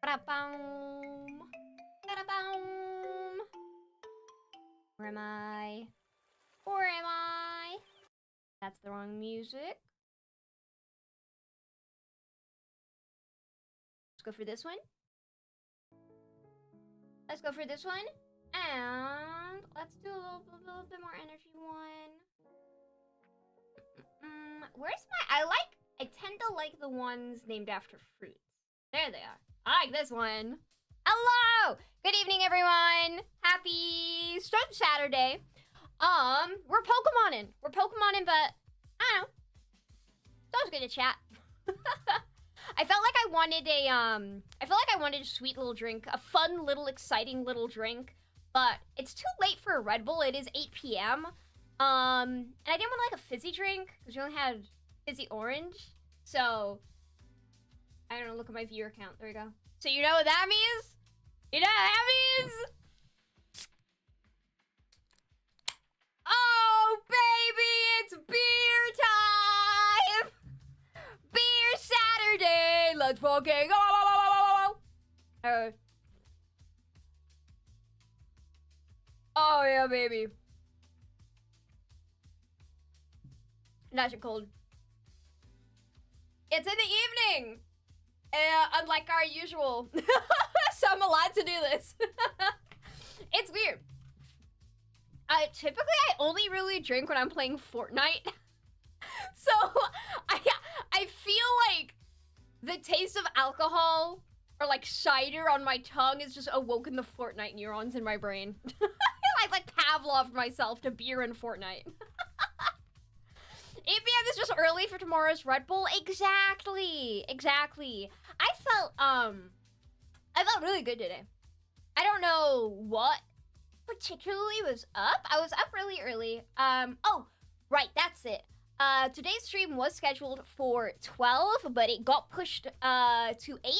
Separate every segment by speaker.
Speaker 1: Ba-da-boom. Ba-da-boom. Where am I? Where am I? That's the wrong music. Let's go for this one. Let's go for this one. And let's do a little bit more energy one. Where's my... I tend to like the ones named after fruits. There they are. I like this one. Hello! Good evening, everyone. Happy Saturday. We're Pokemonin'. We're Pokemonin', but I don't know. It's always good to chat. I felt like I wanted a sweet little drink, a fun little exciting little drink, but it's too late for a Red Bull. It is 8 p.m. And I didn't want like a fizzy drink because we only had fizzy orange. So I don't know, look at my viewer count. There we go. So you know what that means? You know what that means? Oh, baby, it's beer time! Beer Saturday! Let's fucking go! Oh, yeah, baby. Nice and cold. It's in the evening! Unlike our usual. So I'm allowed to do this. It's weird. Typically, I only really drink when I'm playing Fortnite. So, I feel like the taste of alcohol or like cider on my tongue has just awoken the Fortnite neurons in my brain. I've like Pavloved myself to beer and Fortnite. 8 p.m. is just early for tomorrow's Red Bull. Exactly. I felt really good today. I don't know what particularly was up. I was up really early. Oh, right, that's it. Today's stream was scheduled for 12, but it got pushed to 8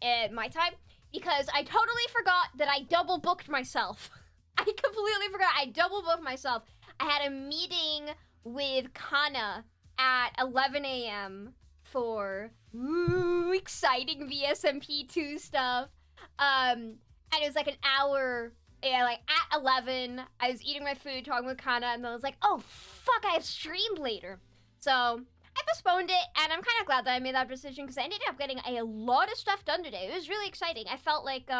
Speaker 1: at my time because I totally forgot that I double booked myself. I completely forgot I double booked myself. I had a meeting with Kana at 11 a.m. for exciting VSMP2 stuff. And it was like an hour. Yeah, like at 11, I was eating my food, talking with Kana, and then I was like, oh, fuck, I have streamed later. So I postponed it, and I'm kind of glad that I made that decision because I ended up getting a lot of stuff done today. It was really exciting. I felt like,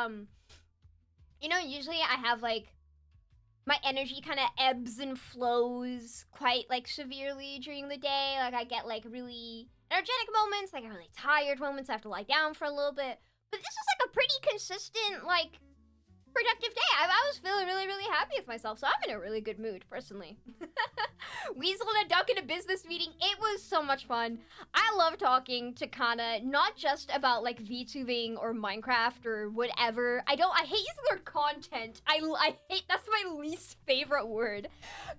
Speaker 1: you know, usually I have like, my energy kind of ebbs and flows quite like severely during the day. Like I get like really energetic moments, like really tired moments. I have to lie down for a little bit. But this was like a pretty consistent, like, productive day. I was feeling really happy with myself, so I'm in a really good mood, personally. Weasel and a duck in a business meeting. It was so much fun. I love talking to Kana, not just about, like, VTubing or Minecraft or whatever. I hate using their content. I hate, that's my least favorite word.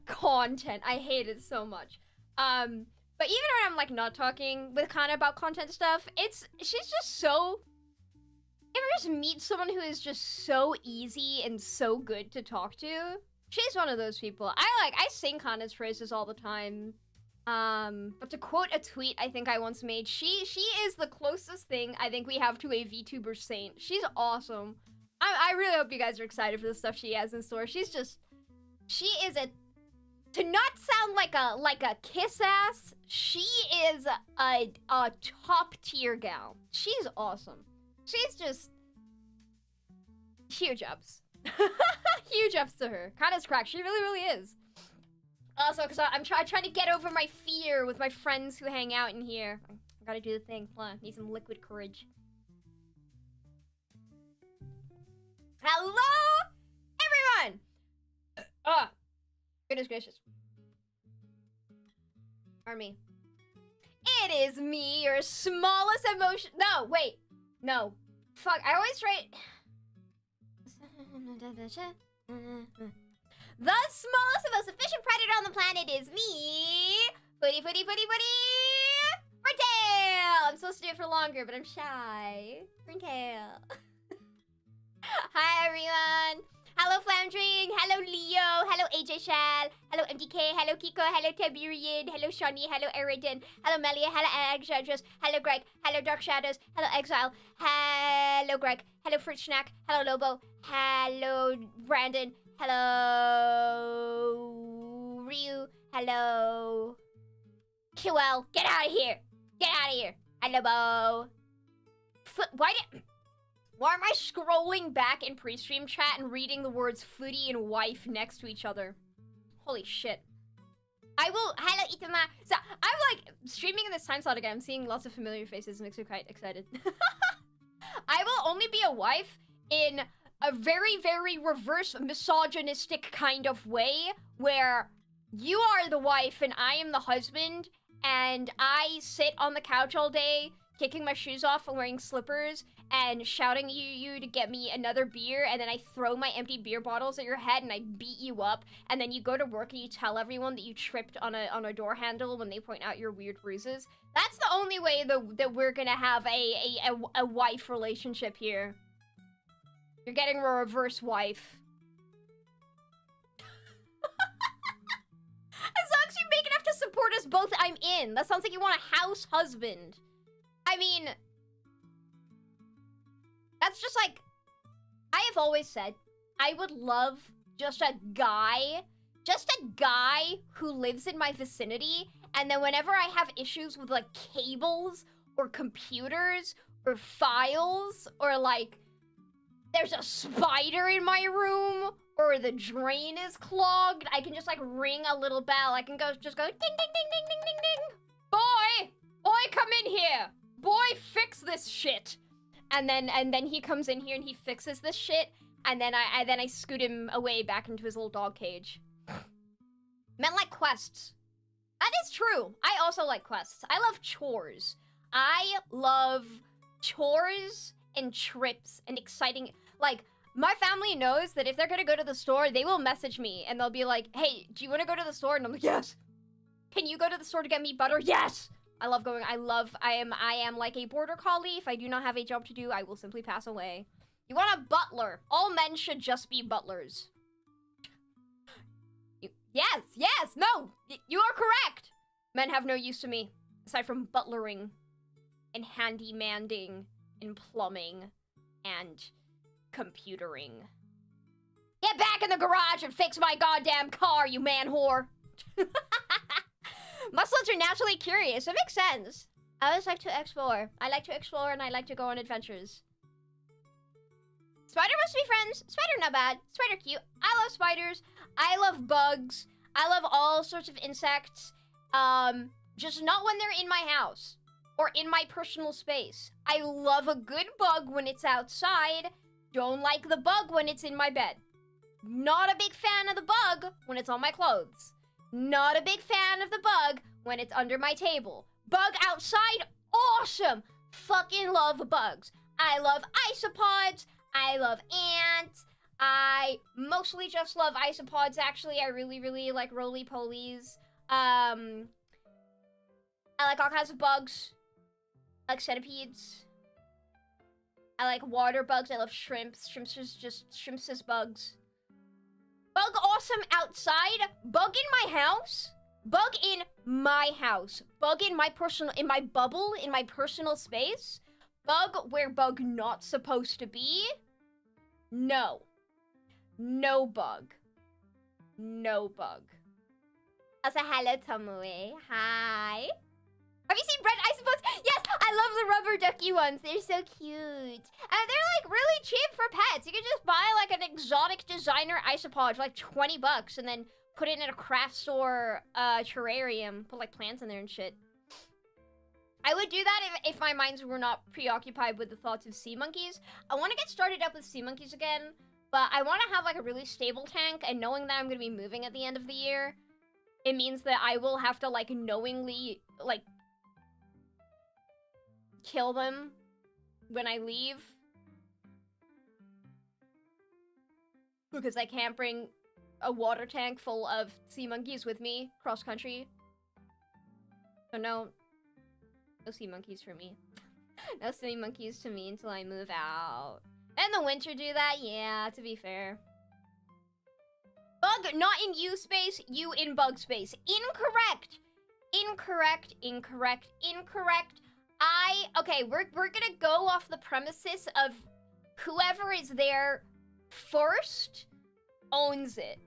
Speaker 1: Content. I hate it so much. But even when I'm, like, not talking with Kana about content stuff, she's just so... If you just meet someone who is just so easy and so good to talk to, she's one of those people. I sing Kana's praises all the time. But to quote a tweet I think I once made, she is the closest thing I think we have to a VTuber saint. She's awesome. I really hope you guys are excited for the stuff she has in store. She is a, to not sound like a kiss ass, she is a top tier gal. She's awesome. She's just huge ups. Huge ups to her. Kana's crack. She really is. Also, because I'm trying to get over my fear with my friends who hang out in here. I gotta do the thing. Hold on. Need some liquid courage. Hello, everyone! Goodness gracious. Pardon me. It is me, your smallest emotion. No, wait. No. Fuck, I always write... The smallest and most efficient predator on the planet is me! Ferntail! I'm supposed to do it for longer, but I'm shy. Ferntail. Hi, everyone! Hello, Flat Lounging. Hello, Leo. Hello, AJ Shell. Hello, MDK. Hello, Kiko. Hello, Tiberian. Hello, Shawnee. Hello, Eridan. Hello, Melia. Hello, Exodus. Hello, Greg. Hello, Dark Shadows. Hello, Exile. Hello, Greg. Hello, Fruit Snack. Hello, Lobo. Hello, Brandon. Hello, Ryu. Hello, QL. Get out of here. Get out of here. Hello, Bo. Why am I scrolling back in pre-stream chat and reading the words footy and wife next to each other? Holy shit. I will... Hello, Itama. So, I'm like, streaming in this time slot again. I'm seeing lots of familiar faces. Makes me quite excited. I will only be a wife in a very, very reverse misogynistic kind of way, where you are the wife and I am the husband, and I sit on the couch all day, kicking my shoes off and wearing slippers, and shouting at you to get me another beer, and then I throw my empty beer bottles at your head and I beat you up, and then you go to work and you tell everyone that you tripped on a door handle when they point out your weird bruises. That's the only way that we're gonna have a wife relationship here. You're getting a reverse wife. As long as you make enough to support us both, I'm in. That sounds like you want a house husband. I mean... That's just like, I have always said, I would love just a guy who lives in my vicinity, and then whenever I have issues with like cables or computers or files, or like there's a spider in my room or the drain is clogged, I can just like ring a little bell. I can just go ding ding ding ding ding ding ding. Boy, come in here. Boy, fix this shit. And then he comes in here and he fixes this shit, and then I scoot him away back into his little dog cage. Men like quests. That is true. I also like quests. I love chores. I love chores and trips and exciting. Like, my family knows that if they're gonna go to the store, they will message me and they'll be like, "Hey, do you want to go to the store?" And I'm like, "Yes." "Can you go to the store to get me butter?" "Yes." I love going. I am like a border collie. If I do not have a job to do, I will simply pass away. You want a butler? All men should just be butlers. Yes, no, you are correct. Men have no use to me, aside from butlering, and handy-manding, and plumbing, and computering. Get back in the garage and fix my goddamn car, you man whore. Muslims are naturally curious. It makes sense. I always like to explore. I like to explore and I like to go on adventures. Spider must be friends. Spider not bad. Spider cute. I love spiders. I love bugs. I love all sorts of insects. Just not when they're in my house or in my personal space. I love a good bug when it's outside. Don't like the bug when it's in my bed. Not a big fan of the bug when it's on my clothes. Not a big fan of the bug when it's under my table. Bug outside, awesome! Fucking love bugs. I love isopods. I love ants. I mostly just love isopods, actually. I really, really like roly-polies. I like all kinds of bugs. I like centipedes. I like water bugs. I love shrimps. Shrimps is bugs. Bug awesome outside. Bug in my house. Bug in my house. Bug in my bubble, in my personal space. Bug where bug not supposed to be. No. No bug. No bug. Also, hello, Tomoe. Hi. Have you seen red isopods? Yes, I love the rubber ducky ones. They're so cute. They're like really cheap for pets. You can just buy like an exotic designer isopod for like 20 bucks and then put it in a craft store terrarium. Put like plants in there and shit. I would do that if my minds were not preoccupied with the thoughts of sea monkeys. I want to get started up with sea monkeys again, but I want to have like a really stable tank, and knowing that I'm going to be moving at the end of the year, it means that I will have to like knowingly like kill them when I leave, because I can't bring a water tank full of sea monkeys with me cross country. So no sea monkeys for me. No sea monkeys to me until I move out. And the winter do that, yeah, to be fair. Bug not in you space, you in bug space. Incorrect. Incorrect, incorrect, incorrect. Okay, we're gonna go off the premises of whoever is there first owns it.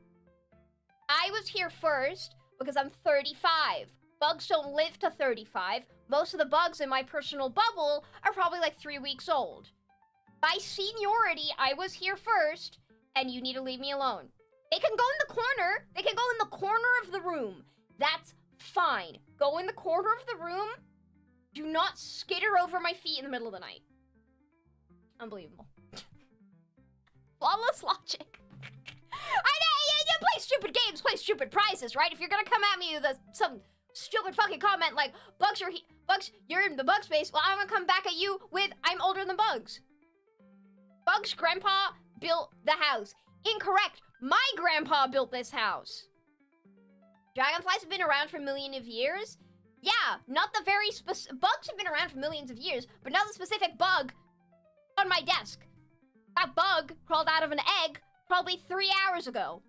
Speaker 1: I was here first because I'm 35. Bugs don't live to 35. Most of the bugs in my personal bubble are probably like 3 weeks old. By seniority, I was here first, and you need to leave me alone. They can go in the corner. They can go in the corner of the room. That's fine. Go in the corner of the room. Do not skitter over my feet in the middle of the night. Unbelievable. Flawless logic. I know, you play stupid games, play stupid prizes, right? If you're gonna come at me with some stupid fucking comment like, Bugs, you're in the bug space, well, I'm gonna come back at you with, I'm older than Bugs. Bugs' grandpa built the house. Incorrect. My grandpa built this house. Dragonflies have been around for millions of years. Yeah, not the very specific... Bugs have been around for millions of years, but not the specific bug on my desk. That bug crawled out of an egg probably 3 hours ago.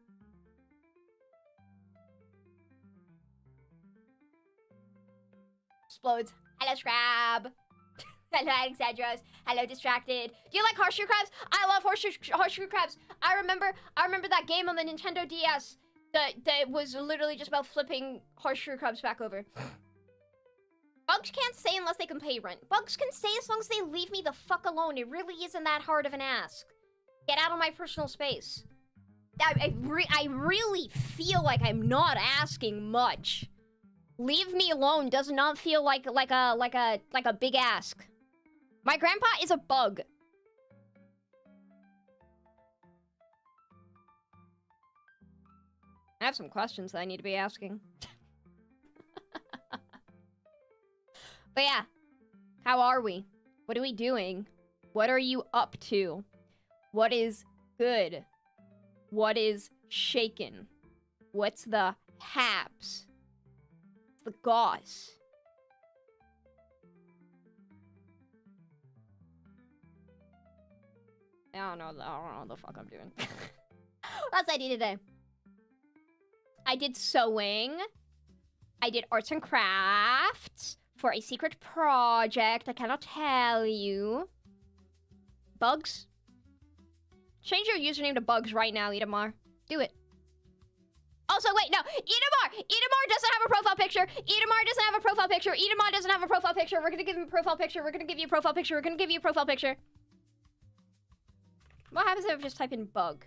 Speaker 1: Explodes. Hello, Scrab. Hello, Alexandros. Hello, Distracted. Do you like horseshoe crabs? I love horseshoe crabs. I remember that game on the Nintendo DS that was literally just about flipping horseshoe crabs back over. Bugs can't stay unless they can pay rent. Bugs can stay as long as they leave me the fuck alone. It really isn't that hard of an ask. Get out of my personal space. I really feel like I'm not asking much. Leave me alone does not feel like a big ask. My grandpa is a bug. I have some questions that I need to be asking. But yeah, how are we? What are we doing? What are you up to? What is good? What is shaken? What's the haps? What's the goss? I don't know what the fuck I'm doing. That's what I did today. I did sewing. I did arts and crafts for a secret project I cannot tell you. Bugs? Change your username to Bugs right now, Edamar. Do it. Also, wait, no. Edamar! Edamar doesn't have a profile picture. Edamar doesn't have a profile picture. Edamar doesn't have a profile picture. We're gonna give him a profile picture. We're gonna give you a profile picture. We're gonna give you a profile picture. What happens if I just type in bug?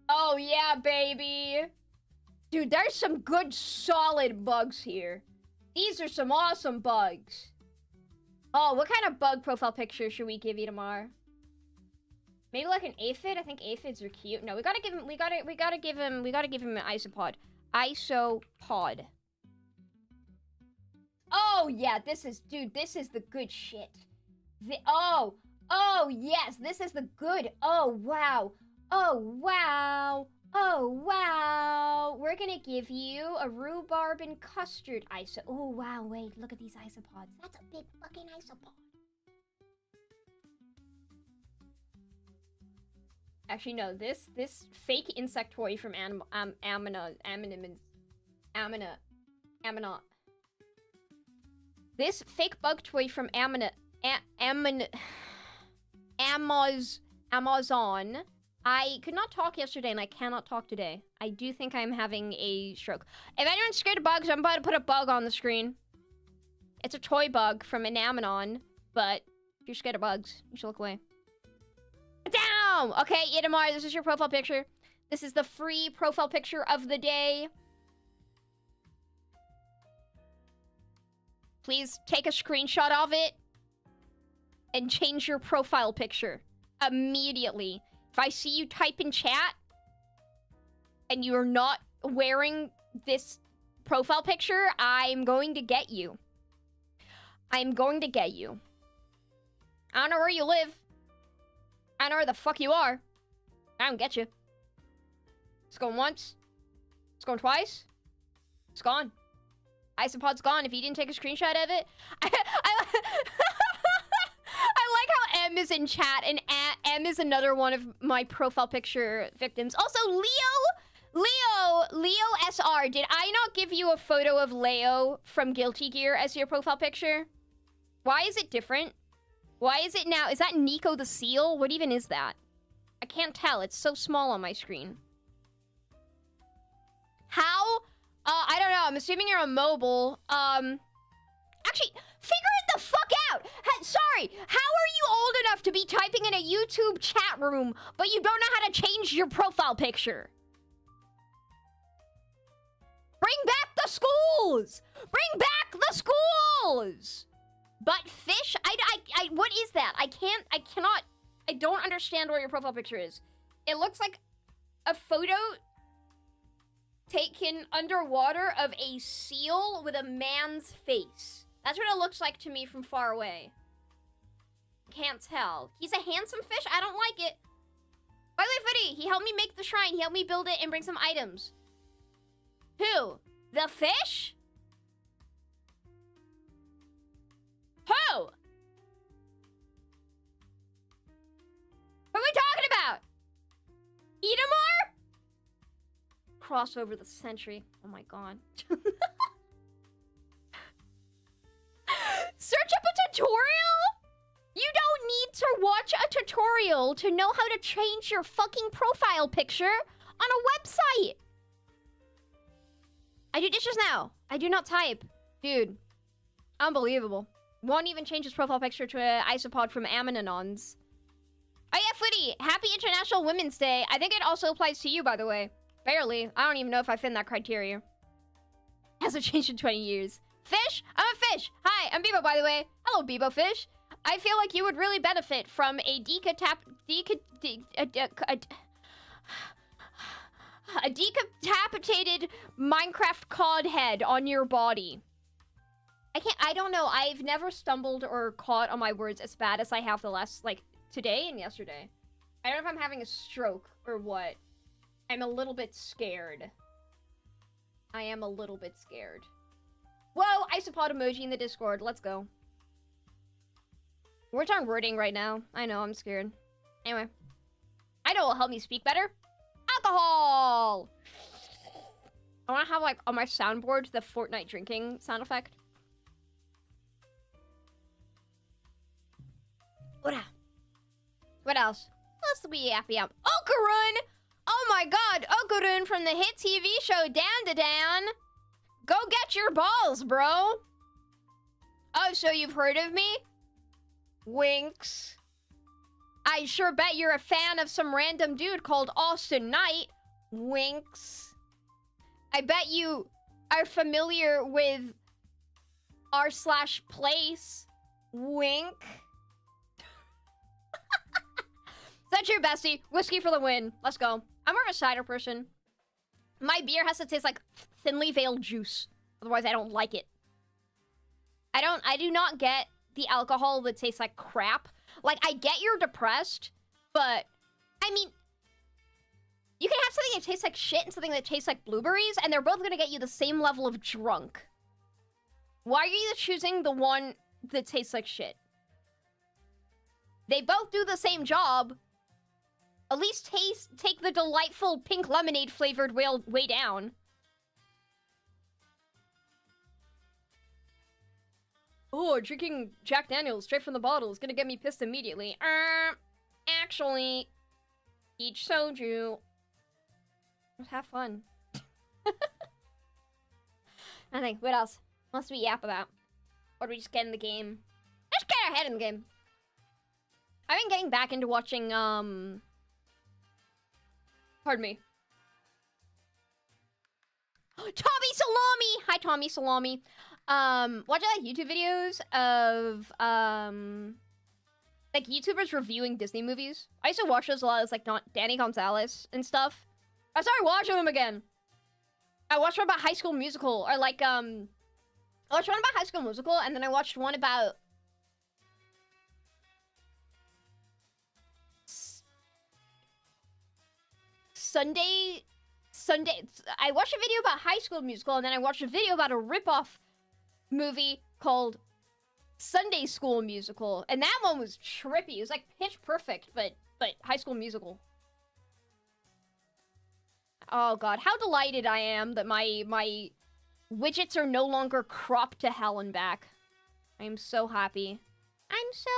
Speaker 1: Oh, yeah, baby. Dude, there's some good, solid bugs here. These are some awesome bugs. Oh, what kind of bug profile picture should we give you tomorrow? Maybe like an aphid? I think aphids are cute. No, we gotta give him an isopod. Isopod. Oh, yeah, this is the good shit. Oh, yes, this is the good. Oh, wow. Oh, wow. Oh, wow. We're gonna give you a rhubarb and custard Oh, wow, wait, look at these isopods. That's a big fucking isopod. Actually, no, this fake insect toy from Amina. This fake bug toy from Amazon. I could not talk yesterday, and I cannot talk today. I do think I'm having a stroke. If anyone's scared of bugs, I'm about to put a bug on the screen. It's a toy bug from an Amazon, but if you're scared of bugs, you should look away. Down! Okay, Idamar, this is your profile picture. This is the free profile picture of the day. Please take a screenshot of it and change your profile picture immediately. If I see you type in chat and you're not wearing this profile picture, I'm going to get you. I'm going to get you. I don't know where you live. I don't know where the fuck you are. I don't get you. It's going once. It's going twice. It's gone. Isopod's gone. If you didn't take a screenshot of it. I like how M is in chat, and M is another one of my profile picture victims. Also, Leo SR, did I not give you a photo of Leo from Guilty Gear as your profile picture? Why is it different? Why is it now? Is that Nico the Seal? What even is that? I can't tell. It's so small on my screen. How? I don't know. I'm assuming you're on mobile. Actually, figure it the fuck out. Sorry. How are you old enough to be typing in a YouTube chat room, but you don't know how to change your profile picture? Bring back the schools! Bring back the schools! But fish? What is that? I don't understand what your profile picture is. It looks like a photo taken underwater of a seal with a man's face. That's what it looks like to me from far away. Can't tell. He's a handsome fish? I don't like it. By the way, Footy, he helped me make the shrine. He helped me build it and bring some items. Who? The fish? Who? What are we talking about? Edomar? Cross over the century. Oh my god. Search up a tutorial? You don't need to watch a tutorial to know how to change your fucking profile picture on a website. I do dishes now. I do not type. Dude. Unbelievable. Won't even change his profile picture to an isopod from Aminonons. Oh yeah, Footy. Happy International Women's Day. I think it also applies to you, by the way. Barely. I don't even know if I fit in that criteria. Hasn't changed in 20 years. Fish? I'm a fish. Hi, I'm Bebo, by the way. Hello, Bebo Fish. I feel like you would really benefit from a decapitated Minecraft cod head on your body. I don't know. I've never stumbled or caught on my words as bad as I have the last, like, today and yesterday. I don't know if I'm having a stroke or what. I'm a little bit scared. I am a little bit scared. Whoa, isopod emoji in the Discord. Let's go. We're on wording right now. I know, I'm scared. Anyway. I know it'll help me speak better. Alcohol! I want to have, like, on my soundboard, the Fortnite drinking sound effect. What else? What else? Let's be happy out. Okarun! Oh my god, Okarun from the hit TV show Dan to Dan. Go get your balls, bro. Oh, so you've heard of me? Winks. I sure bet you're a fan of some random dude called Austin Knight. Winks. I bet you are familiar with r/place. Wink. That's your bestie. Whiskey for the win. Let's go. I'm more of a cider person. My beer has to taste like thinly veiled juice. Otherwise, I don't like it. I do not get the alcohol that tastes like crap. Like, I get you're depressed, but, I mean, you can have something that tastes like shit and something that tastes like blueberries, and they're both gonna get you the same level of drunk. Why are you choosing the one that tastes like shit? They both do the same job. At least take the delightful pink lemonade flavored way down. Oh, drinking Jack Daniels straight from the bottle is gonna get me pissed immediately. Actually, each soju. Let's have fun. I think, what else? What else do we yap about? Or do we just get in the game? Let's get our head in the game. I've been getting back into watching, pardon me. Tommy Salami! Hi, Tommy Salami. Watching, like, YouTube videos of, like, YouTubers reviewing Disney movies. I used to watch those a lot. It's like, Danny Gonzalez and stuff. I started watching them again. I watched one about High School Musical, or, like, I watched one about High School Musical, and then I watched one about Sunday. I watched a video about High School Musical, and then I watched a video about a ripoff movie called Sunday School musical, and that one was trippy. It was like Pitch Perfect, but High School Musical. Oh god, how delighted I am that my widgets are no longer cropped to hell and back. I am so happy. I'm so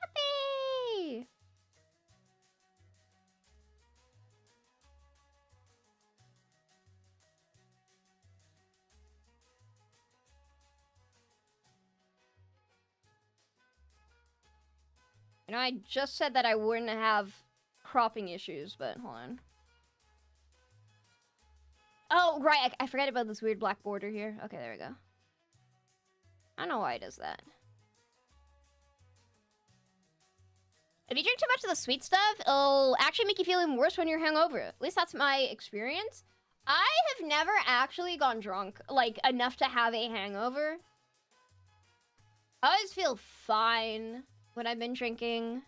Speaker 1: happy! You know, I just said that I wouldn't have cropping issues, but hold on. Oh, right, I forgot about this weird black border here. Okay, there we go. I don't know why it does that. If you drink too much of the sweet stuff, it'll actually make you feel even worse when you're hungover. At least that's my experience. I have never actually gone drunk, like, enough to have a hangover. I always feel fine when I've been drinking.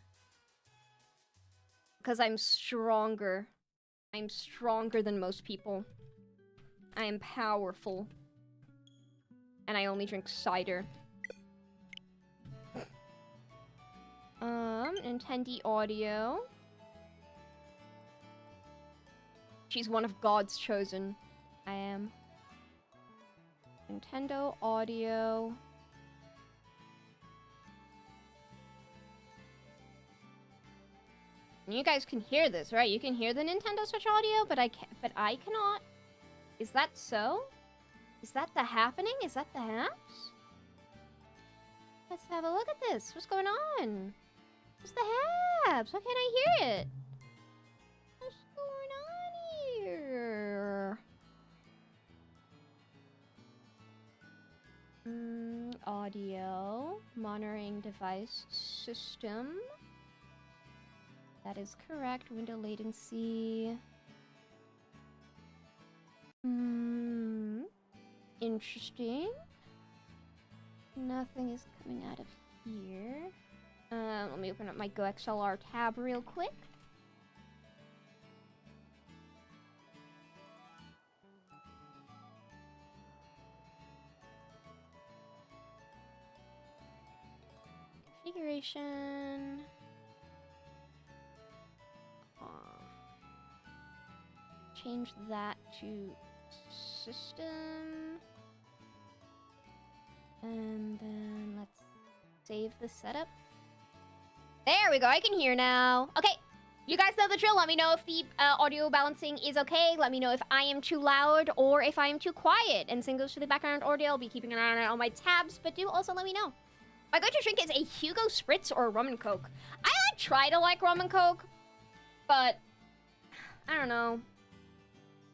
Speaker 1: Because I'm stronger. I'm stronger than most people. I am powerful. And I only drink cider. Nintendo Audio. She's one of God's chosen. I am. Nintendo Audio. You guys can hear this, right? You can hear the Nintendo Switch audio, but I cannot. Is that so? Is that the happening? Is that the haps? Let's have a look at this. What's going on? What's the haps? Why can't I hear it? What's going on here? Audio. Monitoring device system. That is correct. Window latency. Interesting. Nothing is coming out of here. Let me open up my GoXLR tab real quick. Configuration. Change that to system. And then let's save the setup. There we go, I can hear now. Okay, you guys know the drill. Let me know if the audio balancing is okay. Let me know if I am too loud or if I am too quiet. And same goes to the background audio. I'll be keeping an eye on it on my tabs, but do also let me know. My go-to drink is a Hugo Spritz or a rum and coke. I try to like rum and coke, but I don't know.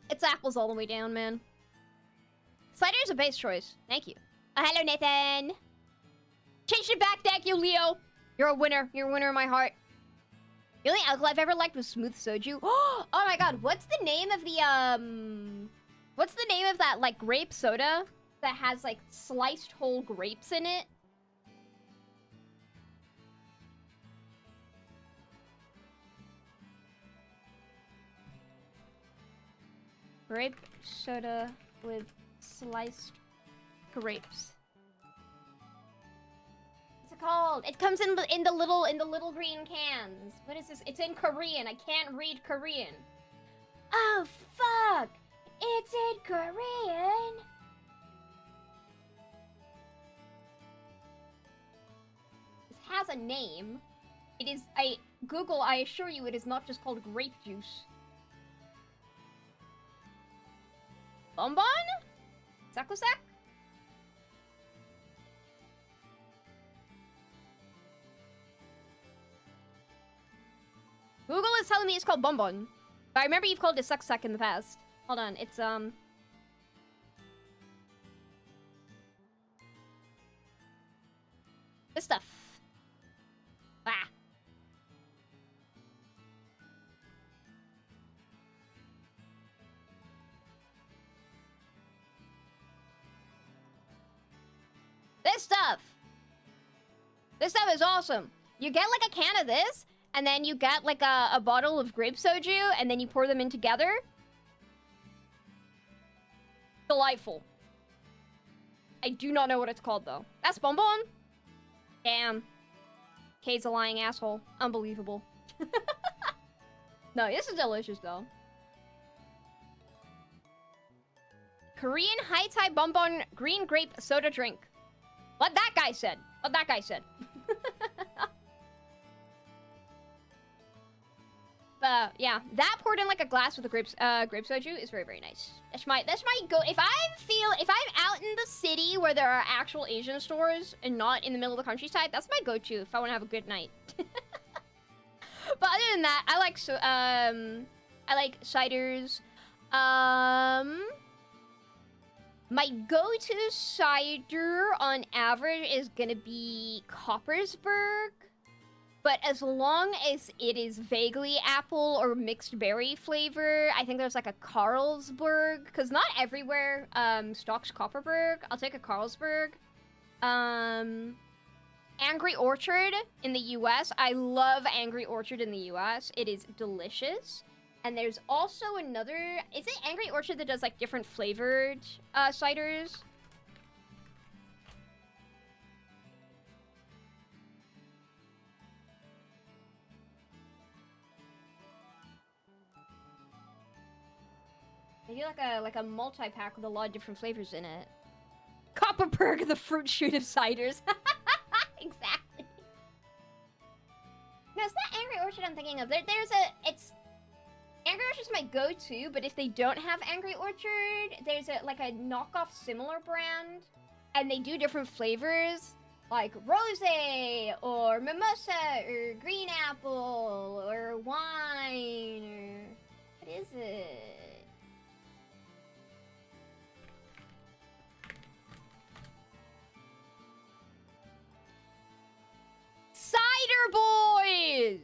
Speaker 1: It's apples all the way down, man. Cider is a base choice. Thank you. Hello, Nathan. Changed it back. Thank you, Leo. You're a winner. You're a winner in my heart. The only alcohol I've ever liked was smooth soju. Oh my god. What's the name of the, what's the name of that, like, grape soda that has, like, sliced whole grapes in it? Grape soda with sliced grapes. What's it called? It comes in the little green cans. What is this? It's in Korean. I can't read Korean. Oh fuck! It's in Korean. This has a name. It is Google. I assure you, it is not just called grape juice. Bonbon? Sakusak? Google is telling me it's called Bonbon. But I remember you've called it Sakusak in the past. Hold on, it's this stuff. Ah. This stuff! This stuff is awesome. You get like a can of this, and then you get like a bottle of grape soju, and then you pour them in together. Delightful. I do not know what it's called though. That's Bonbon? Damn. Kay's a lying asshole. Unbelievable. No, this is delicious, though. Korean Hai-Tai Bonbon Green Grape Soda Drink. What that guy said. What that guy said. Yeah, that poured in like a glass with a grape soju is very, very nice. That's my go. If I'm out in the city where there are actual Asian stores and not in the middle of the countryside, that's my go-to if I want to have a good night. But other than that, I like ciders. My go-to cider on average is gonna be Coppersburg. But as long as it is vaguely apple or mixed berry flavor, I think there's like a Carlsberg. Because not everywhere stocks Copperberg. I'll take a Carlsberg. Angry Orchard in the US. I love Angry Orchard in the US. It is delicious. And there's also another... Is it Angry Orchard that does like different flavored ciders? They do like a multi-pack with a lot of different flavors in it. Copperberg, the fruit shoot of ciders. Exactly. No, it's not Angry Orchard I'm thinking of. It's... Angry Orchard's my go-to, but if they don't have Angry Orchard, there's like a knockoff similar brand. And they do different flavors. Like rosé, or mimosa, or green apple, or wine, or... What is it? Cider Boys!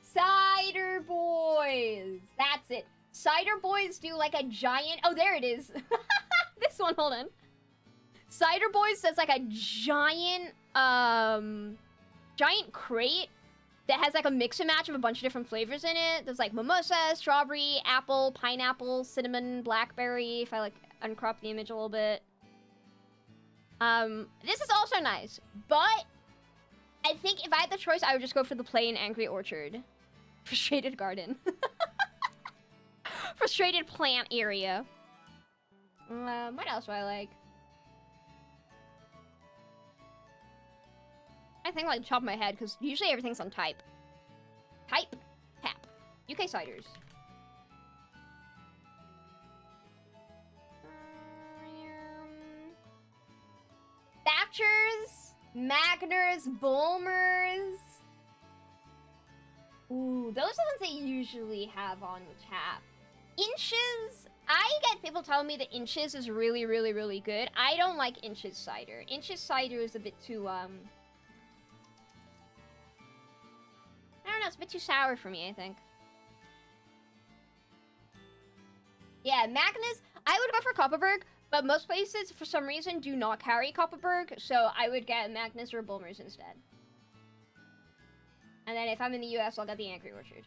Speaker 1: Cider Boys! That's it. Cider Boys do like a giant... Oh, there it is. This one, hold on. Cider Boys does like a giant, giant crate that has like a mix and match of a bunch of different flavors in it. There's like mimosa, strawberry, apple, pineapple, cinnamon, blackberry, if I like uncrop the image a little bit. This is also nice, but I think if I had the choice, I would just go for the plain Angry Orchard. Frustrated garden. Frustrated plant area. What else do I like? I think like the top of my head, because usually everything's on type. Type, tap. UK ciders. Thatchers, Magners, Bulmers. Ooh, those are the ones they usually have on tap. Inches. I get people telling me that Inches is really, really, really good. I don't like Inches cider. Inches cider is a bit too, I don't know, it's a bit too sour for me, I think. Yeah, Magnus, I would go for Copperberg, but most places, for some reason, do not carry Copperberg, so I would get Magnus or Bulmers instead. And then if I'm in the US, I'll get the Angry Orchard.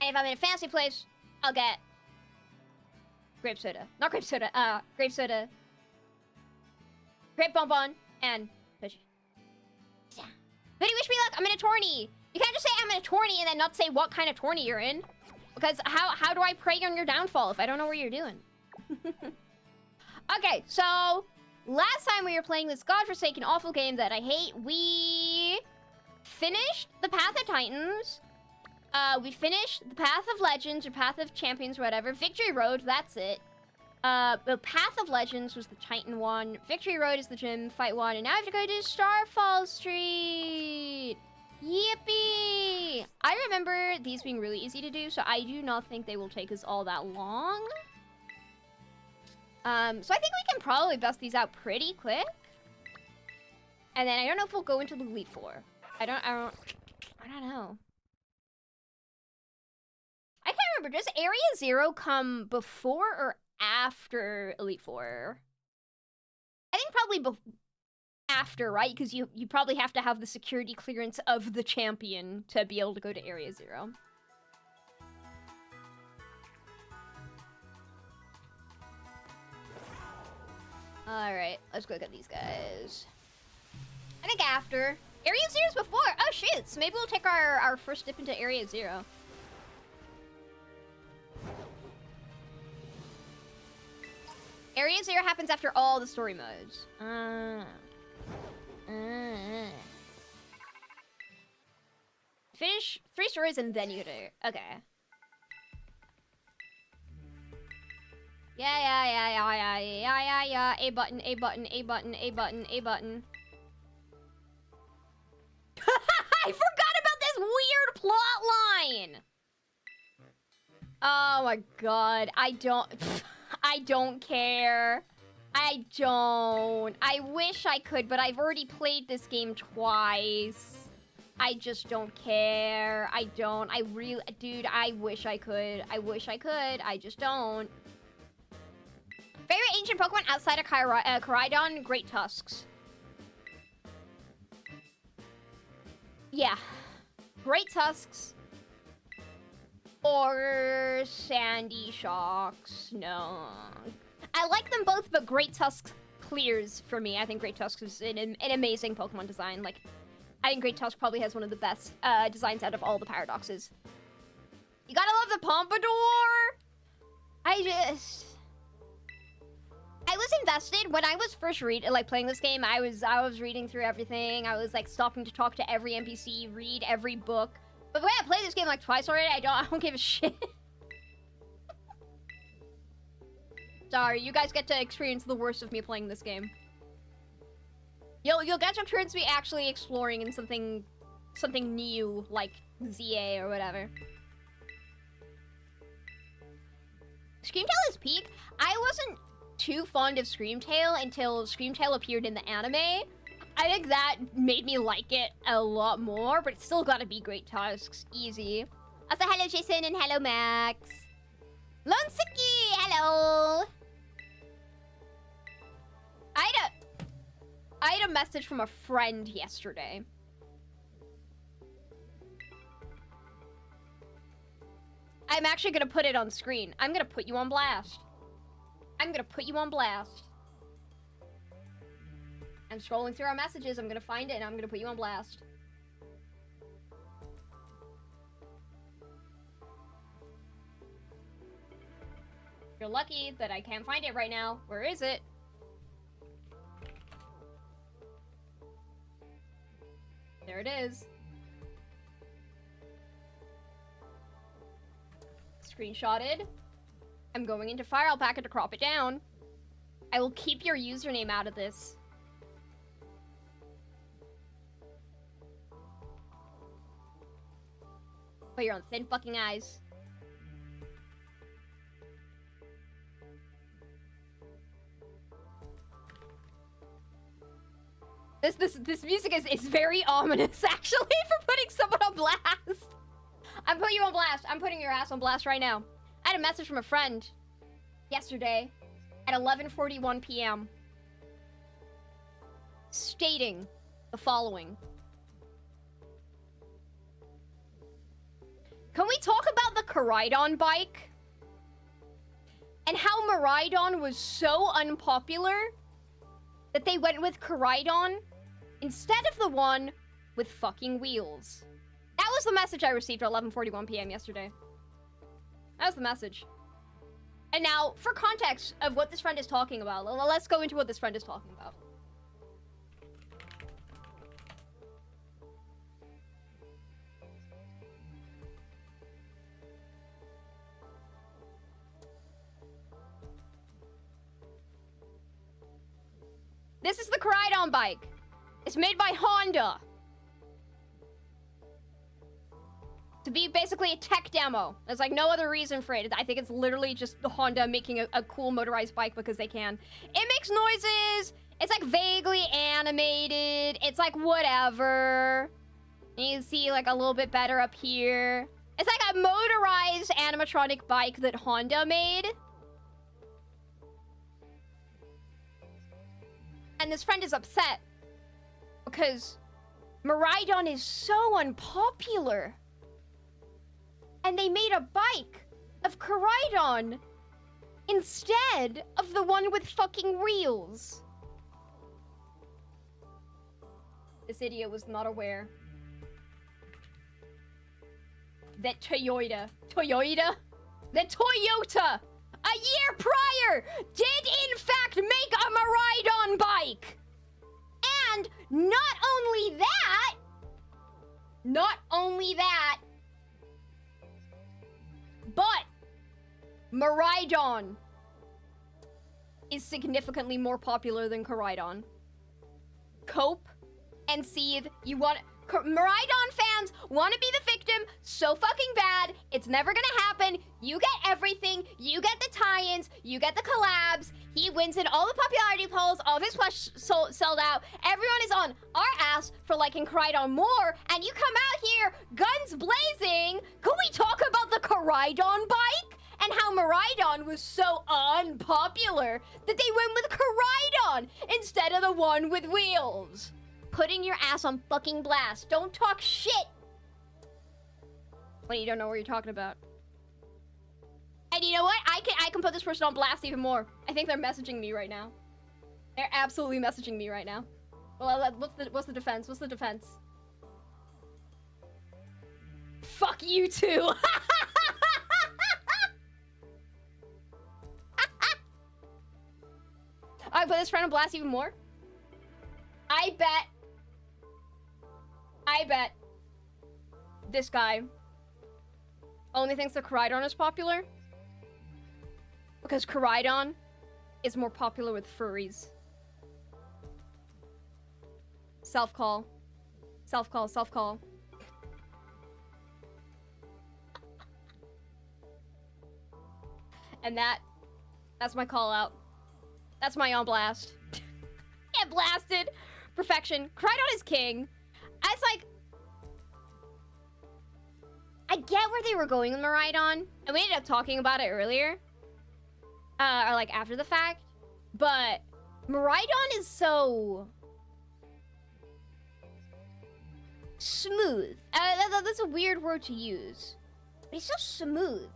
Speaker 1: And if I'm in a fancy place, I'll get grape soda. Not grape soda, grape soda. Grape bonbon and Fuji. Yeah. Hoodie, wish me luck, I'm in a tourney. You can't just say I'm in a tourney and then not say what kind of tourney you're in. Because how do I prey on your downfall if I don't know what you're doing? Okay, so last time we were playing this godforsaken awful game that I hate, we finished the Path of Titans. We finished the Path of Legends or Path of Champions or whatever. Victory Road, that's it. The Path of Legends was the Titan one. Victory Road is the gym fight one. And now I have to go to Starfall Street. Yippee! I remember these being really easy to do, so I do not think they will take us all that long. So I think we can probably bust these out pretty quick. And then I don't know if we'll go into the Elite Four. I don't know. I can't remember. Does Area Zero come before or after Elite Four? I think probably after, right? Because you probably have to have the security clearance of the champion to be able to go to Area Zero. Alright, let's go look at these guys. I think after. Area 0's before. Oh, shit. So maybe we'll take our first dip into Area 0. Area 0 happens after all the story modes. Finish 3 stories and then you do. Okay. Yeah. A button, A button, A button, A button, A button. I forgot about this weird plot line! Oh my god. I don't care. I wish I could, but I've already played this game twice. I just don't care. Dude, I wish I could. I just don't. Favorite ancient Pokemon outside of Koraidon? Great Tusks. Yeah. Great Tusks. Or Sandy Shocks. No. I like them both, but Great Tusk clears for me. I think Great Tusk is an amazing Pokemon design. Like, I think Great Tusk probably has one of the best designs out of all the Paradoxes. You gotta love the Pompadour! I was invested when I was first playing this game. I was reading through everything. I was like stopping to talk to every NPC, read every book. But the way I played this game like twice already, I don't give a shit. Sorry, you guys get to experience the worst of me playing this game. You'll get to experience me actually exploring in something new like ZA or whatever. Screamtail is peak. I wasn't too fond of Screamtail until Screamtail appeared in the anime. I think that made me like it a lot more, but it's still gotta be Great Tusks. Easy. Also, hello Jason and hello Max. Lonsiki, hello. I had a message from a friend yesterday. I'm actually gonna put it on screen. I'm gonna put you on blast. I'm scrolling through our messages. I'm gonna find it and I'm gonna put you on blast. You're lucky that I can't find it right now. Where is it? There it is. Screenshotted. I'm going into Fire Alpaca to crop it down. I will keep your username out of this. But you're on thin fucking ice. This music is very ominous, actually, for putting someone on blast. I'm putting you on blast. I'm putting your ass on blast right now. I had a message from a friend yesterday at 11:41 p.m. stating the following. Can we talk about the Koraidon bike? And how Miraidon was so unpopular that they went with Koraidon instead of the one with fucking wheels. That was the message I received at 11:41 p.m. yesterday. That was the message. And now, for context of what this friend is talking about, let's go into what this friend is talking about. This is the Koraidon bike. It's made by Honda. To be basically a tech demo. There's like no other reason for it. I think it's literally just Honda making a cool motorized bike because they can. It makes noises. It's like vaguely animated. It's like whatever. And you can see like a little bit better up here. It's like a motorized animatronic bike that Honda made. And this friend is upset because Miraidon is so unpopular. And they made a bike of Koraidon instead of the one with fucking wheels. This idiot was not aware that Toyota, a year prior, did in fact make a Maridon bike. And not only that, but Maridon is significantly more popular than Coridon. Cope and Seethe, you want... Maridon fans want to be the victim so fucking bad. It's never gonna happen. You get everything. You get the tie-ins. You get the collabs. He wins in all the popularity polls. All of his plush sold out. Everyone is on our ass for liking Coridon more. And you come out here, guns blazing. Can we talk about the Coridon bike? And how Maridon was so unpopular that they went with Coridon instead of the one with wheels. Putting your ass on fucking blast. Don't talk shit when you don't know what you're talking about. And you know what? I can put this person on blast even more. I think they're messaging me right now. They're absolutely messaging me right now. Well, what's the defense? What's the defense? Fuck you too. I put this friend on blast even more. I bet this guy only thinks that Coridon is popular because Coridon is more popular with furries. Self-call. Self-call, self-call. And that's my call out. That's my on blast. Get blasted. Perfection. Coridon is king. It's like... I get where they were going with Maridon, and we ended up talking about it earlier. Or like after the fact. But Maridon is so... smooth. That's a weird word to use. But he's so smooth.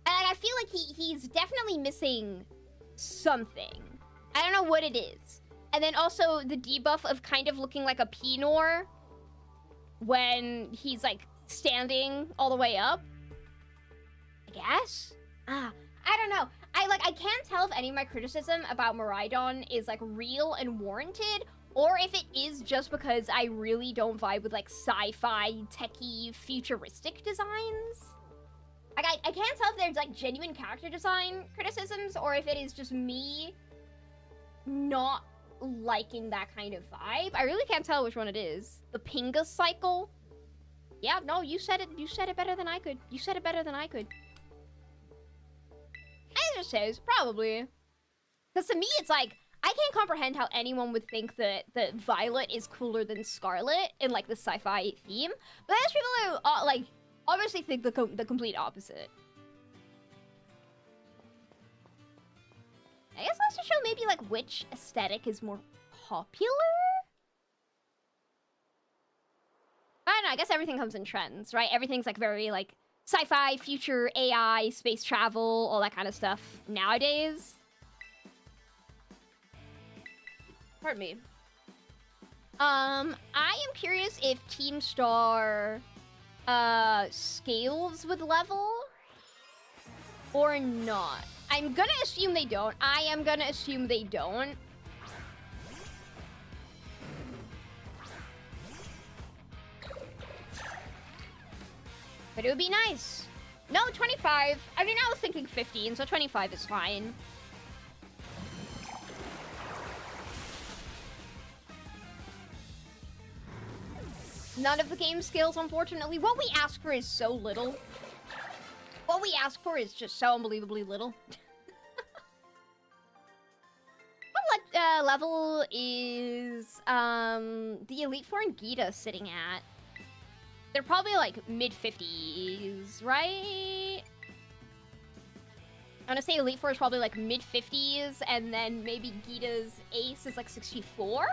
Speaker 1: And I feel like he's definitely missing something. I don't know what it is. And then also the debuff of kind of looking like a Pinor when he's like standing all the way up. I guess? I don't know. I can't tell if any of my criticism about Maridon is like real and warranted, or if it is just because I really don't vibe with like sci-fi, techie, futuristic designs. Like I can't tell if there's like genuine character design criticisms, or if it is just me not liking that kind of vibe. I really can't tell which one it is. The Pinga cycle? Yeah, no, you said it better than I could. You said it better than I could. I just says, probably. Because to me, it's like, I can't comprehend how anyone would think that Violet is cooler than Scarlet in like the sci-fi theme. But there's people who like obviously think the complete opposite. I guess that's to show maybe like which aesthetic is more popular? I don't know, I guess everything comes in trends, right? Everything's like very like sci-fi, future, AI, space travel, all that kind of stuff nowadays. Pardon me. I am curious if Team Star scales with level or not. I'm gonna assume they don't. I am gonna assume they don't. But it would be nice. No, 25. I mean, I was thinking 15, so 25 is fine. None of the game skills, unfortunately. What we ask for is so little. What we ask for is just so unbelievably little. What level is the Elite Four and Gita sitting at? They're probably like mid-50s, right? I'm gonna say Elite Four is probably like mid-50s, and then maybe Gita's Ace is like 64?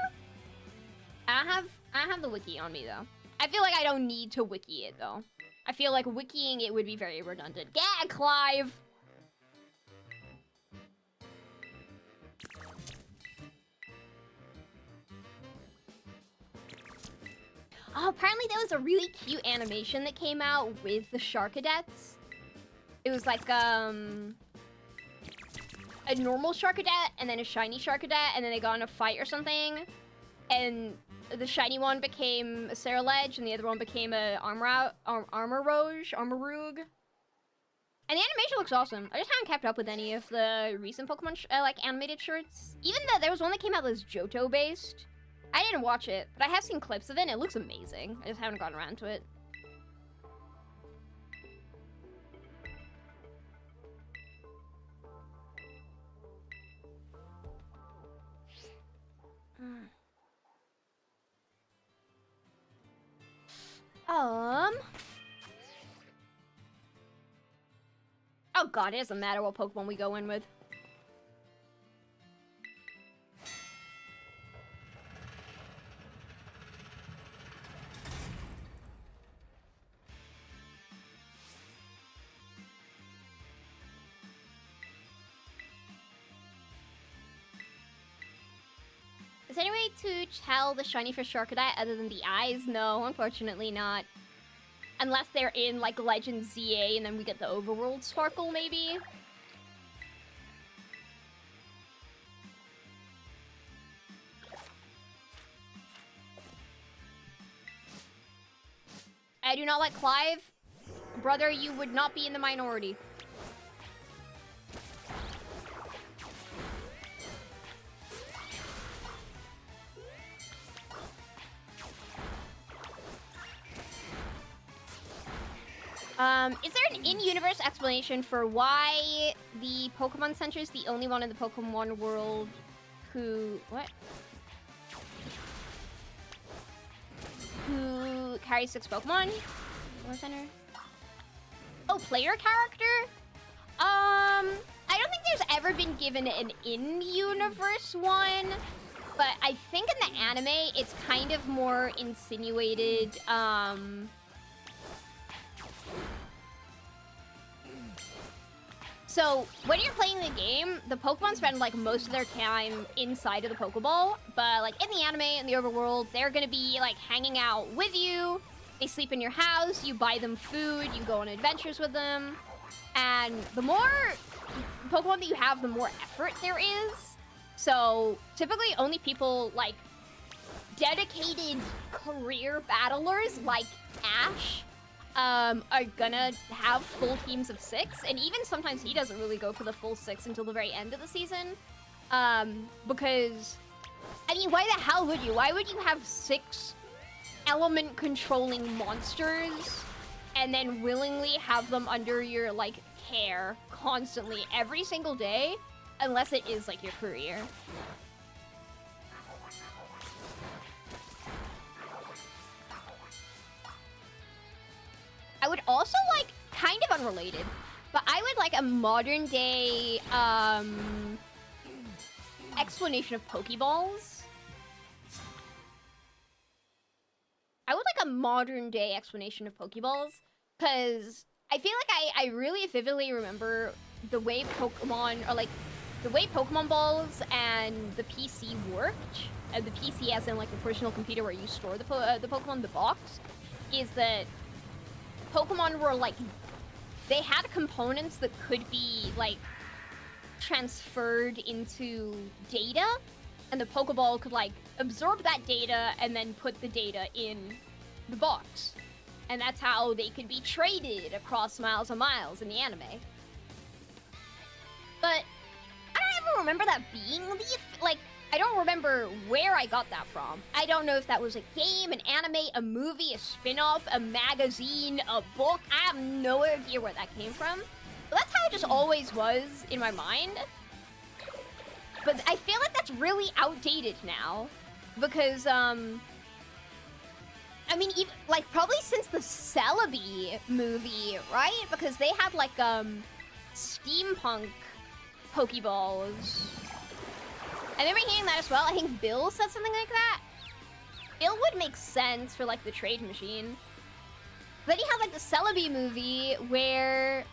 Speaker 1: I have the wiki on me though. I feel like I don't need to wiki it though. I feel like wikiing it would be very redundant. Yeah, Clive! Oh, apparently there was a really cute animation that came out with the Sharkadets. It was like, a normal Sharkadet and then a shiny Sharkadet, and then they got in a fight or something. And the shiny one became a Cerulege, and the other one became a Armoroge. And the animation looks awesome. I just haven't kept up with any of the recent Pokemon, like, animated shorts. Even though there was one that came out that was Johto-based. I didn't watch it, but I have seen clips of it, and it looks amazing. I just haven't gotten around to it. Oh god, it doesn't matter what Pokemon we go in with. Is there any way to tell the shiny for Sharkadite other than the eyes? No, unfortunately not. Unless they're in, like, Legend ZA, and then we get the overworld sparkle, maybe? I do not like Clive. Brother, you would not be in the minority. Is there an in-universe explanation for why the Pokemon Center is the only one in the Pokemon world who... What? Who carries 6 Pokemon? Pokemon Center? Oh, player character? I don't think there's ever been given an in-universe one, but I think in the anime, it's kind of more insinuated, So, when you're playing the game, the Pokemon spend, like, most of their time inside of the Pokeball. But, like, in the anime, in the overworld, they're gonna be, like, hanging out with you. They sleep in your house, you buy them food, you go on adventures with them. And the more Pokemon that you have, the more effort there is. So, typically, only people, like, dedicated career battlers, like Ash, are gonna have full teams of 6, and even sometimes he doesn't really go for the full 6 until the very end of the season. Because, I mean, why the hell would you? Why would you have 6 element-controlling monsters and then willingly have them under your, like, care constantly every single day, unless it is, like, your career? I would also like, kind of unrelated, but I would like a modern day, explanation of Pokeballs. I would like a modern day explanation of Pokeballs, because I feel like I really vividly remember the way Pokemon, or like, the way Pokemon Balls and the PC worked, and the PC as in like the personal computer where you store the Pokemon in the box, is that Pokemon were, like, they had components that could be, like, transferred into data, and the Pokeball could, like, absorb that data and then put the data in the box. And that's how they could be traded across miles and miles in the anime. But I don't ever remember that being the, like, I don't remember where I got that from. I don't know if that was a game, an anime, a movie, a spin-off, a magazine, a book. I have no idea where that came from. But that's how it just always was in my mind. But I feel like that's really outdated now. Because, I mean, even, like, probably since the Celebi movie, right? Because they had, like, steampunk Pokeballs. I remember hearing that as well. I think Bill said something like that. Bill would make sense for, like, the trade machine. Then you have, like, the Celebi movie where,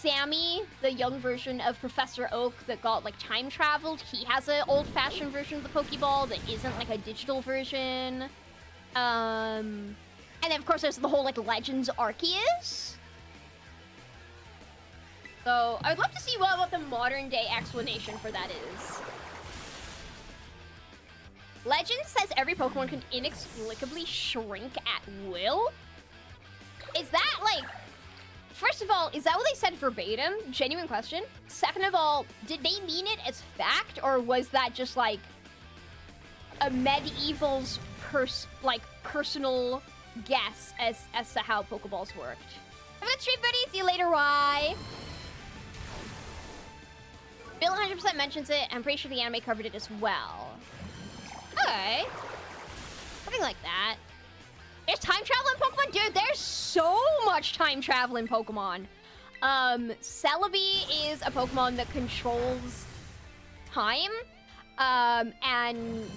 Speaker 1: Sammy, the young version of Professor Oak that got, like, time traveled, he has an old-fashioned version of the Pokeball that isn't, like, a digital version. And then, of course, there's the whole, like, Legends Arceus. So, I'd love to see what the modern-day explanation for that is. Legends says every Pokemon can inexplicably shrink at will? Is that, like... First of all, is that what they said verbatim? Genuine question. Second of all, did they mean it as fact, or was that just, like, a medieval's personal guess as to how Pokeballs worked? Have a good stream, buddy. See you later, Rye. Bill 100% mentions it. I'm pretty sure the anime covered it as well. Okay. Something like that. There's time travel in Pokemon? Dude, there's so much time travel in Pokemon. Celebi is a Pokemon that controls time, and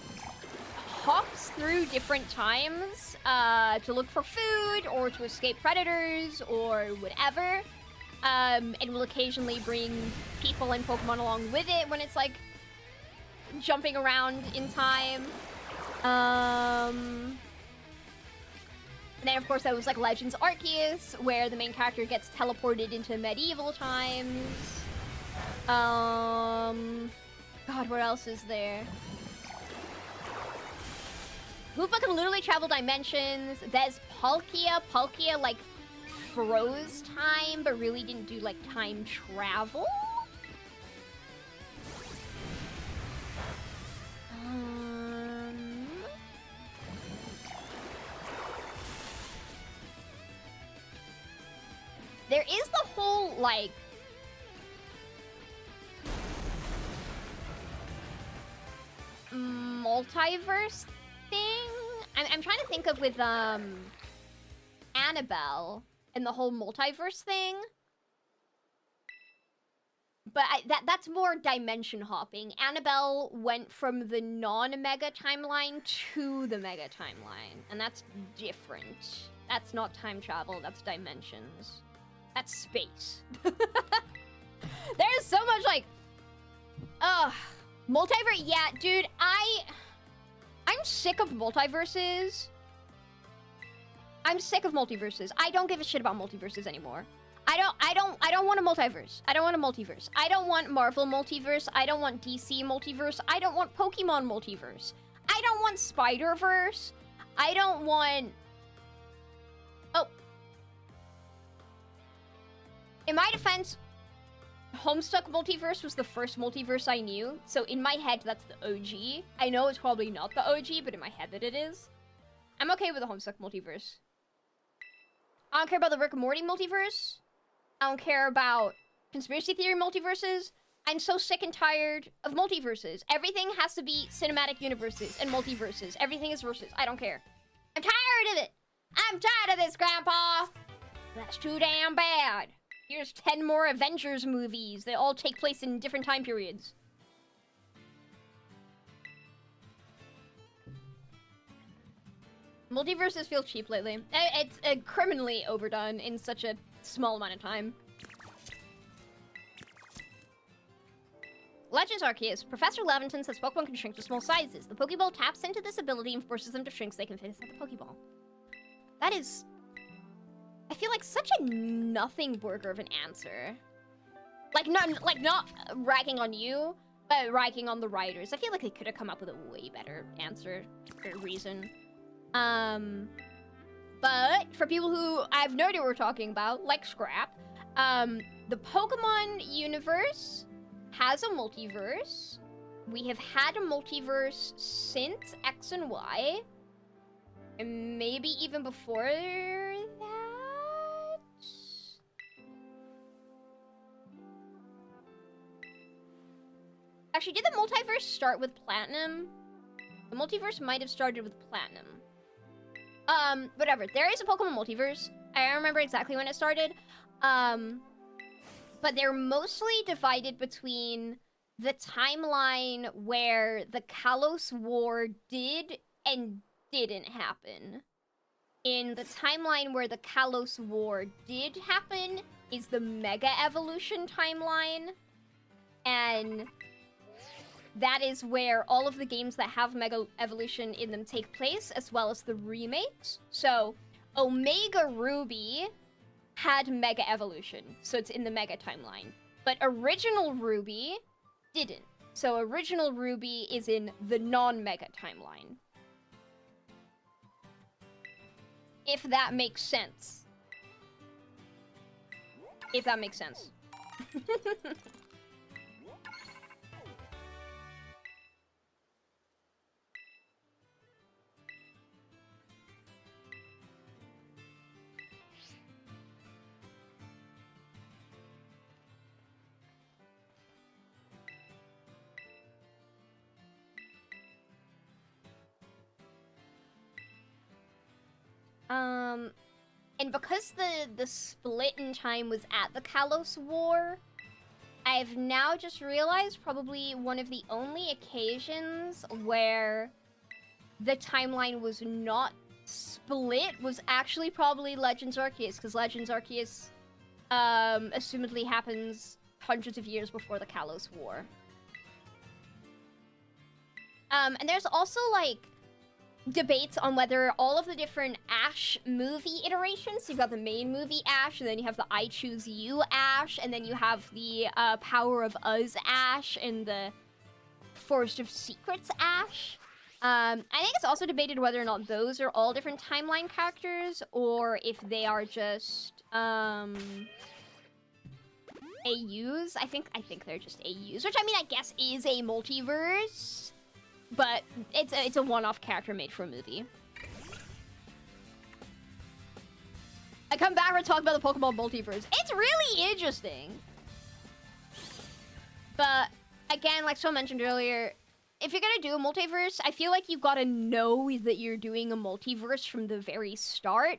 Speaker 1: hops through different times, to look for food, or to escape predators, or whatever. And will occasionally bring people and Pokemon along with it when it's, like, jumping around in time. And then, of course, that was, like, Legends Arceus, where the main character gets teleported into medieval times. God, what else is there? Hoopa can literally travel dimensions. There's Palkia. Palkia, like, froze time, but really didn't do, like, time travel? There is the whole, like... multiverse thing? I'm trying to think of with, Annabelle and the whole multiverse thing. But that's more dimension hopping. Annabelle went from the non-mega timeline to the mega timeline. And that's different. That's not time travel, that's dimensions. That's space. There's so much, like... multiverse... Yeah, dude, I'm sick of multiverses. I'm sick of multiverses. I don't give a shit about multiverses anymore. I don't want a multiverse. I don't want a multiverse. I don't want Marvel multiverse. I don't want DC multiverse. I don't want Pokemon multiverse. I don't want Spider-Verse. I don't want... Oh. In my defense, Homestuck multiverse was the first multiverse I knew. So in my head, that's the OG. I know it's probably not the OG, but in my head that it is. I'm okay with the Homestuck multiverse. I don't care about the Rick and Morty multiverse. I don't care about conspiracy theory multiverses. I'm so sick and tired of multiverses. Everything has to be cinematic universes and multiverses. Everything is verses. I don't care. I'm tired of it. I'm tired of this, Grandpa. That's too damn bad. Here's 10 more Avengers movies. They all take place in different time periods. Multiverses feel cheap lately. It's criminally overdone in such a small amount of time. Legends Arceus. Professor Levinton says Pokemon can shrink to small sizes. The Pokeball taps into this ability and forces them to shrink so they can fit inside the Pokeball. That is... I feel like such a nothing burger of an answer. Like not ragging on you, but ragging on the writers. I feel like they could have come up with a way better answer or reason. But for people who I have no idea what we're talking about, like Scrap, the Pokemon universe has a multiverse. We have had a multiverse since X and Y. And maybe even before that? Actually, did the multiverse start with Platinum? The multiverse might have started with Platinum. Whatever. There is a Pokemon multiverse. I don't remember exactly when it started. But they're mostly divided between the timeline where the Kalos War did and didn't happen. in the timeline where the Kalos War did happen is the Mega Evolution timeline. And that is where all of the games that have Mega Evolution in them take place, as well as the remakes. So, Omega Ruby had Mega Evolution, so it's in the Mega timeline. But Original Ruby didn't. So Original Ruby is in the non-Mega timeline. If that makes sense. If that makes sense. And because the split in time was at the Kalos War, I've now just realized probably one of the only occasions where the timeline was not split was actually probably Legends Arceus, because Legends Arceus, assumedly happens hundreds of years before the Kalos War. And there's also, like, debates on whether all of the different Ash movie iterations, so you've got the main movie Ash, and then you have the I Choose You Ash, and then you have the Power of Us Ash, and the Forest of Secrets Ash. I think it's also debated whether or not those are all different timeline characters, or if they are just, AUs. I think they're just AUs, which, I mean, I guess is a multiverse. But it's a one-off character made for a movie. I come back and talk about the Pokemon multiverse. It's really interesting. But again, like Swo mentioned earlier, if you're gonna do a multiverse, I feel like you gotta know that you're doing a multiverse from the very start,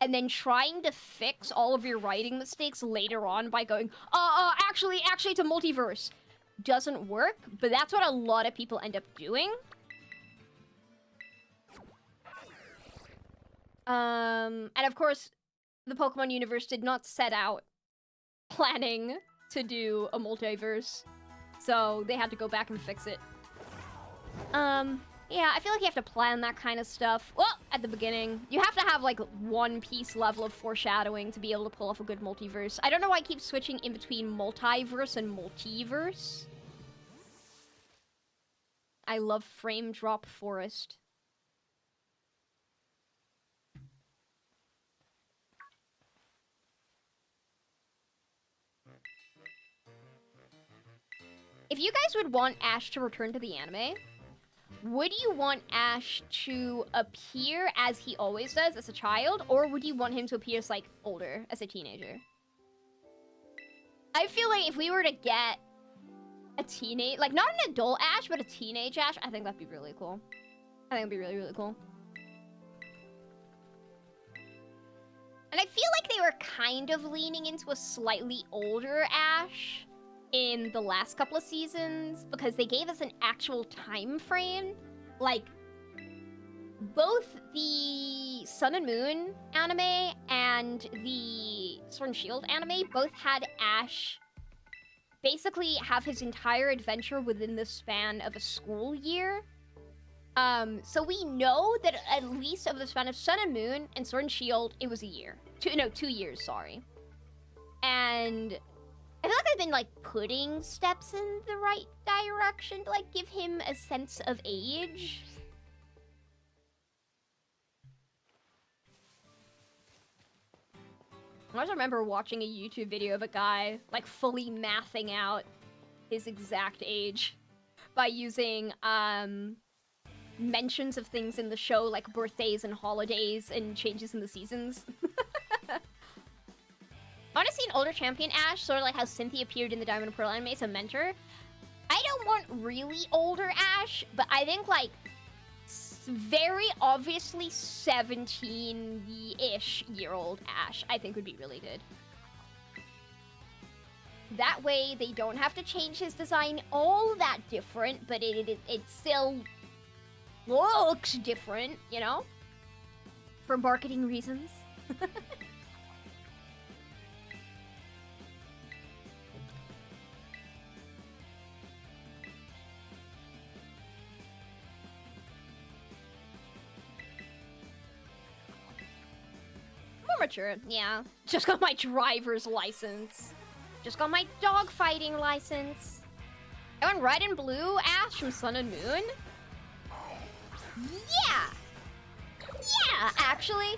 Speaker 1: and then trying to fix all of your writing mistakes later on by going, actually it's a multiverse. Doesn't work, but that's what a lot of people end up doing. And of course, the Pokemon universe did not set out planning to do a multiverse, so they had to go back and fix it. Yeah, I feel like you have to plan that kind of stuff. Well, at the beginning. You have to have, like, One Piece level of foreshadowing to be able to pull off a good multiverse. I don't know why I keep switching in between multiverse and multiverse. I love Frame Drop Forest. If you guys would want Ash to return to the anime, would you want Ash to appear as he always does, as a child, or would you want him to appear as, like, older, as a teenager? I feel like if we were to get a teenage, like, not an adult Ash, but a teenage Ash, I think that'd be really cool. I think it'd be really, really cool. And I feel like they were kind of leaning into a slightly older Ash in the last couple of seasons, because they gave us an actual time frame. Like, both the Sun and Moon anime and the Sword and Shield anime both had Ash basically have his entire adventure within the span of a school year. So we know that at least over the span of Sun and Moon and Sword and Shield, it was a year. 2 years, sorry. And I feel like I've been, like, putting steps in the right direction to, like, give him a sense of age. I also remember watching a YouTube video of a guy, like, fully mathing out his exact age by using, mentions of things in the show, like birthdays and holidays and changes in the seasons. I want to see an older champion Ash, sort of like how Cynthia appeared in the Diamond and Pearl anime as a mentor. I don't want really older Ash, but I think, like, very obviously 17-ish year old Ash, I think would be really good. That way, they don't have to change his design all that different, but it still looks different, you know? for marketing reasons. More mature, yeah. Just got my driver's license. Just got my dogfighting license. I went red and blue Ash from Sun and Moon. Yeah! Yeah, actually.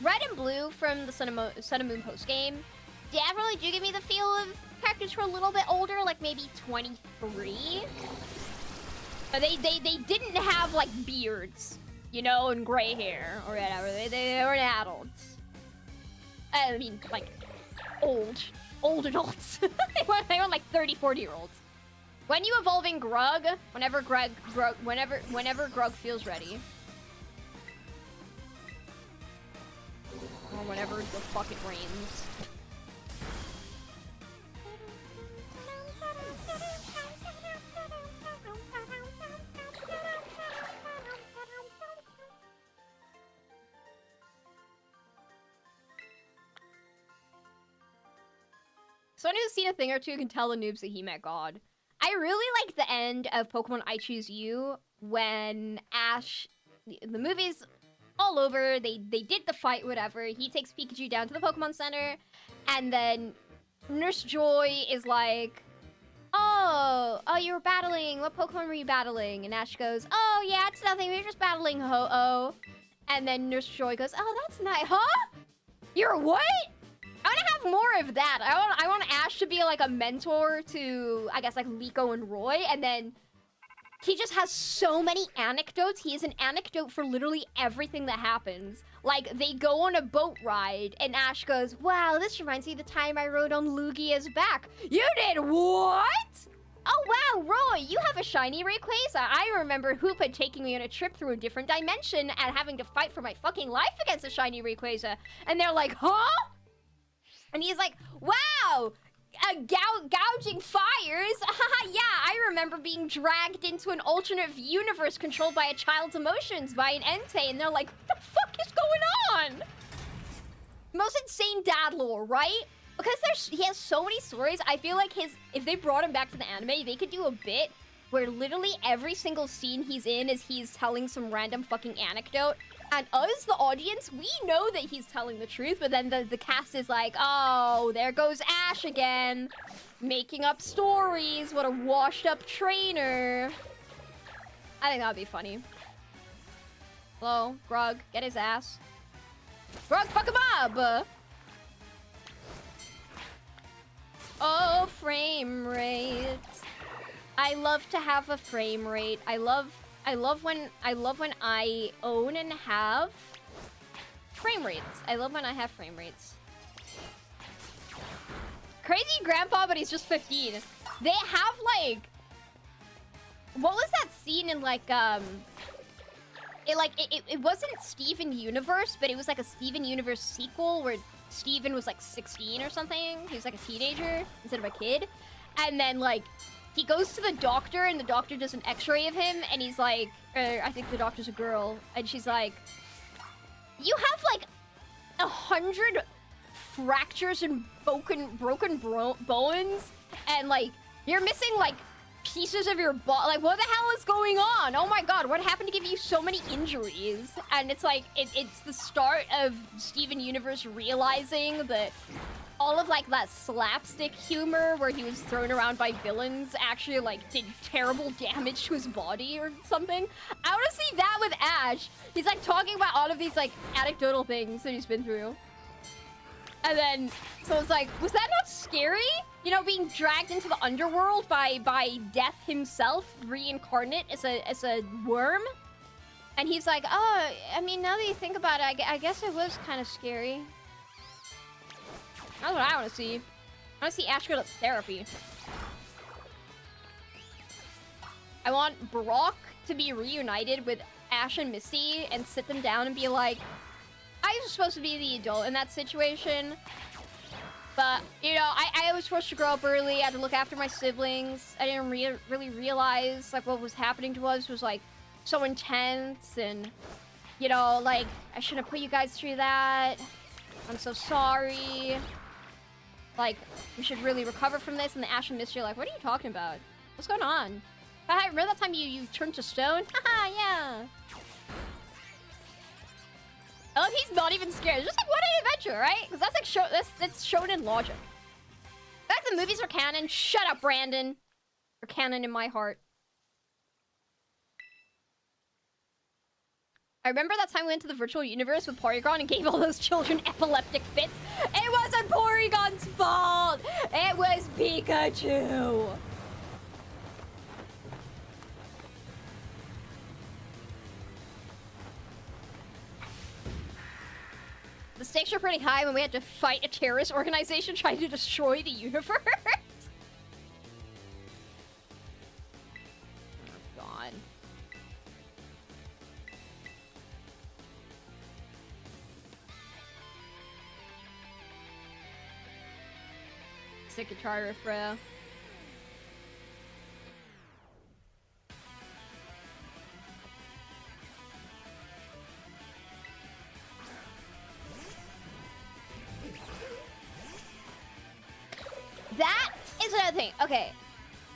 Speaker 1: Red and blue from the Sun and Moon post-game definitely do give me the feel of characters who are a little bit older, like maybe 23. But they didn't have, like, beards, you know, and gray hair or whatever. They were adults. I mean, like, old adults. they were like 30, 40-year-olds. When you evolving Grug, whenever Grug feels ready. Or whenever the fuck it rains. Someone who's seen a thing or two can tell the noobs that he met God. I really like the end of Pokemon I Choose You when Ash, the movie's all over, they did the fight, whatever. He takes Pikachu down to the Pokemon Center, and then Nurse Joy is like, oh, you were battling, what Pokemon were you battling? And Ash goes, oh yeah, it's nothing, we were just battling Ho-Oh. And then Nurse Joy goes, oh, that's nice, huh? You're what? I want to have more of that. I want Ash to be like a mentor to, I guess, like Liko and Roy, and then he just has so many anecdotes. He is an anecdote for literally everything that happens. Like, they go on a boat ride, and Ash goes, wow, this reminds me of the time I rode on Lugia's back. You did what? Oh, wow, Roy, you have a shiny Rayquaza. I remember Hoopa taking me on a trip through a different dimension and having to fight for my fucking life against a shiny Rayquaza. And they're like, huh? And he's like, wow, gouging fires? Haha, yeah, I remember being dragged into an alternate universe controlled by a child's emotions by an Entei. And they're like, what the fuck is going on? Most insane dad lore, right? Because he has so many stories, I feel like if they brought him back to the anime, they could do a bit where literally every single scene he's in is he's telling some random fucking anecdote. And us, the audience, we know that he's telling the truth, but then the cast is like, oh, there goes Ash again. Making up stories. What a washed up trainer. I think that would be funny. Hello, Grug, get his ass. Grug, fuck him up! Oh, frame rate. I love to have a frame rate. I love when I own and have frame rates. I love when I have frame rates. Crazy grandpa, but he's just 15. They have like, what was that scene in like it wasn't Steven Universe, but it was like a Steven Universe sequel where Steven was like 16 or something. He was like a teenager instead of a kid. And then like he goes to the doctor, and the doctor does an x-ray of him, and he's like, I think the doctor's a girl, and she's like, you have like 100 fractures and broken bones, and like, you're missing like pieces of your body. Like, what the hell is going on? Oh my god, what happened to give you so many injuries? And it's like, it's the start of Steven Universe realizing that all of like that slapstick humor where he was thrown around by villains actually like did terrible damage to his body or something. I want to see that with Ash. He's like talking about all of these like anecdotal things that he's been through. And then, so it's like, was that not scary? You know, being dragged into the underworld by Death himself, reincarnate as a worm? And he's like, oh, I mean, now that you think about it, I guess it was kind of scary. That's what I want to see. I want to see Ash go to therapy. I want Brock to be reunited with Ash and Misty and sit them down and be like, I was supposed to be the adult in that situation. But, you know, I was supposed to grow up early. I had to look after my siblings. I didn't really realize, like, what was happening to us was, like, so intense. And You know, like, I shouldn't put you guys through that. I'm so sorry. Like, we should really recover from this. And the Ash and Misty are like, what are you talking about? What's going on? Haha, remember that time you turned to stone? Haha, yeah. I love he's not even scared. It's just like, what an adventure, right? Because that's like, that's shown in logic. That's the movies are canon. Shut up, Brandon. They're canon in my heart. I remember that time we went to the virtual universe with Porygon and gave all those children epileptic fits. It wasn't Porygon's fault! It was Pikachu! The stakes were pretty high when we had to fight a terrorist organization trying to destroy the universe. Oh, God. Sick guitar riff, bro. That is another thing. Okay.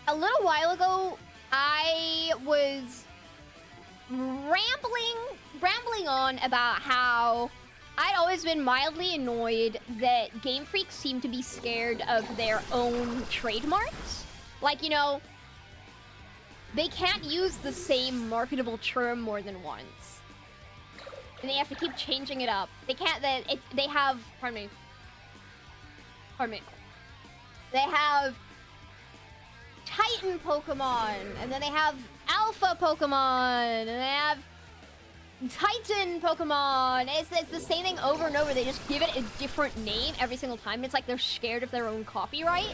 Speaker 1: A little while ago, I was rambling on about how I'd always been mildly annoyed that Game Freak seemed to be scared of their own trademarks. Like, you know, they can't use the same marketable term more than once. And they have to keep changing it up. They can't, they have, pardon me. They have Titan Pokemon, and then they have Alpha Pokemon, and they have Titan Pokemon. It's the same thing over and over. They just give it a different name every single time. It's like they're scared of their own copyright.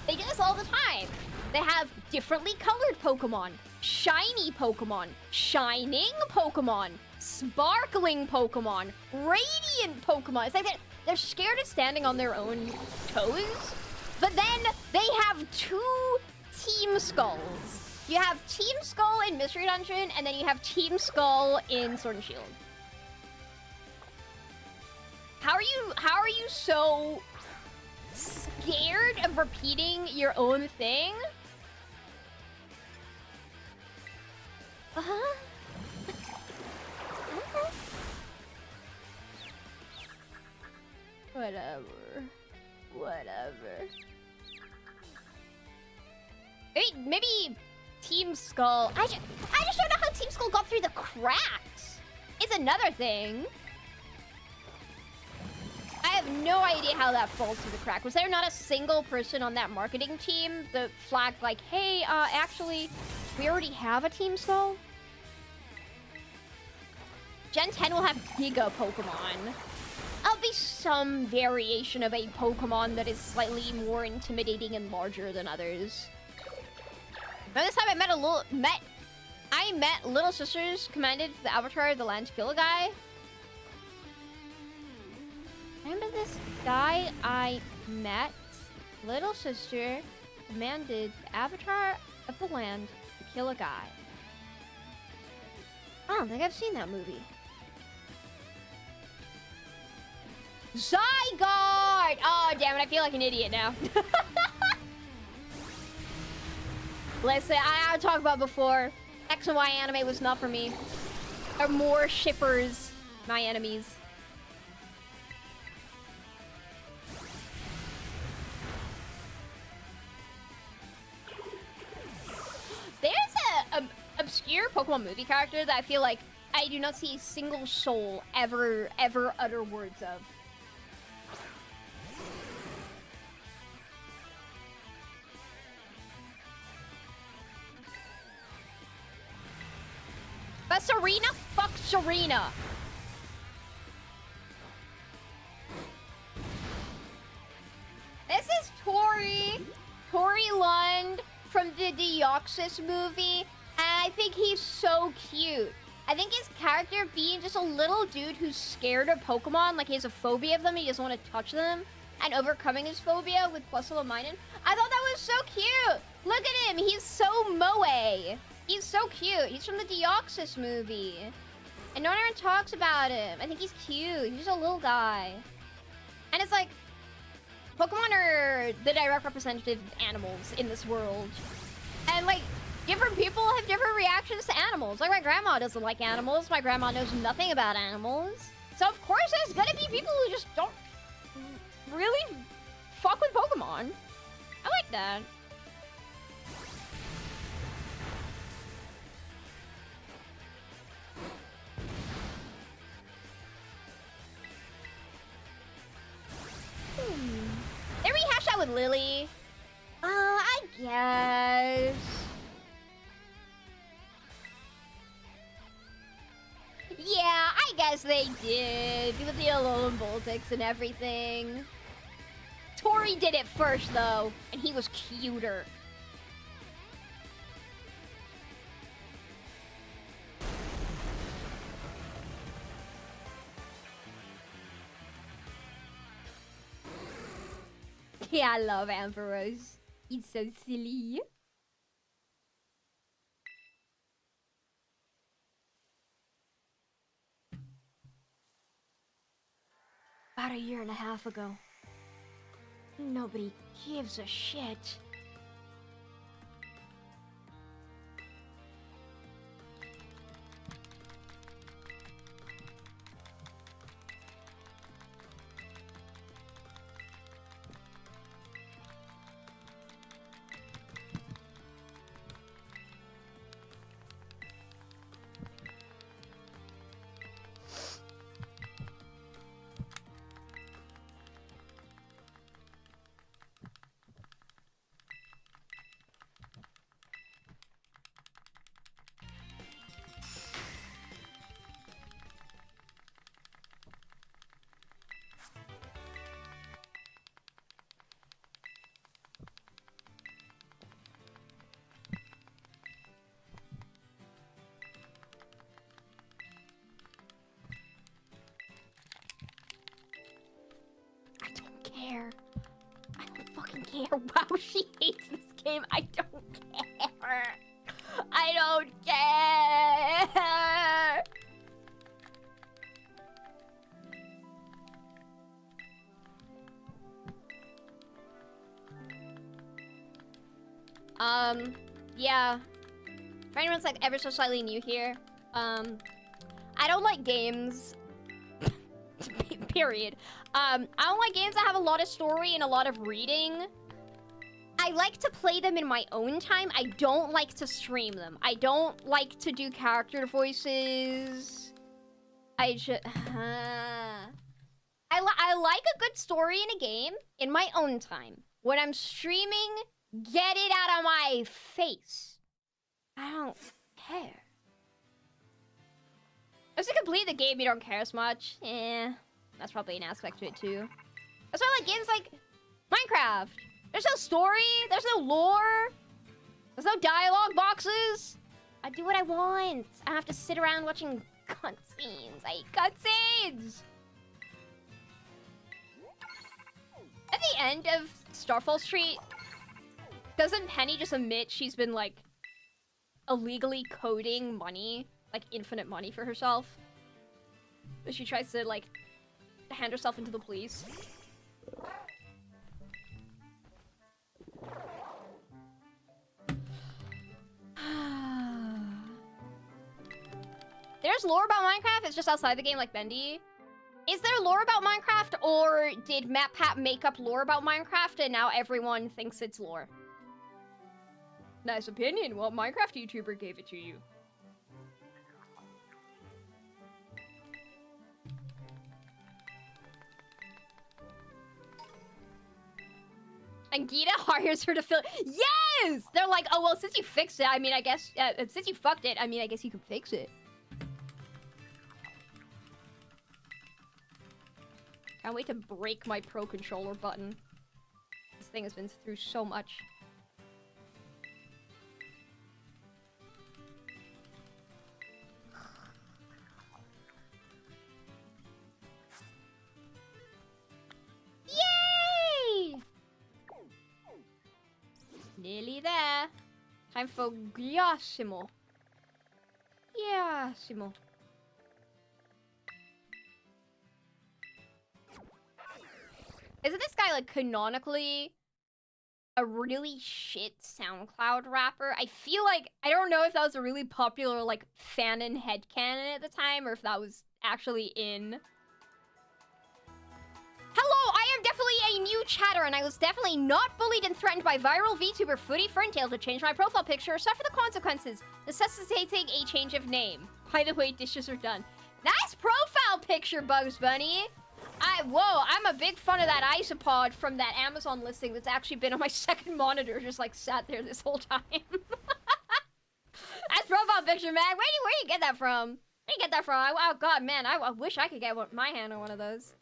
Speaker 1: They do this all the time. They have differently colored Pokemon, shiny Pokemon, shining Pokemon, sparkling Pokemon, radiant Pokemon. It's like they're scared of standing on their own toes. But then they have two Team Skulls. You have Team Skull in Mystery Dungeon, and then you have Team Skull in Sword and Shield. How are you so scared of repeating your own thing? Uh-huh. Okay. Whatever. Maybe Team Skull. I just don't know how Team Skull got through the cracks. It's another thing. I have no idea how that falls through the crack. Was there not a single person on that marketing team that flagged like, hey, actually, we already have a Team Skull? Gen 10 will have Giga Pokemon. I'll be some variation of a Pokemon that is slightly more intimidating and larger than others. Remember this time I met Little Sisters commanded the Avatar of the land to kill a guy? Remember this guy I met? Little Sister commanded the Avatar of the land to kill a guy. I don't think I've seen that movie. Zygarde! Oh, damn it, I feel like an idiot now. Listen, I talked about before. X and Y anime was not for me. There are more shippers, my enemies. There's a obscure Pokemon movie character that I feel like I do not see a single soul ever utter words of. But Serena? Fuck Serena. This is Tori Lund from the Deoxys movie, and I think he's so cute. I think his character being just a little dude who's scared of Pokemon, like he has a phobia of them, he doesn't want to touch them, and overcoming his phobia with plus little Minun. I thought that was so cute. Look at him, he's so moe. He's so cute. He's from the Deoxys movie. And no one ever talks about him. I think he's cute. He's just a little guy. And it's like, Pokemon are the direct representative of animals in this world. And like, different people have different reactions to animals. Like, my grandma doesn't like animals. My grandma knows nothing about animals. So of course there's gonna be people who just don't really fuck with Pokemon. I like that. They rehashed that with Lily. I guess. Yeah, I guess they did. With the Alolan Voltics and everything. Tori did it first, though. And he was cuter. Yeah, I love Ampharos. He's so silly. About a year and a half ago. Nobody gives a shit. I don't fucking care. Wow, she hates this game. I don't care. I don't care. Yeah. For anyone's like ever so slightly new here, I don't like games. Period. I don't like games that have a lot of story and a lot of reading. I like to play them in my own time. I don't like to stream them. I don't like to do character voices. I just... I like a good story in a game in my own time. When I'm streaming, get it out of my face. I don't care. If you complete the game, you don't care as much. That's probably an aspect to it too. That's why I like games like Minecraft. There's no story, there's no lore, there's no dialogue boxes. I do what I want. I have to sit around watching cutscenes. I hate cutscenes. At the end of Starfall Street, doesn't Penny just admit she's been like illegally coding money, like infinite money for herself? But she tries to like hand herself into the police. There's lore about Minecraft, it's just outside the game like Bendy. Is there lore about Minecraft, or did MatPat make up lore about Minecraft and now everyone thinks it's lore? Nice opinion. What Minecraft YouTuber gave it to you? And Gita hires her to fill. Yes! They're like, oh, well, since you fixed it, I mean, I guess... since you fucked it, I mean, I guess you can fix it. Can't wait to break my Pro Controller button. This thing has been through so much. Yay! Nearly there. Time for Giassimo. Giassimo. Isn't this guy, like, canonically a really shit SoundCloud rapper? I feel like, I don't know if that was a really popular, like, fanon headcanon at the time, or if that was actually in. Hello, I am definitely a new chatter, and I was definitely not bullied and threatened by viral VTuber FURI FERNTAIL to change my profile picture or suffer the consequences, necessitating a change of name. By the way, dishes are done. Nice profile picture, Bugs Bunny! Whoa, I'm a big fan of that isopod from that Amazon listing that's actually been on my second monitor, just like sat there this whole time. That's profile picture, man. Where do you get that from? Where do you get that from? Oh god, man, I wish I could get my hand on one of those.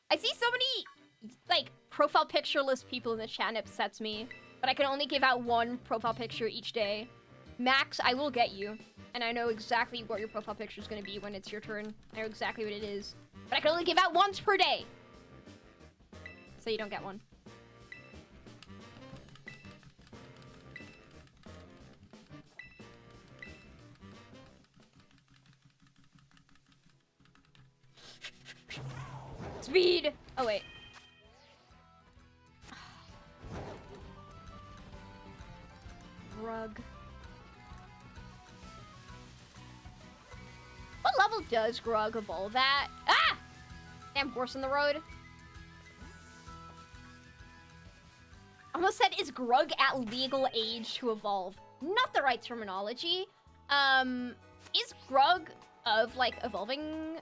Speaker 1: I see so many, like, profile pictureless people in the chat, and it upsets me. But I can only give out one profile picture each day. Max, I will get you. And I know exactly what your profile picture is going to be when it's your turn. I know exactly what it is. But I can only give out once per day. So you don't get one. Speed! Oh, wait. Rug. What level does Grug evolve at? Ah! Damn horse in the road. Almost said, is Grug at legal age to evolve? Not the right terminology. Is Grug of, like, evolving,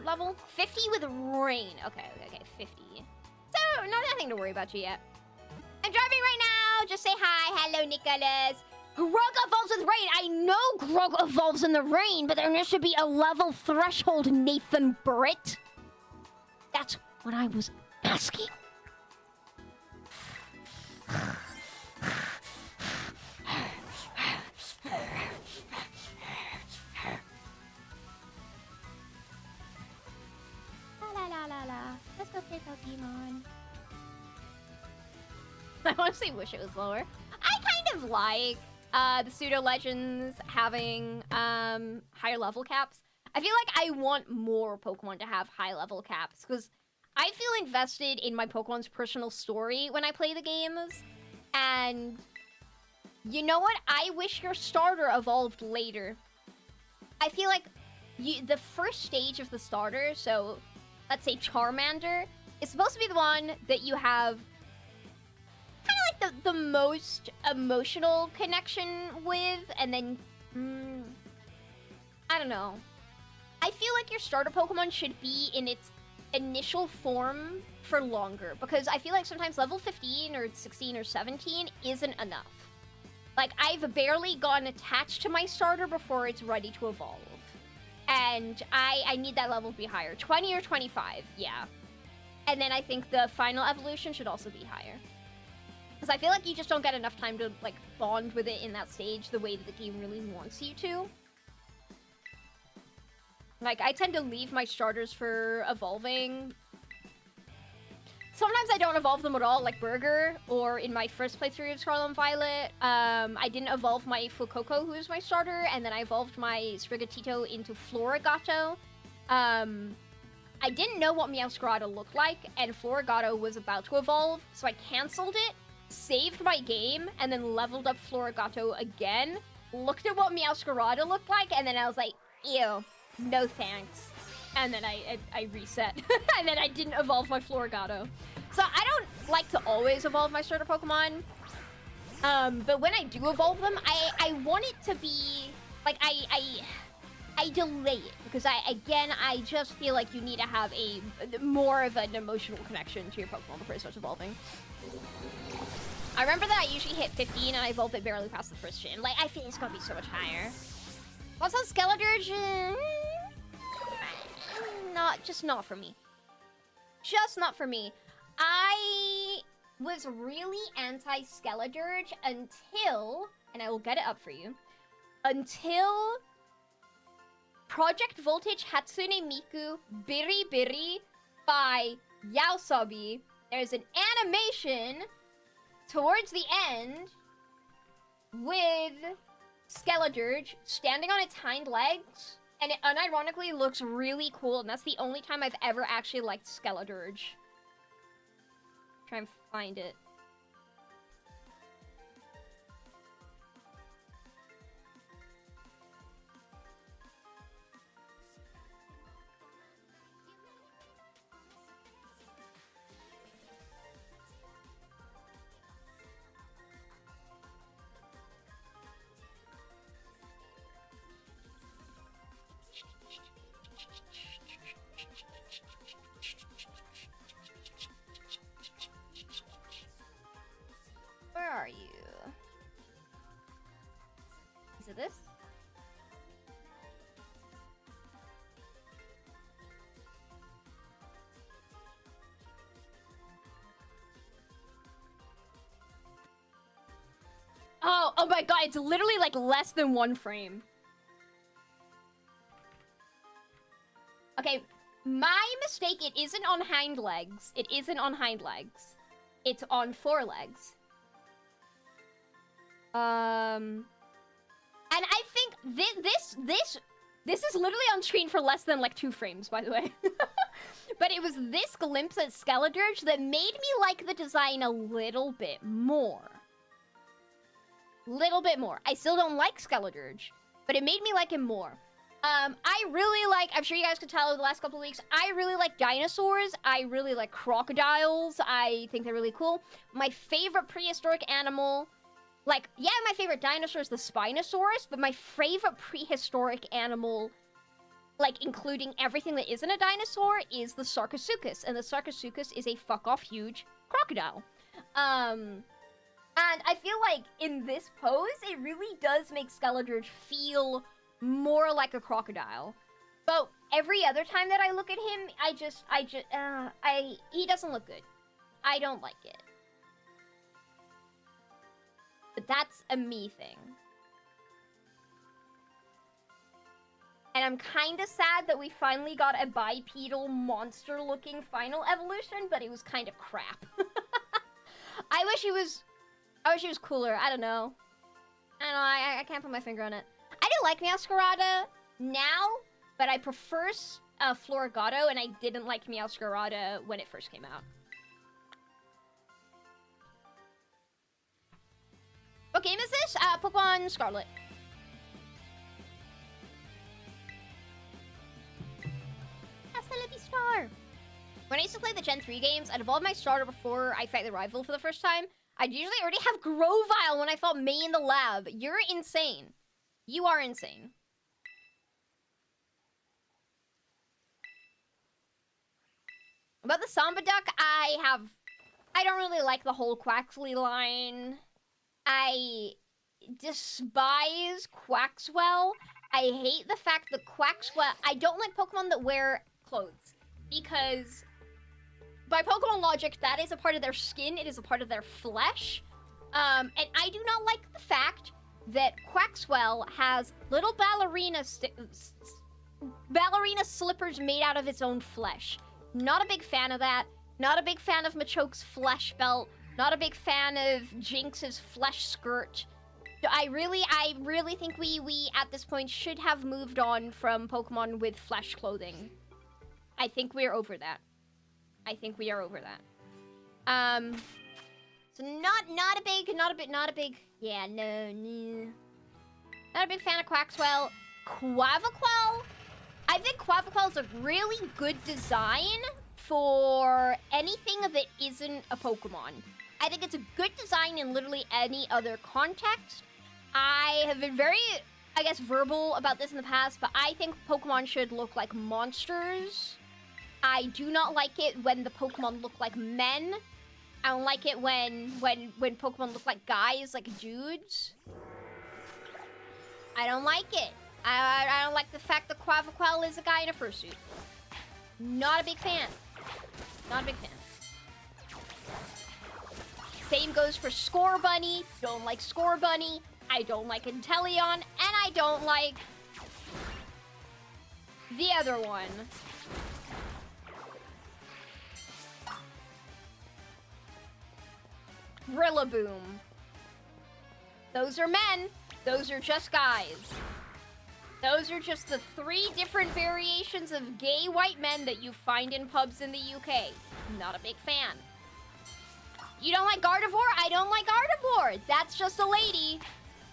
Speaker 1: level? 50 with rain. Okay, 50. So, nothing to worry about you yet. I'm driving right now. Just say hi. Hello, Nicholas. Grug evolves with rain. I know Grug evolves in the rain, but there needs to be a level threshold, Nathan Britt. That's what I was asking. Let's go play Pokemon. I honestly wish it was lower. I kind of like the pseudo legends having higher level caps. I feel like I want more Pokemon to have high level caps because I feel invested in my Pokemon's personal story when I play the games. And you know what? I wish your starter evolved later. I feel like the first stage of the starter, so let's say Charmander, is supposed to be the one that you have kind of like the most emotional connection with, and then I don't know. I feel like your starter Pokemon should be in its initial form for longer, because I feel like sometimes level 15 or 16 or 17 isn't enough. Like, I've barely gotten attached to my starter before it's ready to evolve. And I need that level to be higher. 20 or 25, yeah. And then I think the final evolution should also be higher. Because I feel like you just don't get enough time to, like, bond with it in that stage the way that the game really wants you to. Like, I tend to leave my starters for evolving. Sometimes I don't evolve them at all, like Burger, or in my first playthrough of Scarlet and Violet, I didn't evolve my Fuecoco, who is my starter, and then I evolved my Sprigatito into Florigato. I didn't know what Meowscarada looked like, and Florigato was about to evolve, so I canceled it, saved my game, and then leveled up Florigato again, looked at what Meowscarada looked like, and then I was like, ew, no thanks. And then I reset. And then I didn't evolve my Florigato. So I don't like to always evolve my starter Pokemon. But when I do evolve them, I want it to be... Like, I delay it. Because, I just feel like you need to have more of an emotional connection to your Pokemon before it starts evolving. I remember that I usually hit 15 and I evolved it barely past the first gym. Like, I feel it's gonna be so much higher. Also, Skeledirge... Just not for me. Just not for me. I was really anti-Skeledirge until, and I will get it up for you, until Project Voltage Hatsune Miku Biribiri by Yaosobi. There's an animation towards the end with Skeledirge standing on its hind legs. And it unironically looks really cool, and that's the only time I've ever actually liked Skeledirge. Try and find it. Where are you? Is it this? Oh my god, it's literally like less than 1 frame. Okay, my mistake, it isn't on hind legs. It isn't on hind legs. It's on forelegs. And I think this is literally on screen for less than like 2 frames, by the way. But it was this glimpse at Skeledirge that made me like the design a little bit more. Little bit more. I still don't like Skeledirge, but it made me like him more. I really like, I'm sure you guys could tell the last couple of weeks, I really like dinosaurs. I really like crocodiles. I think they're really cool. My favorite prehistoric animal, like, yeah, my favorite dinosaur is the Spinosaurus, but my favorite prehistoric animal, like, including everything that isn't a dinosaur, is the Sarcosuchus. And the Sarcosuchus is a fuck-off huge crocodile. And I feel like in this pose, it really does make Skeledirge feel more like a crocodile. But every other time that I look at him, he doesn't look good. I don't like it. But that's a me thing. And I'm kind of sad that we finally got a bipedal monster-looking final evolution, but it was kind of crap. I wish he was cooler. I don't know. I can't put my finger on it. I do like Meowscarada now, but I prefer Florigato, and I didn't like Meowscarada when it first came out. What game is this? Pokemon Scarlet. Star. When I used to play the Gen 3 games, I'd evolve my starter before I fight the rival for the first time. I'd usually already have Grovyle when I fought May in the lab. You're insane. You are insane. About the Samba Duck, I don't really like the whole Quaxley line. I despise Quaxwell. I hate the fact that Quaxwell... I don't like Pokemon that wear clothes. Because by Pokemon logic, that is a part of their skin. It is a part of their flesh. And I do not like the fact that Quaxwell has little ballerina slippers made out of its own flesh. Not a big fan of that. Not a big fan of Machoke's flesh belt. Not a big fan of Jinx's flesh skirt. I really think we at this point should have moved on from Pokemon with flesh clothing. I think we're over that. I think we are over that. So not a big, yeah, no. Not a big fan of Quaxwell. Quaviquel? I think Quaviquel is a really good design for anything that isn't a Pokemon. I think it's a good design in literally any other context. I have been very, I guess, verbal about this in the past, but I think Pokemon should look like monsters. I do not like it when the Pokemon look like men. I don't like it when Pokemon look like guys, like dudes. I don't like it. I don't like the fact that Quaviquel is a guy in a fursuit. Not a big fan. Not a big fan. Same goes for Scorbunny. Don't like Scorbunny. I don't like Inteleon. And I don't like the other one. Rillaboom. Those are men. Those are just guys. Those are just the 3 different variations of gay white men that you find in pubs in the UK. Not a big fan. You don't like Gardevoir? I don't like Gardevoir. That's just a lady.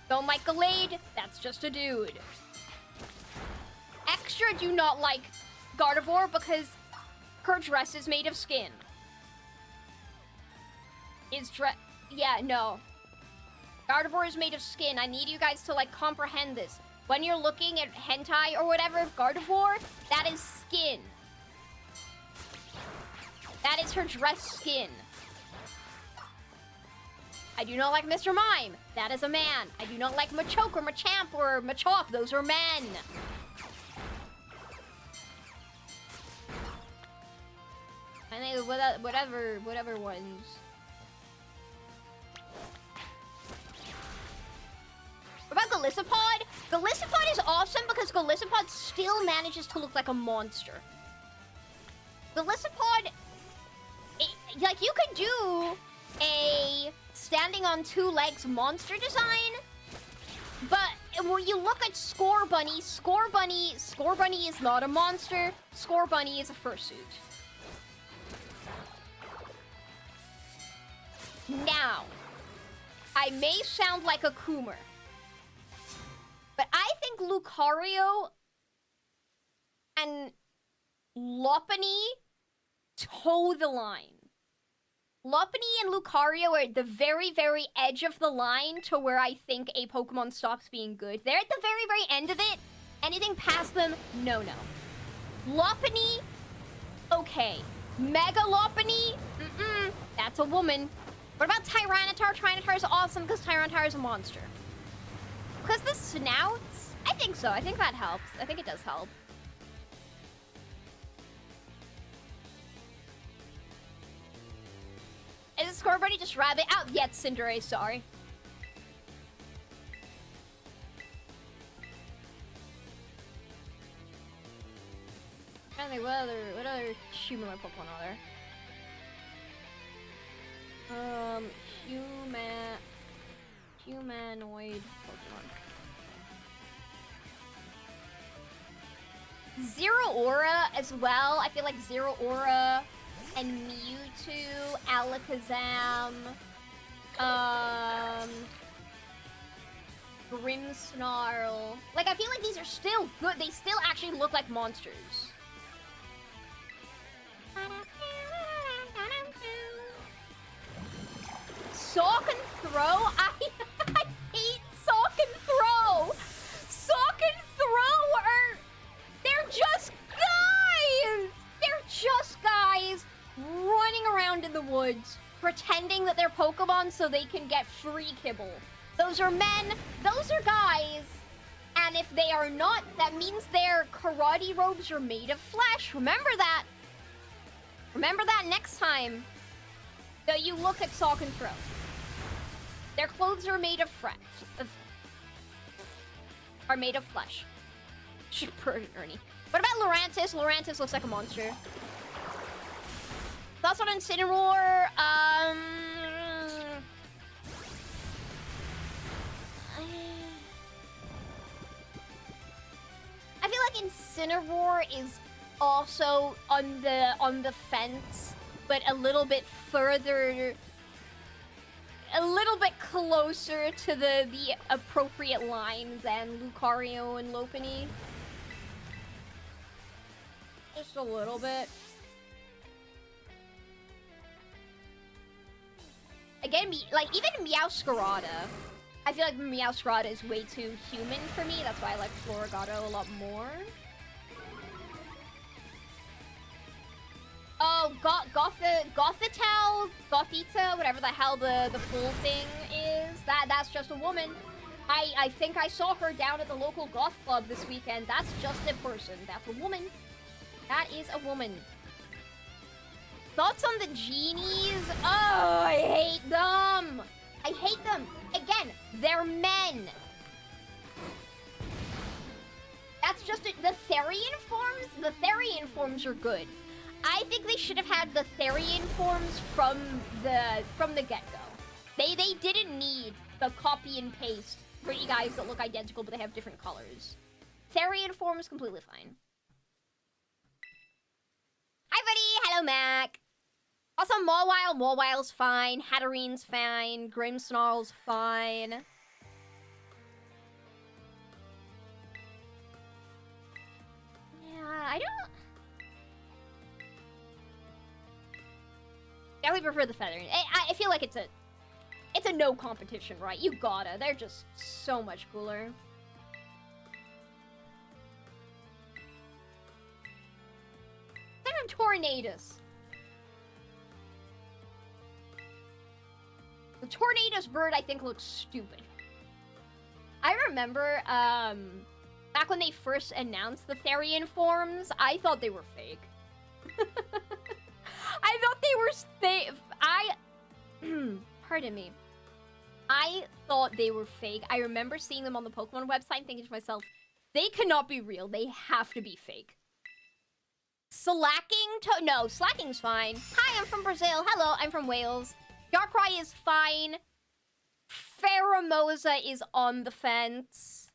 Speaker 1: Don't like Lewd? That's just a dude. Extra do not like Gardevoir because her dress is made of skin. Yeah, no. Gardevoir is made of skin. I need you guys to, like, comprehend this. When you're looking at hentai or whatever of Gardevoir, that is skin. That is her dress skin. I do not like Mr. Mime. That is a man. I do not like Machoke or Machamp or Machop. Those are men. I think whatever ones. What about Golisopod? Golisopod is awesome because Golisopod still manages to look like a monster. Golisopod, like, you could do a standing on two legs monster design, but when you look at Scorbunny is not a monster. Scorbunny is a fursuit. Now, I may sound like a Coomer, but I think Lucario and Lopunny toe the line. Lopunny and Lucario are at the very, very edge of the line to where I think a Pokemon stops being good. They're at the very, very end of it. Anything past them, no. Lopunny, okay. Mega Lopunny, that's a woman. What about Tyranitar? Tyranitar is awesome because Tyranitar is a monster. Because the snouts? I think so. I think that helps. I think it does help. Is it Scorbunny just rabbit? Oh, yeah, it's Cinderace, sorry. I don't think what other humanoid Pokemon are there? Humanoid Pokemon. Zeraora as well. I feel like Zeraora and Mewtwo, Alakazam, Grimmsnarl. Like, I feel like these are still good. They still actually look like monsters. Sock and Throw? I hate Sock and Throw! Sock and Throw are... They're just guys! They're just guys running around in the woods, pretending that they're Pokemon so they can get free kibble. Those are men, those are guys, and if they are not, that means their karate robes are made of flesh. Remember that. Remember that next time that you look at Sock and Throw. Their clothes are made of flesh. Ernie. What about Lurantis? Lurantis looks like a monster. Thoughts on Incineroar? I feel like Incineroar is also on the fence, but a little bit further, a little bit closer to the appropriate line than Lucario and Lopunny. Just a little bit. Again, like, even Meowscarada. I feel like Meowscarada is way too human for me. That's why I like Floragato a lot more. Oh, Gothita, whatever the hell the full thing is. That's just a woman. I think I saw her down at the local goth club this weekend. That's just a person. That's a woman. That is a woman. Thoughts on the genies? Oh, I hate them. I hate them. Again, they're men. That's just it. The Therian forms? The Therian forms are good. I think they should have had the Therian forms from the get-go. They didn't need the copy and paste pretty guys that look identical but they have different colors. Therian forms completely fine. Hi, buddy. Hello, Mac. Also, Mawile, fine. Hatterine's fine. Grimmsnarl's fine. Yeah, I don't... Definitely prefer the feathering. I feel like it's a no competition, right? You gotta. They're just so much cooler. Tornadus. The Tornadus bird, I think, looks stupid. I remember, back when they first announced the Therian forms, I thought they were fake. I thought they were pardon me. I thought they were fake. I remember seeing them on the Pokemon website and thinking to myself, they cannot be real. They have to be fake. Slacking? No, slacking's fine. Hi, I'm from Brazil. Hello, I'm from Wales. Darkrai is fine. Pheromosa is on the fence.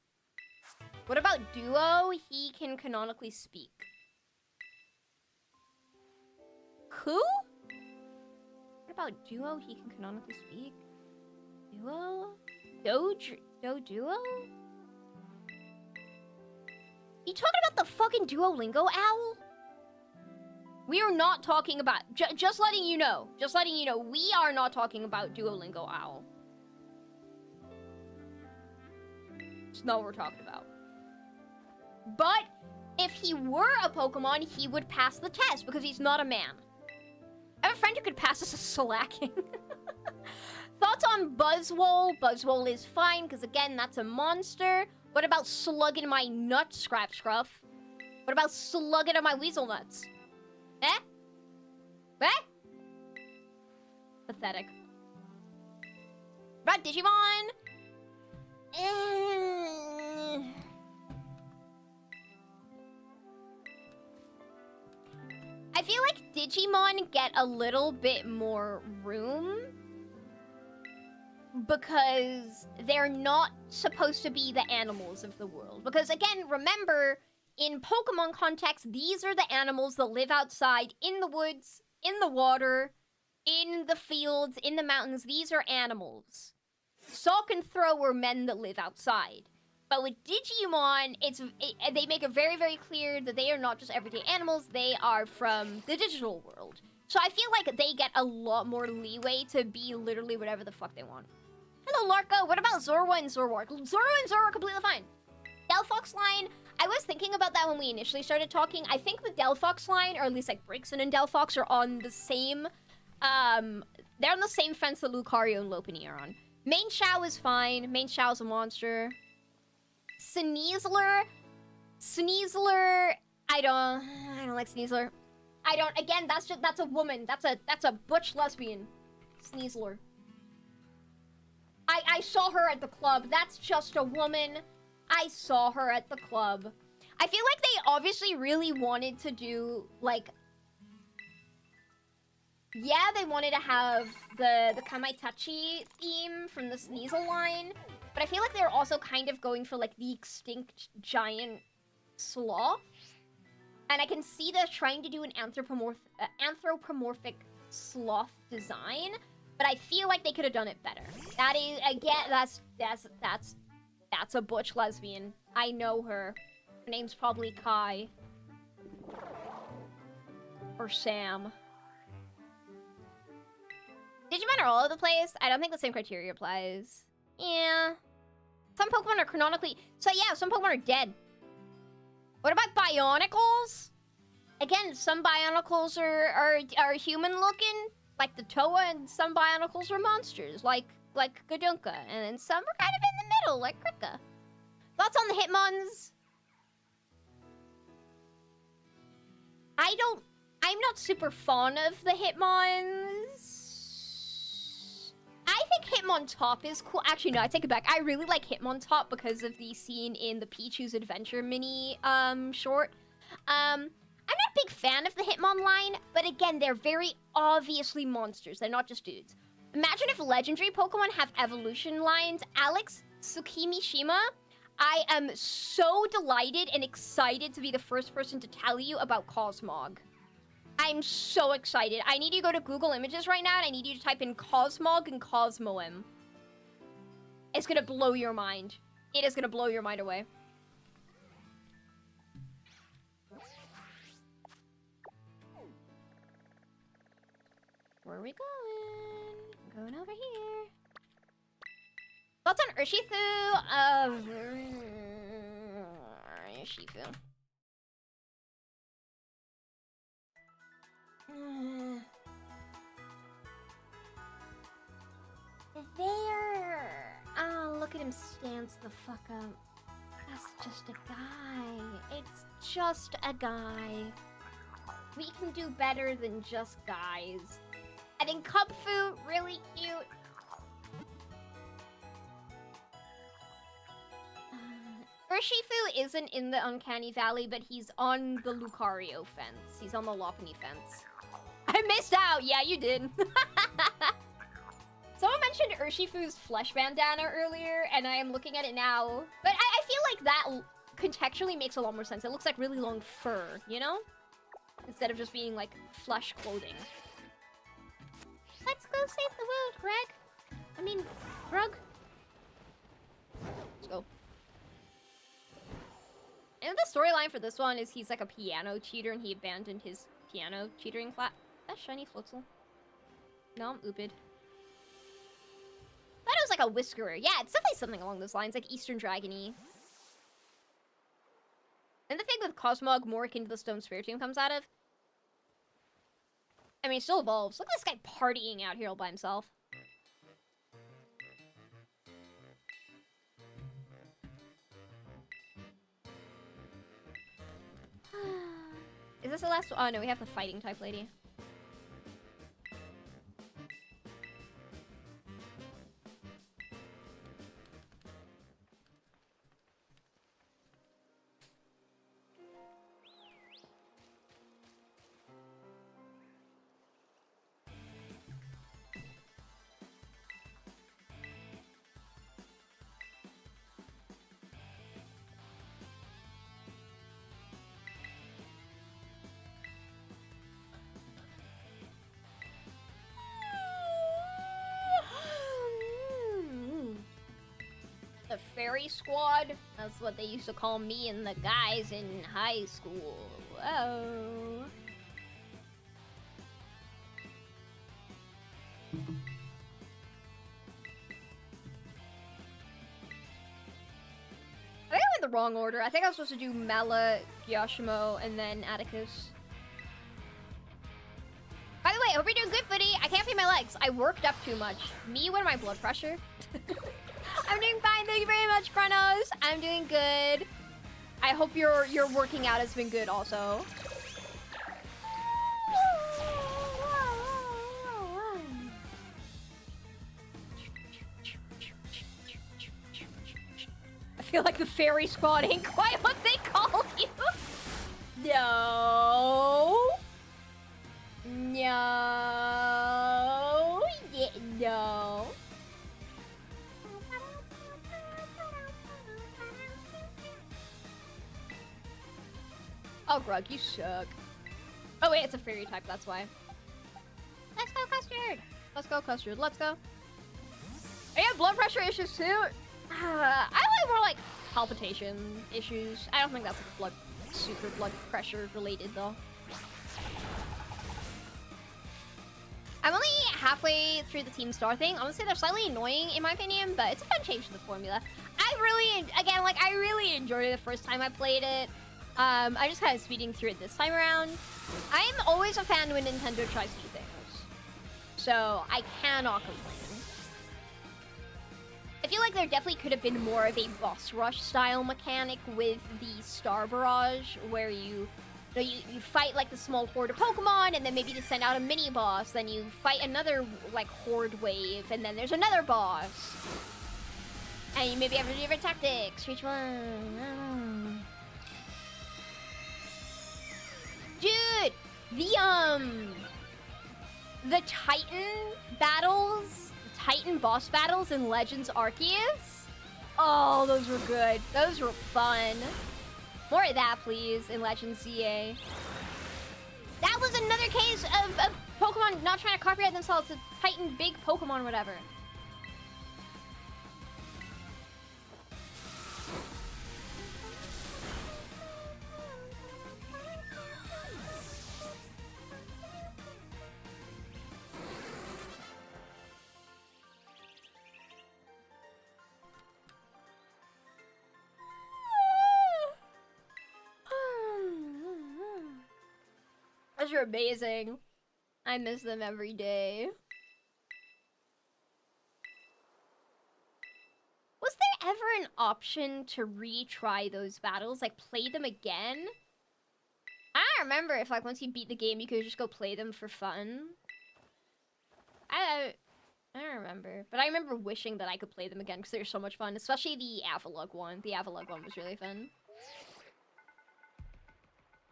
Speaker 1: What about Duo? He can canonically speak. Who? What about Duo? He can canonically speak. Duo? Duo? You talking about the fucking Duolingo owl? We are not talking about... Just letting you know. Just letting you know. We are not talking about Duolingo owl. It's not what we're talking about. But if he were a Pokemon, he would pass the test because he's not a man. I have a friend who could pass as a slacking. Thoughts on Buzzwole? Buzzwole is fine because, again, that's a monster. What about slugging my nut, Scrap Scruff? What about slugging on my Weasel nuts? Eh? Eh? Pathetic. What about Digimon? I feel like Digimon get a little bit more room because they're not supposed to be the animals of the world. Because again, remember, in Pokemon context, these are the animals that live outside in the woods, in the water, in the fields, in the mountains. These are animals. Sock and Throw are men that live outside. But with Digimon, they make it very, very clear that they are not just everyday animals. They are from the digital world. So I feel like they get a lot more leeway to be literally whatever the fuck they want. Hello, Larko. What about Zorua and Zoroark? Zorua and Zoroark are completely fine. Delphox line, I was thinking about that when we initially started talking. I think the Delphox line, or at least like Brixton and Delphox, are on the same, they're on the same fence that Lucario and Lopunny are on. Main Shao is fine. Main Shao's a monster. Sneasler, I don't like Sneasler. I don't. Again, that's a woman. That's a butch lesbian. Sneasler. I saw her at the club. That's just a woman. I saw her at the club. I feel like they obviously really wanted to do like. Yeah, they wanted to have the Kamaitachi theme from the Sneasel line. But I feel like they're also kind of going for, like, the extinct giant sloth. And I can see they're trying to do an anthropomorphic sloth design. But I feel like they could have done it better. That is, again, that's a butch lesbian. I know her. Her name's probably Kai. Or Sam. Digimon are all over the place. I don't think the same criteria applies. Yeah. Some Pokemon are canonically... So yeah, some Pokemon are dead. What about Bionicles? Again, some Bionicles are human-looking, like the Toa, and some Bionicles are monsters, like Godunka. And then some are kind of in the middle, like Krika. Thoughts on the Hitmons? I'm not super fond of the Hitmons. I think Hitmontop is cool. Actually, no, I take it back. I really like Hitmontop because of the scene in the Pichu's Adventure mini short. I'm not a big fan of the Hitmon line, but again, they're very obviously monsters. They're not just dudes. Imagine if legendary Pokemon have evolution lines. Alex Tsukimishima, I am so delighted and excited to be the first person to tell you about Cosmog. I'm so excited. I need you to go to Google Images right now, and I need you to type in Cosmog and Cosmoem. It's gonna blow your mind. It is gonna blow your mind away. Where are we going? Going over here. Thoughts on Urshifu? Urshifu. There. Oh, look at him stance the fuck up. That's just a guy. It's just a guy. We can do better than just guys. I think Cubfu, really cute. Urshifu isn't in the Uncanny Valley, but he's on the Lucario fence. He's on the Lopunny fence. I missed out! Yeah, you did. Someone mentioned Urshifu's flesh bandana earlier, and I am looking at it now. But I feel like that contextually makes a lot more sense. It looks like really long fur, you know? Instead of just being, like, flesh clothing. Let's go save the world, Greg. I mean, Grug. Let's go. And the storyline for this one is he's like a piano cheater and he abandoned his piano cheatering class. That's shiny Floatzel. No, I'm Oopid. Thought it was like a whiskerer. Yeah, it's definitely something along those lines, like Eastern Dragon-y. And the thing with Cosmog more akin to the Stone Spiritomb comes out of. I mean, it still evolves. Look at this guy partying out here all by himself. Is this the last one? Oh, no, we have the fighting type lady. The Fairy Squad. That's what they used to call me and the guys in high school. Whoa. I think I went the wrong order. I think I was supposed to do Mela, Gyashimo, and then Atticus. By the way, I hope you're doing good, Footy. I can't feel my legs. I worked up too much. Me with my blood pressure. I'm doing fine, thank you very much, Chronos. I'm doing good. I hope your working out has been good also. I feel like the Fairy Squad ain't quite what they called you. No. No. Yeah, no. Oh, Grug, you suck. Oh, wait, it's a fairy type, that's why. Let's go, Custard! Let's go, Custard, let's go. I have blood pressure issues, too. I like more, like, palpitation issues. I don't think that's, like, super blood pressure related, though. I'm only halfway through the Team Star thing. Honestly, they're slightly annoying, in my opinion, but it's a fun change to the formula. I really enjoyed it the first time I played it. I'm just kind of speeding through it this time around. I'm always a fan when Nintendo tries new things. So, I cannot complain. I feel like there definitely could have been more of a boss rush style mechanic with the Star Barrage, where you fight like the small horde of Pokemon, and then maybe to send out a mini boss, then you fight another like horde wave, and then there's another boss. And you maybe have different tactics for each one. Dude, the Titan battles, Titan boss battles in Legends Arceus. Oh, those were good. Those were fun. More of that, please, in Legends ZA. That was another case of Pokemon not trying to copyright themselves to Titan big Pokemon, whatever. Those are amazing. I miss them every day. Was there ever an option to retry those battles? Like, play them again? I don't remember if, like, once you beat the game, you could just go play them for fun. I don't remember. But I remember wishing that I could play them again because they were so much fun. Especially the Avalugg one. The Avalugg one was really fun.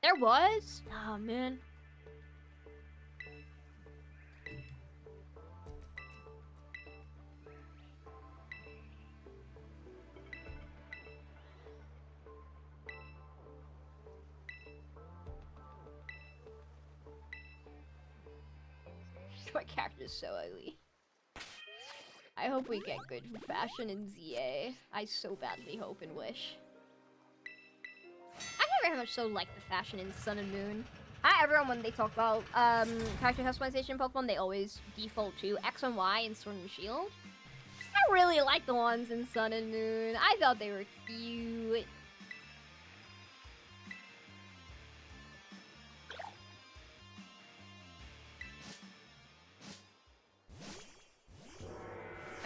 Speaker 1: There was? Oh, man. My character is so ugly. I hope we get good fashion in ZA. I so badly hope and wish. I never very much so like the fashion in Sun and Moon. Everyone, when they talk about character customization in Pokemon, they always default to X and Y in Sword and Shield. I really like the ones in Sun and Moon. I thought they were cute.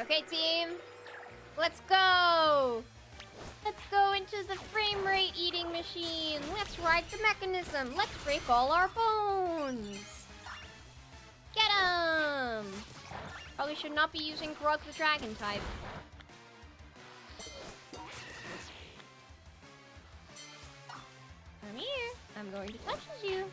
Speaker 1: Okay, team. Let's go. Let's go into the frame rate eating machine. Let's ride the mechanism. Let's break all our bones. Get 'em. Probably should not be using Grog the Dragon type. Come here. I'm going to touch you.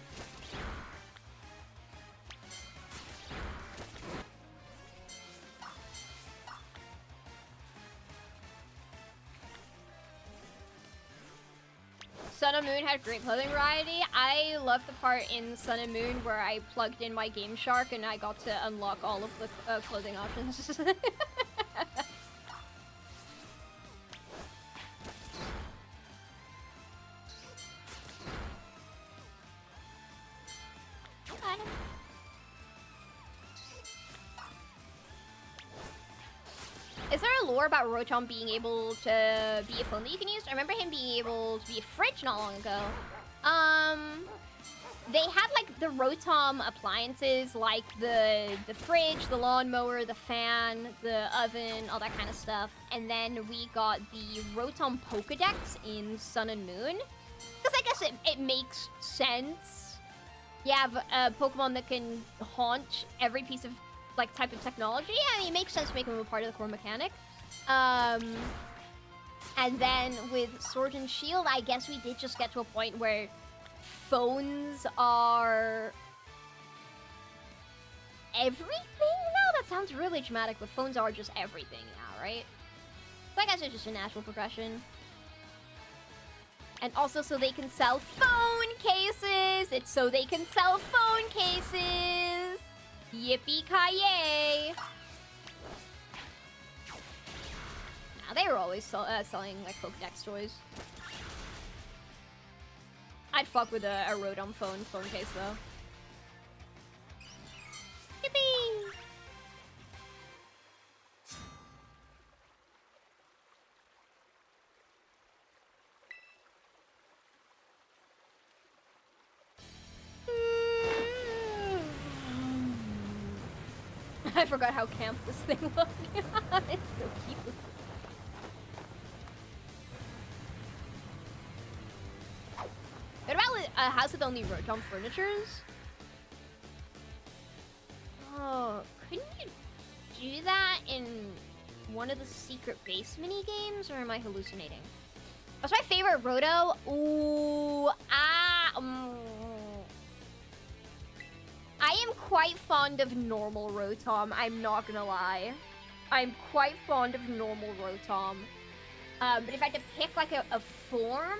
Speaker 1: Sun and Moon had great clothing variety. I loved the part in Sun and Moon where I plugged in my Game Shark and I got to unlock all of the clothing options. Is there a lore about Rotom being able to be a phone that you can use? I remember him being able to be a fridge not long ago. They had like the Rotom appliances, like the fridge, the lawnmower, the fan, the oven, all that kind of stuff. And then we got the Rotom Pokedex in Sun and Moon. Because I guess it makes sense. You have a Pokemon that can haunt every piece of like type of technology. I mean, it makes sense to make them a part of the core mechanic. And then with Sword and Shield, I guess we did just get to a point where phones are everything now? That sounds really dramatic, but phones are just everything now, right? So I guess it's just a natural progression. And also so they can sell phone cases! It's so they can sell phone cases! Yippee-ki-yay! Nah, they were always selling, like, Pokedex toys. I'd fuck with a Rotom phone case, though. Yippee! I forgot how camp this thing looked. It's so cute. What about a house with only Rotom furnitures? Oh, couldn't you do that in one of the secret base mini games, or am I hallucinating? What's my favorite Roto? Ooh, I am quite fond of normal Rotom, I'm not gonna lie. I'm quite fond of normal Rotom. But if I had to pick like a form,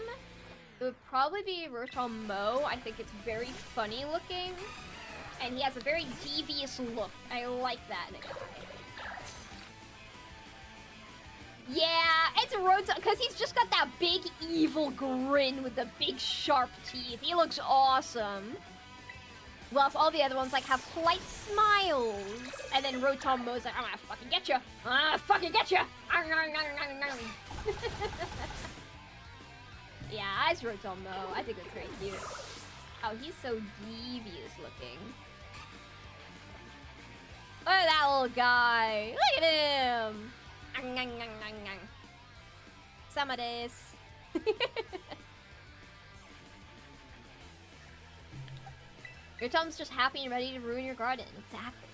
Speaker 1: It would probably be Rotom Mo. I think it's very funny looking. And he has a very devious look. I like that in a guy. Yeah, it's Rotom, because he's just got that big evil grin with the big sharp teeth. He looks awesome. Whilst all the other ones like have polite smiles. And then Rotom Mo's like, I'm gonna fucking get you. I'm gonna fucking get you. Yeah, eyes Rotom Mo. I think that's very cute. Oh, he's so devious looking. Look at that little guy. Look at him. Some of this. Your Tom's just happy and ready to ruin your garden. Exactly.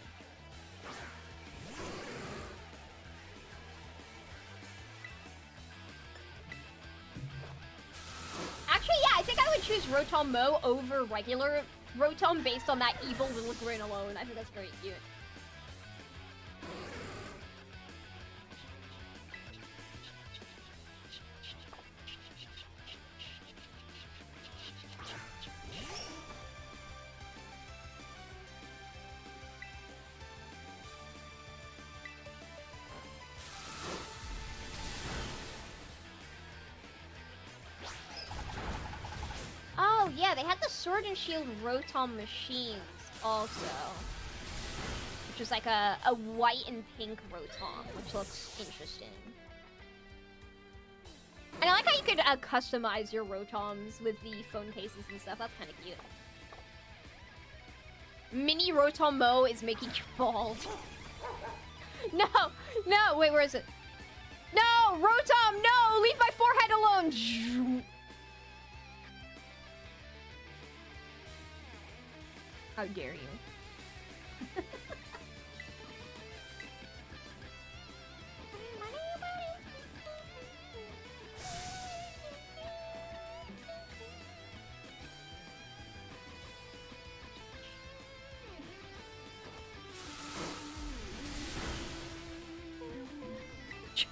Speaker 1: Actually, yeah, I think I would choose Rotom Mo over regular Rotom based on that evil little grin alone. I think that's very cute. Oh, yeah, they had the Sword and Shield Rotom machines also. Which is like a white and pink Rotom, which looks interesting. And I like how you could customize your Rotoms with the phone cases and stuff. That's kind of cute. Mini Rotom Mo is making you bald. No! No! Wait, where is it? No! Rotom, no! Leave my forehead alone! How dare you?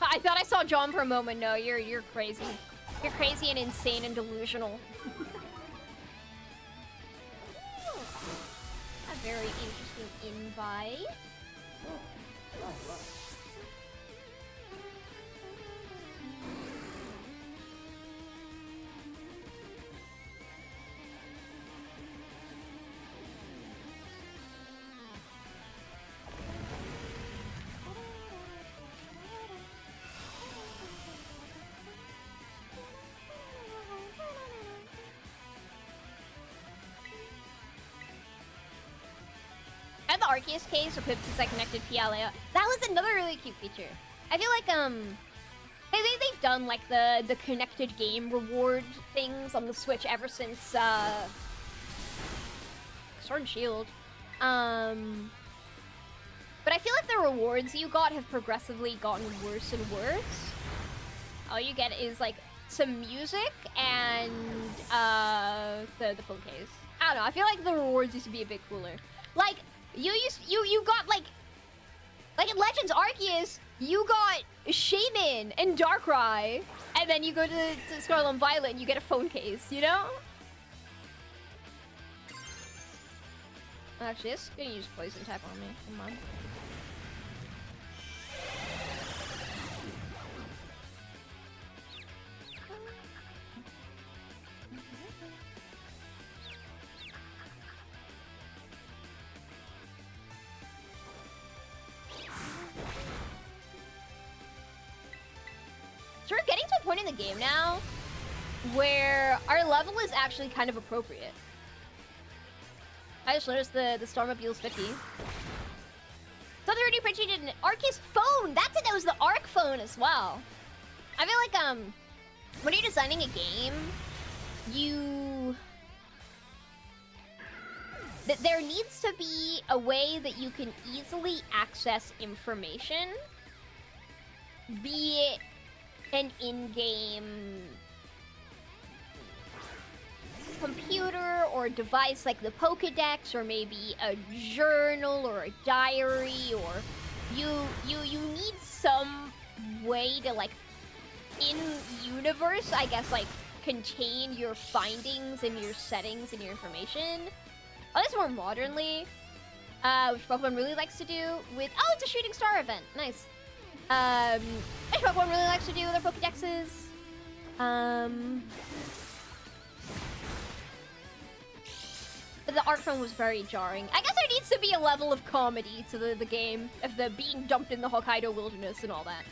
Speaker 1: I thought I saw John for a moment. No, you're crazy. You're crazy and insane and delusional. A very interesting invite. I have the Arceus case with Pipsy connected PLA. That was another really cute feature. I feel like they've done like the connected game reward things on the Switch ever since Sword and Shield. But I feel like the rewards you got have progressively gotten worse and worse. All you get is like some music and the phone case. I don't know. I feel like the rewards used to be a bit cooler. Like you got like in Legends Arceus, you got Shaman and Darkrai, and then you go to Scarlet and Violet and you get a phone case, you know? Actually, it's gonna use Poison Tap on me. Come on. So we're getting to a point in the game now where our level is actually kind of appropriate. I just noticed the Starmobile's 50. Something already appreciated an Arceus phone! That's it, that was the Arc phone as well. I feel like, when you're designing a game, there needs to be a way that you can easily access information. Be it an in-game computer or device like the Pokédex, or maybe a journal or a diary, or you need some way to, like, in universe, I guess, like contain your findings and your settings and your information. Oh, this is more modernly, which Pokemon really likes to do with... Oh, it's a shooting star event. Nice. Which Pokemon really likes to do with their Pokedexes. The art film was very jarring. I guess there needs to be a level of comedy to the game of the being dumped in the Hokkaido wilderness and all that.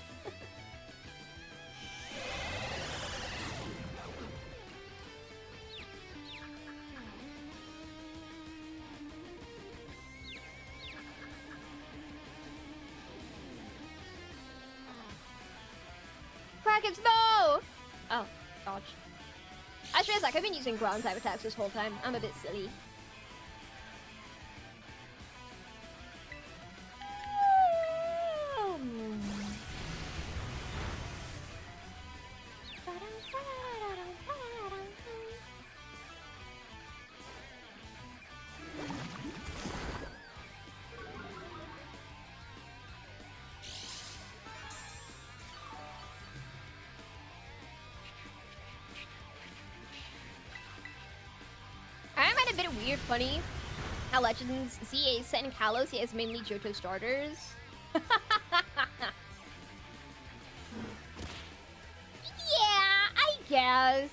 Speaker 1: Krakens, no! Oh, dodge. I just realized, like, I've been using ground type attacks this whole time. I'm a bit silly. Weird, funny how Legends ZA is set in Kalos, yet it's mainly Johto starters. Yeah, I guess.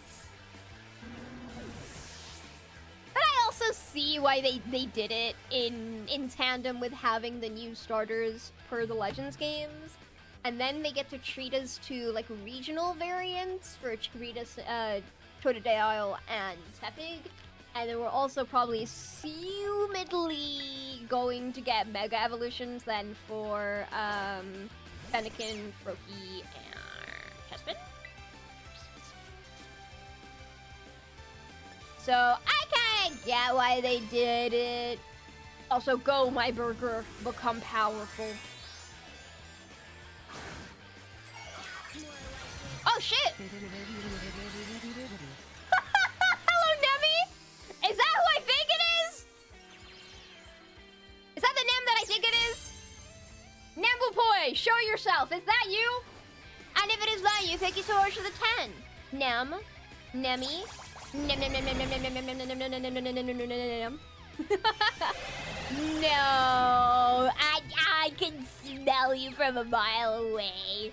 Speaker 1: But I also see why they did it in tandem with having the new starters per the Legends games. And then they get to treat us to like regional variants for Chikorita, Totodile, and Tepig. And then we're also probably assumedly going to get Mega Evolutions then for Fennekin, Froakie, and Chespin. So I kinda get why they did it. Also, go my burger, become powerful. Oh shit! Hello, Nemi! Is that who I think it is? Is that the Nem that I think it is? Nemblepoi, show yourself. Is that you? And if it is that you, thank you so much for the 10. Nem, Nemi, Nem, Nem, Nem, Nem, Nem, Nem, Nem, Nem, Nem, Nem, Nem, Nem, Nem, Nem, Nem, Nem, Nem, Nem. No, I can smell you from a mile away.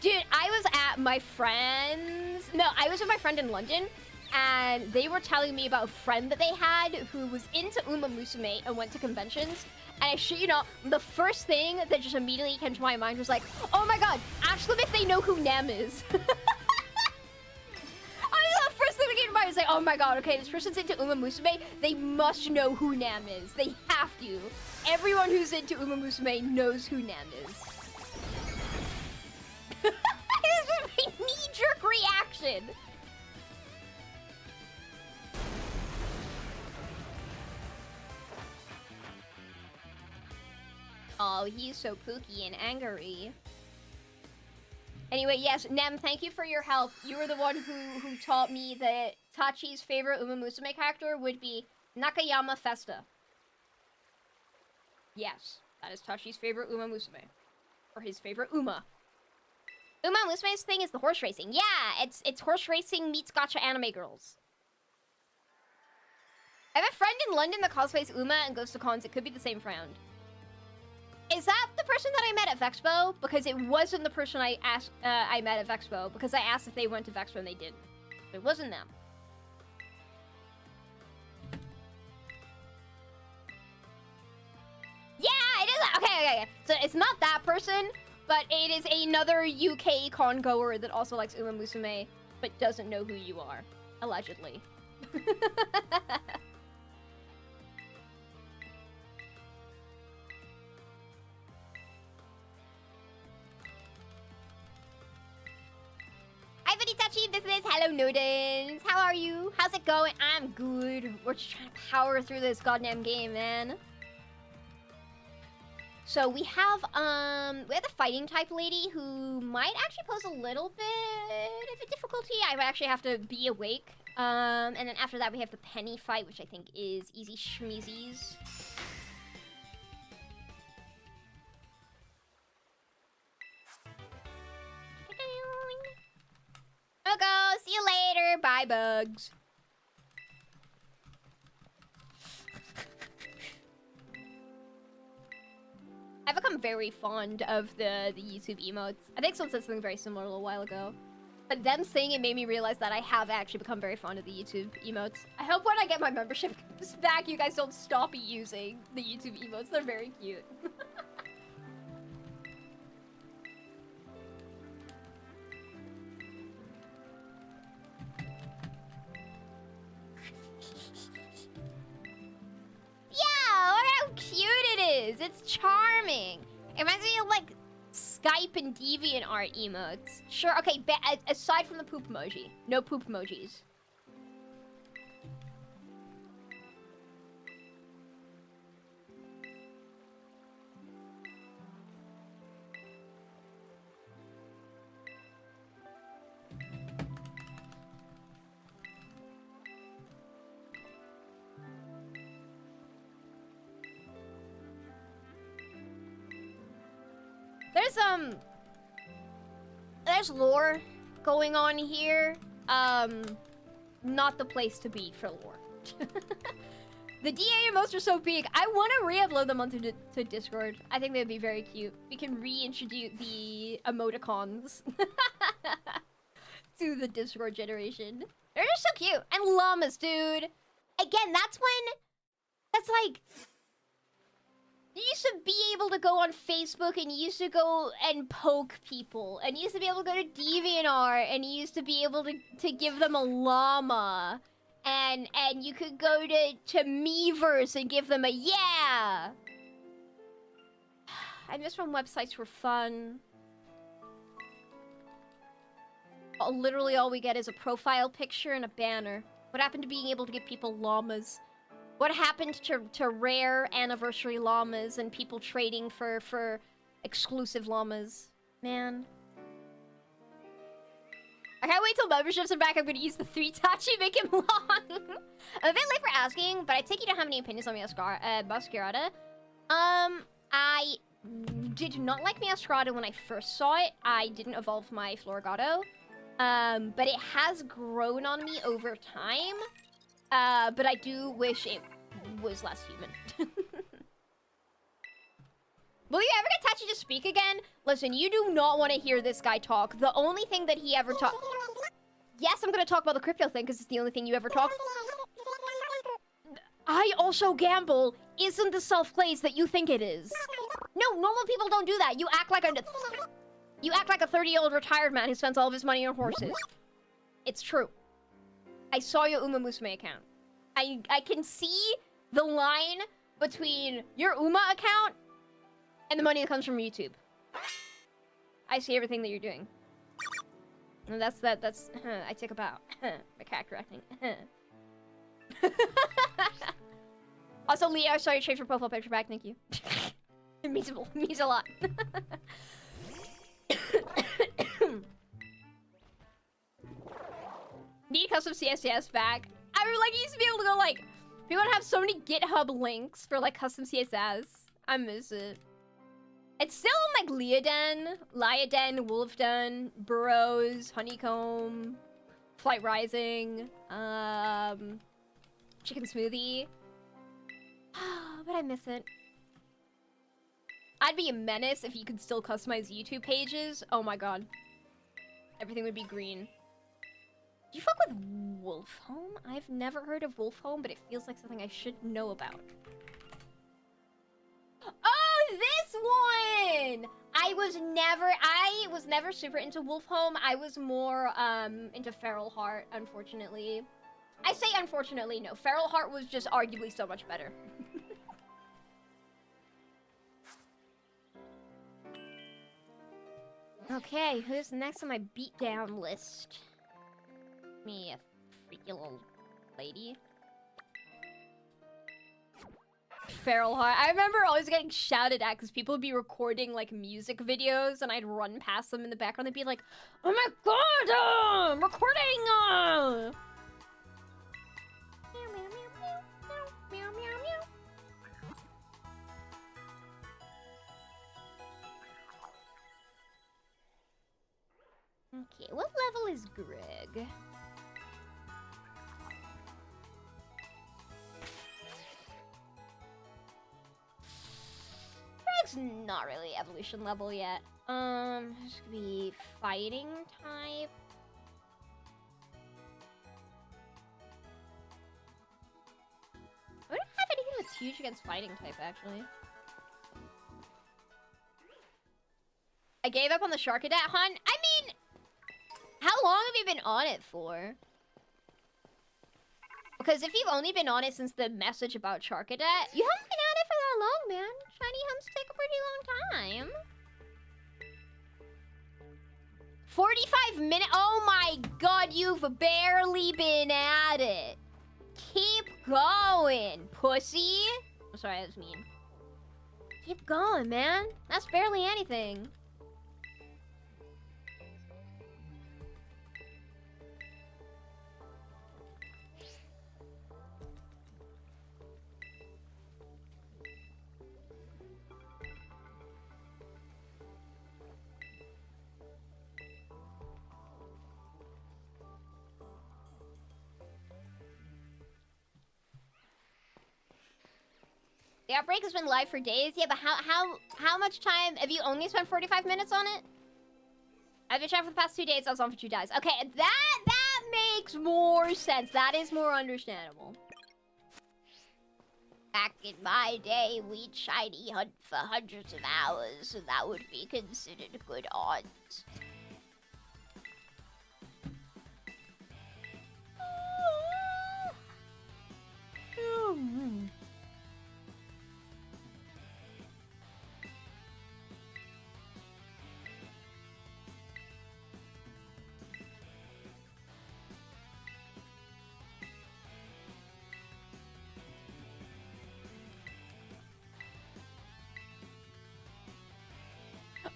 Speaker 1: Dude, I was at my friend's... No, I was with my friend in London. And they were telling me about a friend that they had who was into Uma Musume and went to conventions. And I shit you not, the first thing that just immediately came to my mind was like, oh my god, ask them if they know who Nem is. I mean, the first thing that came to mind was like, oh my god, okay, this person's into Uma Musume, they must know who Nem is. They have to. Everyone who's into Uma Musume knows who Nem is. This was my knee-jerk reaction. Oh, he's so pooky and angry. Anyway, yes, Nem, thank you for your help. You were the one who taught me that Tachi's favorite Uma Musume character would be Nakayama Festa. Yes, that is Tachi's favorite Uma Musume. Or his favorite Uma. Uma Musume's thing is the horse racing. Yeah, it's horse racing meets gacha anime girls. I have a friend in London that cosplays Uma and goes to cons. It could be the same friend. Is that the person that I met at Vexpo? Because it wasn't the person I met at Vexpo. Because I asked if they went to Vexpo and they didn't. It wasn't them. Yeah, it is. Okay. So it's not that person, but it is another UK con goer that also likes Uma Musume, but doesn't know who you are. Allegedly. Hi, Buddy this is Hello Nodens. How are you? How's it going? I'm good. We're just trying to power through this goddamn game, man. So we have the fighting type lady who might actually pose a little bit of a difficulty. I might actually have to be awake. And then after that we have the penny fight, which I think is easy schmeezies. I'll go. See you later. later. Bye, bugs. I've become very fond of the YouTube emotes. I think someone said something very similar a little while ago. But them saying it made me realize that I have actually become very fond of the YouTube emotes. I hope when I get my membership back, you guys don't stop using the YouTube emotes. They're very cute. Yeah, look how cute it is. It's charming. It reminds me of like Skype and DeviantArt emotes. Sure, okay, aside from the poop emoji. No poop emojis. There's lore going on here. Not the place to be for lore. The DA emotes are so big. I want to re-upload them onto to Discord. I think they'd be very cute. We can reintroduce the emoticons to the Discord generation. They're just so cute. And llamas, dude. Again, that's like... You used to be able to go on Facebook and you used to go and poke people. And you used to be able to go to DeviantArt and you used to be able to give them a llama. And you could go to Miiverse and give them a yeah. I miss when websites were fun. Literally all we get is a profile picture and a banner. What happened to being able to give people llamas? What happened to rare anniversary llamas and people trading for exclusive llamas? Man. I can't wait till memberships are back. I'm gonna use the 3-tachi, make him long. I'm a bit late for asking, but I take you to have any opinions on Masquerada. I did not like Masquerada when I first saw it. I didn't evolve my Florigato. But it has grown on me over time. But I do wish it was less human. Will you ever get Tachi to speak again? Listen, you do not want to hear this guy talk. The only thing that he ever talked... Yes, I'm going to talk about the crypto thing, because it's the only thing you ever talk... I also gamble isn't the self-glaze that you think it is. No, normal people don't do that. You act like a 30-year-old retired man who spends all of his money on horses. It's true. I saw your Uma Musume account. I can see the line between your Uma account and the money that comes from YouTube. I see everything that you're doing. And that's I take a bow. My character acting. Also, Leah, I saw your trade for profile picture back. Thank you. It means a lot. Need custom CSS back. I mean, like, you used to be able to go, like... People would have so many GitHub links for, like, custom CSS. I miss it. It's still, like, Liaden, Wolfden, Burrows, Honeycomb, Flight Rising, Chicken Smoothie. But I miss it. I'd be a menace if you could still customize YouTube pages. Oh my god. Everything would be green. Do you fuck with Wolfhome? I've never heard of Wolfhome, but it feels like something I should know about. Oh, this one! I was never super into Wolfhome. I was more into Feral Heart, unfortunately. I say unfortunately, no. Feral Heart was just arguably so much better. Okay, who's next on my beatdown list? Me, a freaky little lady. Feral Heart. I remember always getting shouted at because people would be recording like music videos and I'd run past them in the background. They'd be like, "Oh my god, recording!" Okay, what level is Greg? It's not really evolution level yet. This could be fighting type. I don't have anything that's huge against fighting type, actually. I gave up on the Sharkadet hunt. I mean, how long have you been on it for? Because if you've only been on it since the message about Sharkadet, you haven't been at it for that long, man. Shiny hunts take a pretty long time. 45 minutes? Oh my god, you've barely been at it. Keep going, pussy. I'm sorry, that was mean. Keep going, man. That's barely anything. The outbreak has been live for days. Yeah, but how much time have you only spent 45 minutes on it? I've been trying for the past 2 days. I was on for 2 days. Okay, that makes more sense. That is more understandable. Back in my day, we'd shiny hunt for hundreds of hours, so that would be considered good odds.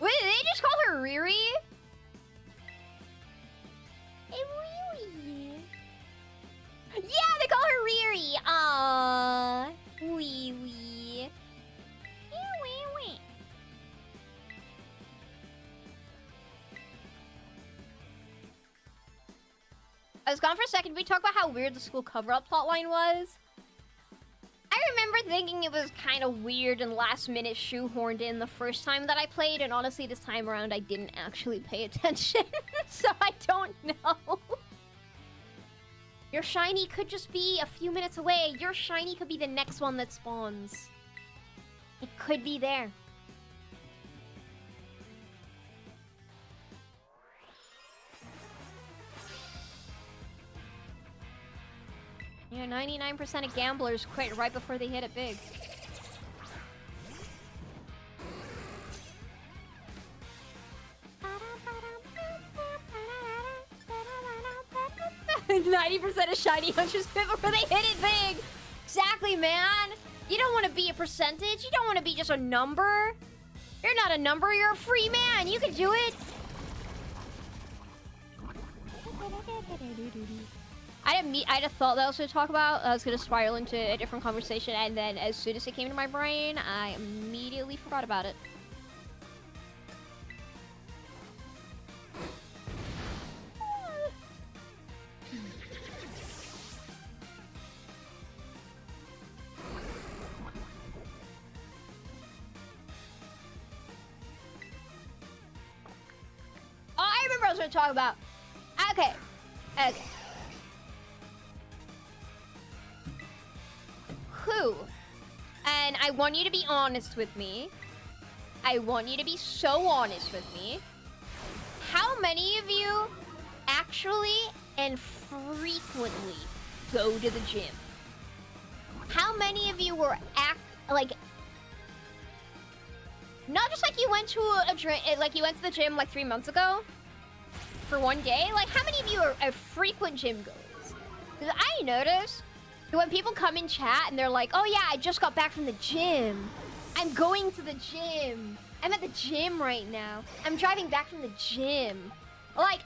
Speaker 1: Wait, did they just call her Riri? Hey, Riri. Yeah, they call her Riri. Aww. Wee wee. Wee. I was gone for a second. We talked about how weird the school cover-up plotline was. I remember thinking it was kind of weird and last-minute shoehorned in the first time that I played, and honestly, this time around, I didn't actually pay attention, so I don't know. Your shiny could just be a few minutes away. Your shiny could be the next one that spawns. It could be there. Yeah, 99% of gamblers quit right before they hit it big. %of shiny hunters quit before they hit it big. Exactly, man. You don't want to be a percentage. You don't want to be just a number. You're not a number. You're a free man. You can do it. I had a thought that I was going to talk about. I was going to spiral into a different conversation, and then as soon as it came to my brain, I immediately forgot about it. Oh, I remember what I was going to talk about. Okay. Who? And I want you to be honest with me. I want you to be so honest with me. How many of you actually and frequently go to the gym? How many of you were not just like you went to you went to the gym like 3 months ago for one day? Like, how many of you are frequent gym goers? Because I noticed when people come in chat and they're like, oh yeah, I just got back from the gym. I'm going to the gym. I'm at the gym right now. I'm driving back from the gym. Like,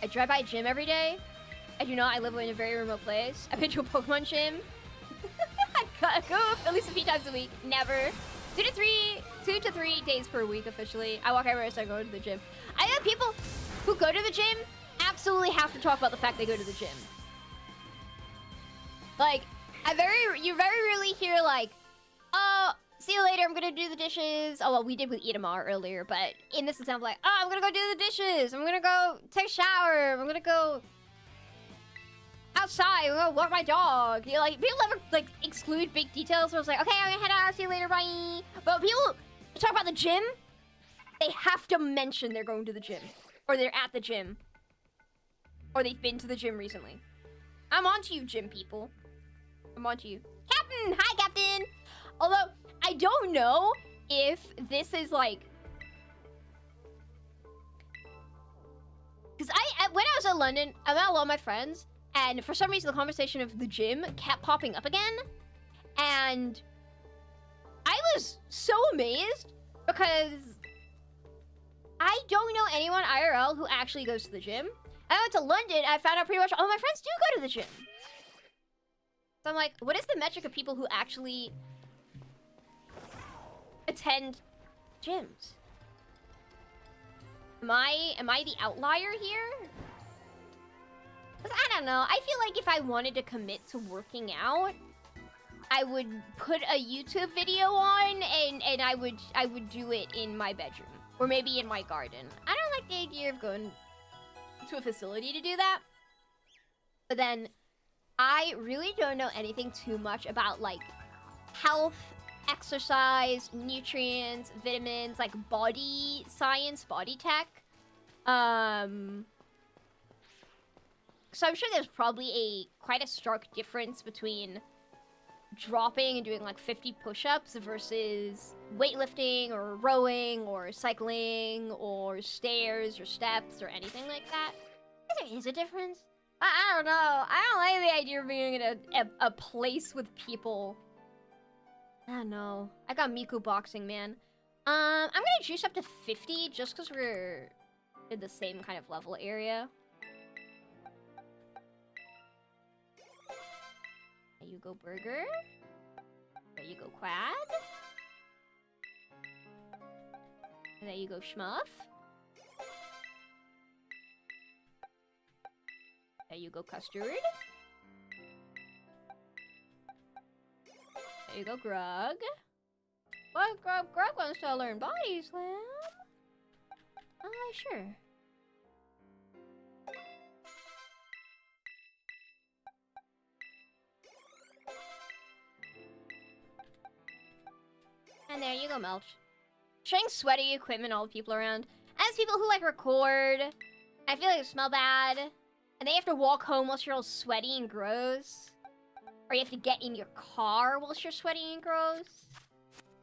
Speaker 1: I drive by a gym every day. I do not. I live in a very remote place. I've been to a Pokemon gym. I go at least a few times a week. Never. 2 to 3 days per week officially. I walk everywhere, so I go to the gym. I know people who go to the gym absolutely have to talk about the fact they go to the gym. Like, you very rarely hear like, oh, see you later, I'm gonna do the dishes. Oh, well, we did with Idamar earlier, but in this example, like, oh, I'm gonna go do the dishes. I'm gonna go take a shower. I'm gonna go outside. I'm gonna walk my dog. You know, like, people never, like, exclude big details. So it's like, okay, I'm gonna head out. See you later, bye. But people talk about the gym, they have to mention they're going to the gym. Or they're at the gym. Or they've been to the gym recently. I'm on to you, gym people. I'm on to you. Captain! Hi, Captain! Although, I don't know if this is like... Because when I was in London, I met a lot of my friends, and for some reason the conversation of the gym kept popping up again. And I was so amazed because I don't know anyone IRL who actually goes to the gym. I went to London, I found out pretty much all my friends do go to the gym. So I'm like, what is the metric of people who actually attend gyms? Am I the outlier here? 'Cause I don't know. I feel like if I wanted to commit to working out, I would put a YouTube video on and I would do it in my bedroom or maybe in my garden. I don't like the idea of going to a facility to do that. But then I really don't know anything too much about like health, exercise, nutrients, vitamins, like body science, body tech. So I'm sure there's probably quite a stark difference between dropping and doing like 50 push-ups versus weightlifting or rowing or cycling or stairs or steps or anything like that. There is a difference. I don't know. I don't like the idea of being in a place with people. I don't know. I got Miku boxing, man. I'm gonna juice up to 50 just because we're in the same kind of level area. There you go, Burger. There you go, Quad. And there you go, Schmuff. There you go, Custard. There you go, Grug. What? Grug wants to learn Body Slam? Sure. And there you go, Melch. Showing sweaty equipment all the people around. As people who, like, record, I feel like it smell bad. And they have to walk home whilst you're all sweaty and gross. Or you have to get in your car whilst you're sweaty and gross.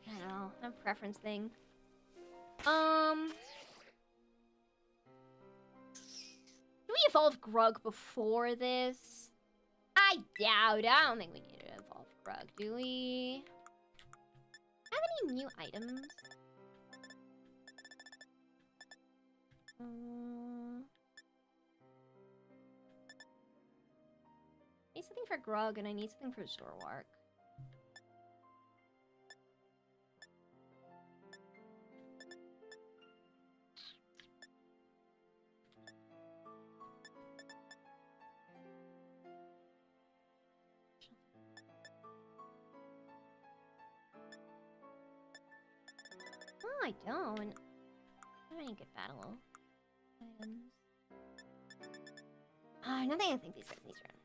Speaker 1: I don't know. It's a preference thing. Do we evolve Grug before this? I doubt it. I don't think we need to evolve Grug, do we? Have any new items? I need something for Grug and I need something for Zorwark. Oh, I don't. I don't get battle items. Nothing I think these guys need to run.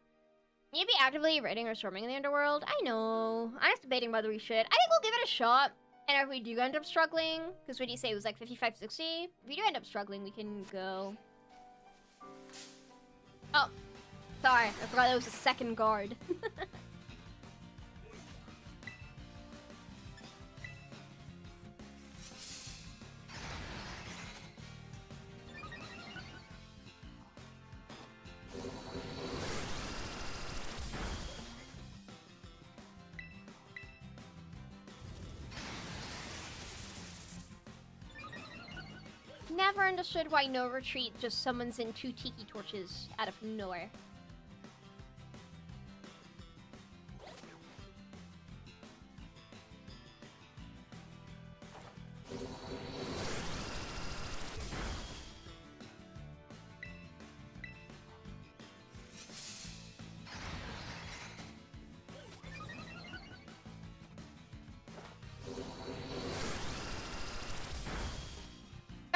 Speaker 1: You'd be actively raiding or storming in the underworld? I know. I'm just debating whether we should. I think we'll give it a shot. And if we do end up struggling, because what do you say, it was like 55, 60? If we do end up struggling, we can go. Oh. Sorry, I forgot that was a second guard. Never understood why no retreat just summons in 2 tiki torches out of nowhere.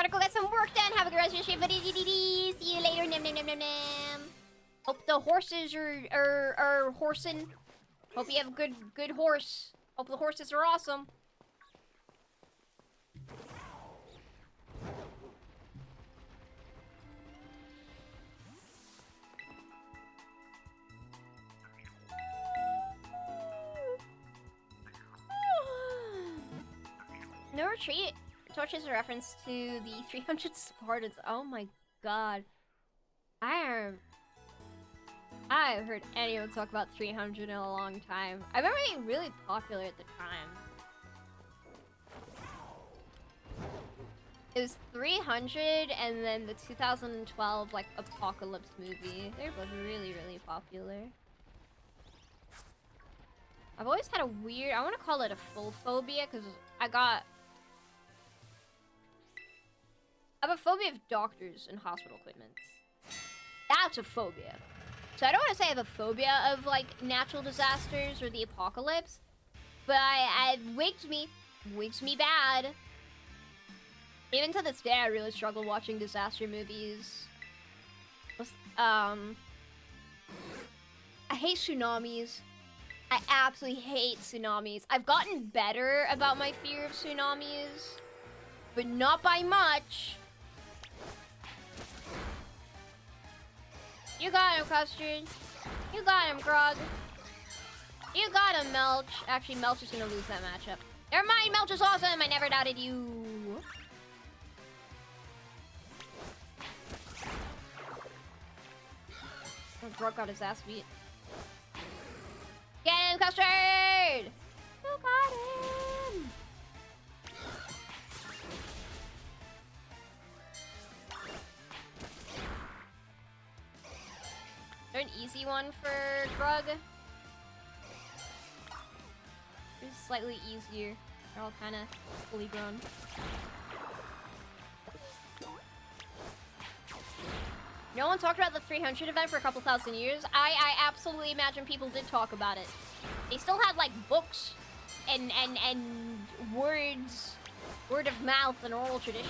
Speaker 1: gotta go get some work done. Have a good rest of your stream, buddy. See you later. Nam nam nam nam nam. Hope the horses are horsing. Hope you have a good horse. Hope the horses are awesome. No retreat. Torch is a reference to the 300 Spartans. Oh my god. I haven't heard anyone talk about 300 in a long time. I remember being really popular at the time. It was 300 and then the 2012 like Apocalypse movie. They're both really, really popular. I've always had a weird, I want to call it a full phobia because I have a phobia of doctors and hospital equipment. That's a phobia. So I don't want to say I have a phobia of like natural disasters or the apocalypse, but it wigs me bad. Even to this day, I really struggle watching disaster movies. I hate tsunamis. I absolutely hate tsunamis. I've gotten better about my fear of tsunamis, but not by much. You got him, Custard. You got him, Grog. You got him, Melch. Actually, Melch is gonna lose that matchup. Never mind, Melch is awesome. I never doubted you. Oh, Grog got his ass beat. Get him, Custard! You got him! Is there an easy one for Grug? It's slightly easier. They're all kind of fully grown. No one talked about the 300 event for a couple thousand years. I absolutely imagine people did talk about it. They still had like books and words, word of mouth and oral tradition.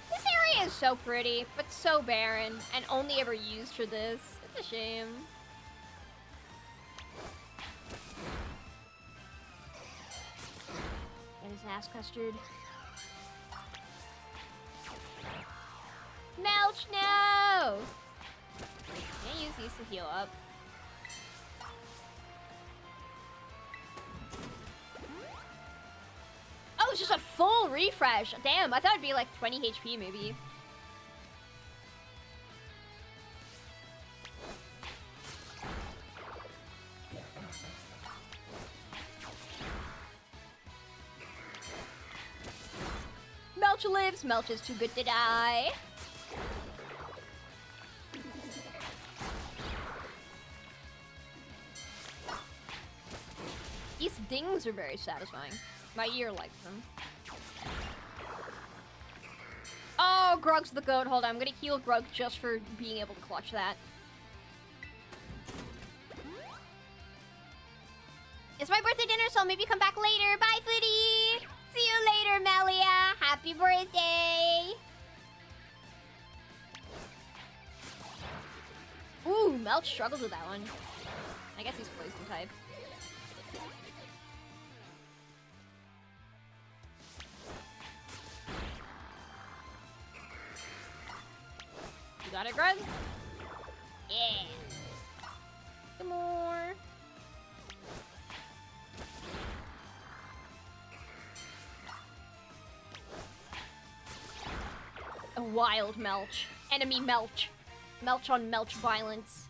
Speaker 1: This area is so pretty, but so barren and only ever used for this. It's a shame. Get his ass, Custard. Melch, no! Can't use these to heal up. Oh, it's just a full refresh. Damn, I thought it'd be like 20 HP maybe. Melch lives. Melch is too good to die. These dings are very satisfying. My ear likes them. Oh, Grug's the goat. Hold on, I'm gonna heal Grug just for being able to clutch that. It's my birthday dinner, so maybe come back later. Bye, Footy! See you later, Melia! Happy birthday! Ooh, Melch struggled with that one. I guess he's poison type. You got it, Grug? Yeah. Some more. A wild Melch. Enemy Melch. Melch on Melch violence.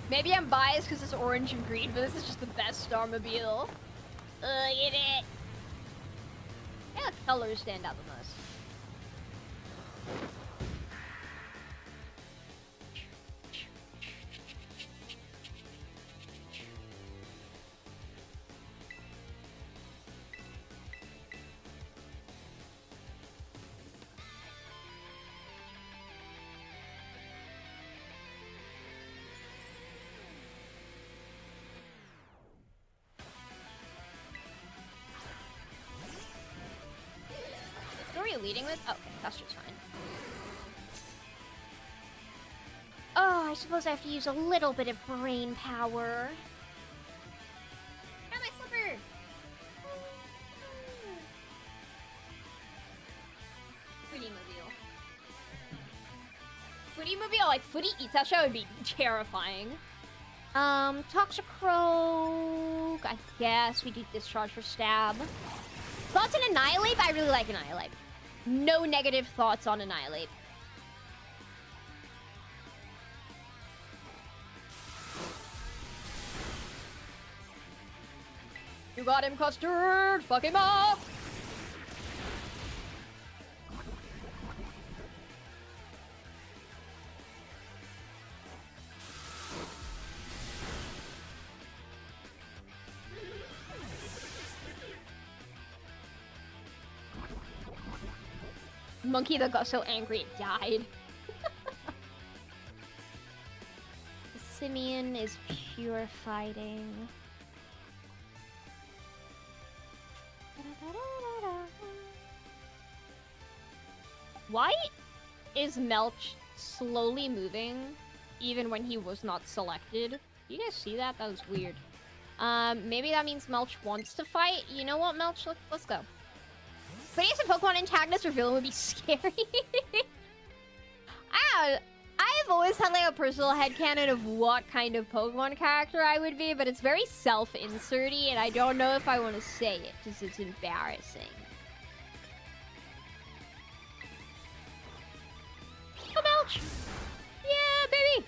Speaker 1: Maybe I'm biased because it's orange and green, but this is just the best Starmobile. Look at it. Yeah, the colors stand out the most. actually leading with? Oh, okay, that's just fine. Oh, I suppose I have to use a little bit of brain power. Got my slipper! Footy-mobile. Footy-mobile, like Footy Itasha would be terrifying. Toxicroak. I guess we do Discharge for Stab. Thoughts on Annihilate? I really like Annihilate. No negative thoughts on Annihilate. You got him, Custard! Fuck him up! Monkey that got so angry it died. The Simian is pure fighting. Why is Melch slowly moving even when he was not selected? You guys see that? That was weird. Maybe that means Melch wants to fight. You know what, Melch? Let's go. Putting some Pokemon antagonist or villain would be scary. I've always had like a personal headcanon of what kind of Pokemon character I would be, but it's very self-inserty, and I don't know if I want to say it because it's embarrassing. Come Melch! Yeah, baby!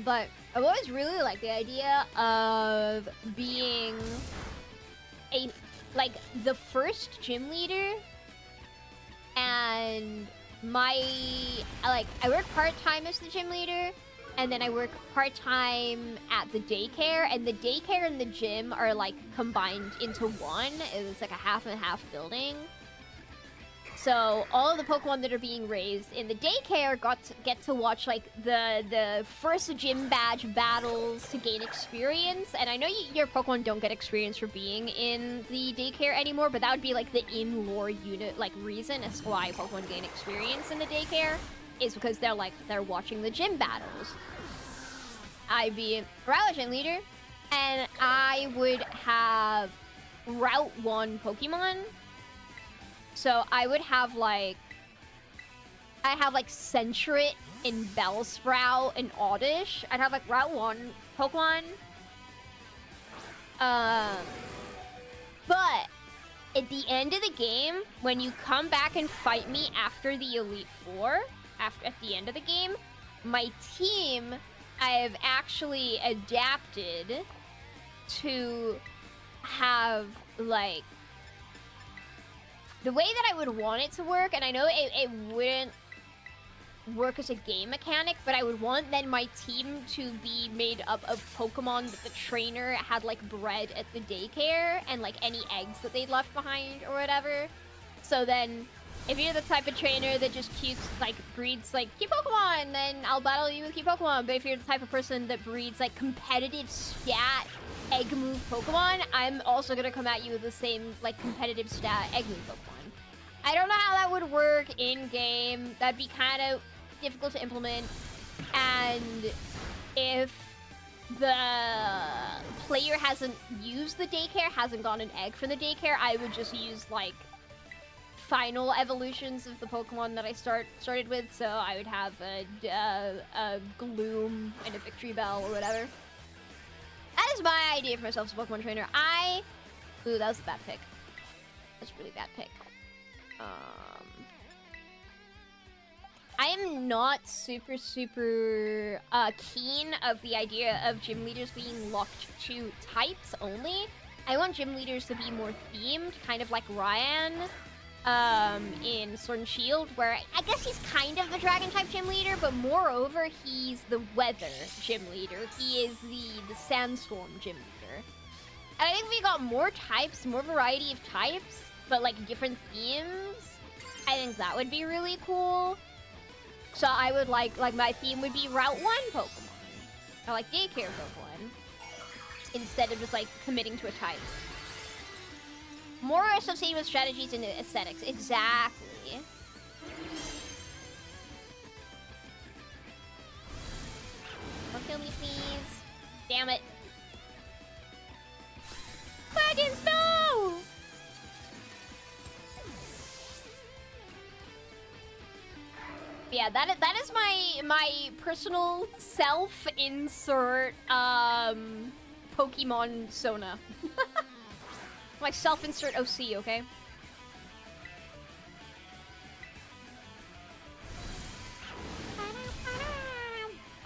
Speaker 1: But I've always really liked the idea of being the first gym leader, and I work part-time as the gym leader, and then I work part-time at the daycare, and the daycare and the gym are like combined into one. It's like a half and half building. So all of the Pokemon that are being raised in the daycare get to watch like the first gym badge battles to gain experience. And I know your Pokemon don't get experience for being in the daycare anymore, but that would be like the in-lore unit like reason as to why Pokemon gain experience in the daycare is because they're watching the gym battles. I'd be Route Gym Leader, and I would have Route 1 Pokemon. So I would have like... I have like Sentret and Bellsprout and Oddish. I'd have like Route 1 Pokemon. But at the end of the game, when you come back and fight me after the Elite Four, at the end of the game, my team, I have actually adapted to have like the way that I would want it to work, and I know it wouldn't work as a game mechanic, but I would want then my team to be made up of Pokemon that the trainer had like bred at the daycare, and like any eggs that they'd left behind or whatever. So then, if you're the type of trainer that just breeds like cute Pokemon, then I'll battle you with cute Pokemon. But if you're the type of person that breeds like competitive stat egg move Pokemon, I'm also gonna come at you with the same like competitive stat egg move Pokemon. I don't know how that would work in game. That'd be kind of difficult to implement. And if the player hasn't used the daycare, hasn't gotten an egg from the daycare, I would just use like final evolutions of the Pokemon that I started with. So I would have a Gloom and a Victory Bell or whatever. That is my idea for myself as a Pokemon trainer. Ooh, that was a bad pick. That's a really bad pick. I am not super keen of the idea of gym leaders being locked to types only. I want gym leaders to be more themed, kind of like Ryan in Sword and Shield, where I guess he's kind of the dragon type gym leader, but moreover, he's the weather gym leader. He is the sandstorm gym leader. And I think if we got more types, more variety of types, but like different themes, I think that would be really cool. So I would like my theme would be Route 1 Pokemon. Or like daycare Pokemon. Instead of just like committing to a type. More associated with strategies and aesthetics. Exactly. Don't kill me, please. Damn it. Wagons, no! Yeah, that is my personal self-insert Pokemon Sona. My self-insert OC, okay?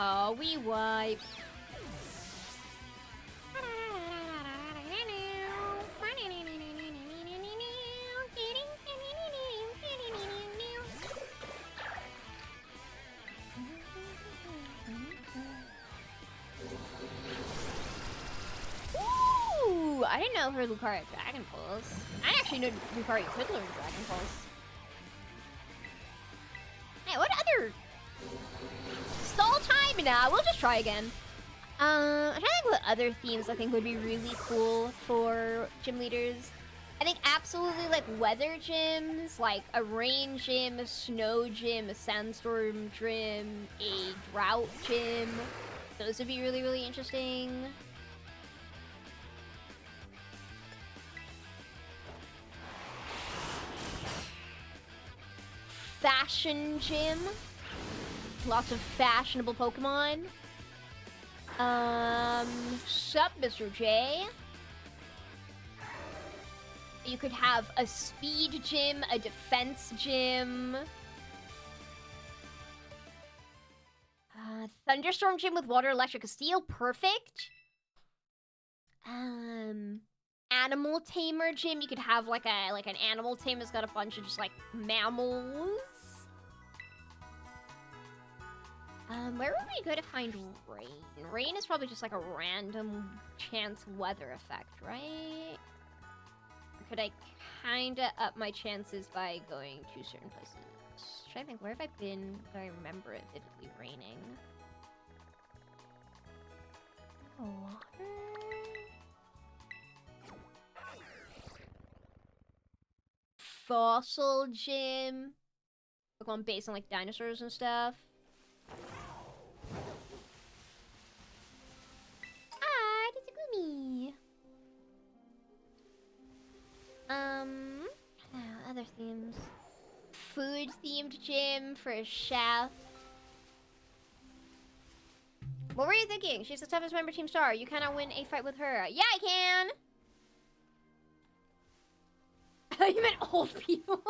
Speaker 1: Oh, we wipe. Ooh, I didn't know her Lucario had Dragon Pulse. I actually know Lucario could learn Dragon Pulse. Hey, what other... Stall time? Nah, we'll just try again. I'm trying to think what other themes I think would be really cool for gym leaders. I think absolutely like weather gyms, like a rain gym, a snow gym, a sandstorm gym, a drought gym. Those would be really, really interesting. Fashion gym. Lots of fashionable Pokemon. Sup, Mr. J? You could have a speed gym, a defense gym. Thunderstorm gym with water, electric, steel, perfect. Animal tamer gym. You could have like an animal tamer that's got a bunch of just like mammals. Where would we go to find rain? Rain is probably just like a random chance weather effect, right? Or could I kinda up my chances by going to certain places? I'm trying to think, where have I been? Do I remember it vividly raining? Water? Fossil gym. Pokemon based on like dinosaurs and stuff. Me. Other themes. Food themed gym for a chef. What were you thinking? She's the toughest member, Team Star. You cannot win a fight with her. Yeah, I can. You meant old people.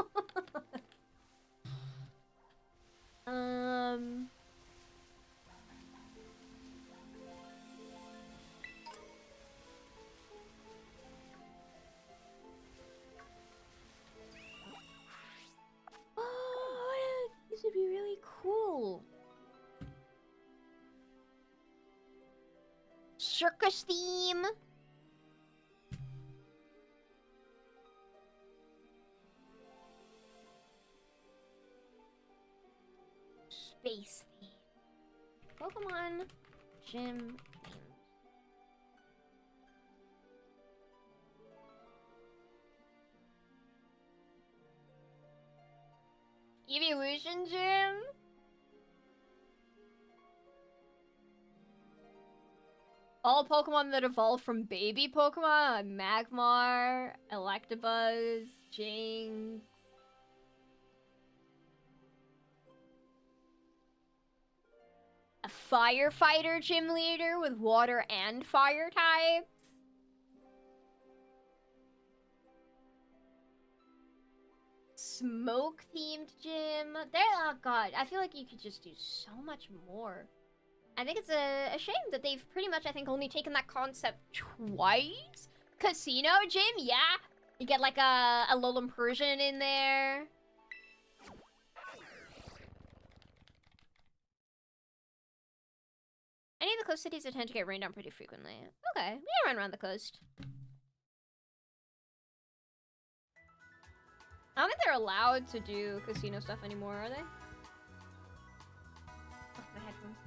Speaker 1: Oh, this would be really cool. Circus theme. Space theme. Pokemon gym theme. Evolution gym? All Pokemon that evolve from baby Pokemon, Magmar, Electabuzz, Jinx. A firefighter gym leader with water and fire types. Smoke themed gym. There, oh god, I feel like you could just do so much more. I think it's a shame that they've pretty much, I think, only taken that concept twice. Casino gym, yeah. You get like a Alolan Persian in there. Any of the coast cities tend to get rained on pretty frequently. Okay, we can run around the coast. I don't think they're allowed to do casino stuff anymore, are they? Oh, my headphones.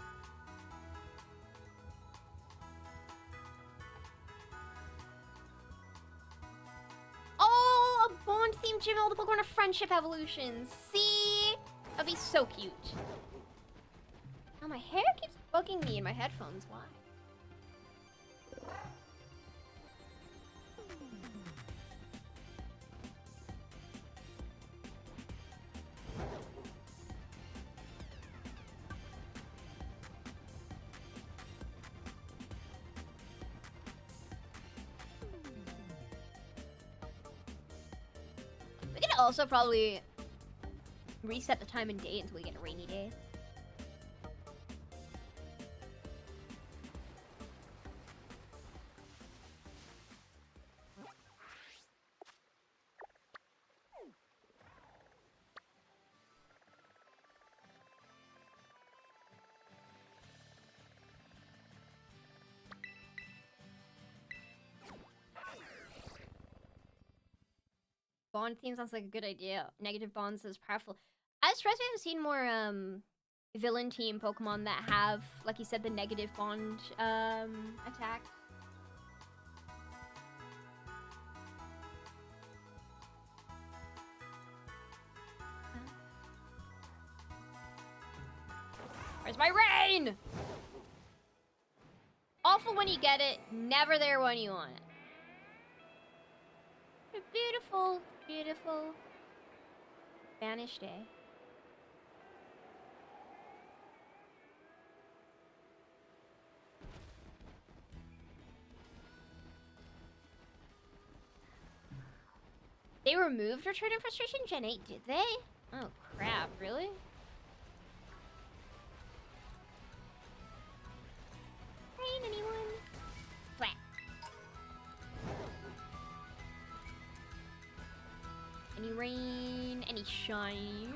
Speaker 1: gym all the Pokemon are friendship evolutions. See? That'd be so cute. Oh, my hair keeps bugging me in my headphones. Why? We could also probably reset the time and date until we get a rainy day. Bond theme sounds like a good idea. Negative bonds is powerful. I was surprised we haven't seen more villain team Pokemon that have, like you said, the negative bond attack. Where's my rain? Awful when you get it, never there when you want it. Beautiful, beautiful. Spanish day. They removed Return of Frustration Gen 8, did they? Oh crap, really? Rain, anyone? Flat. Any rain? Any shine?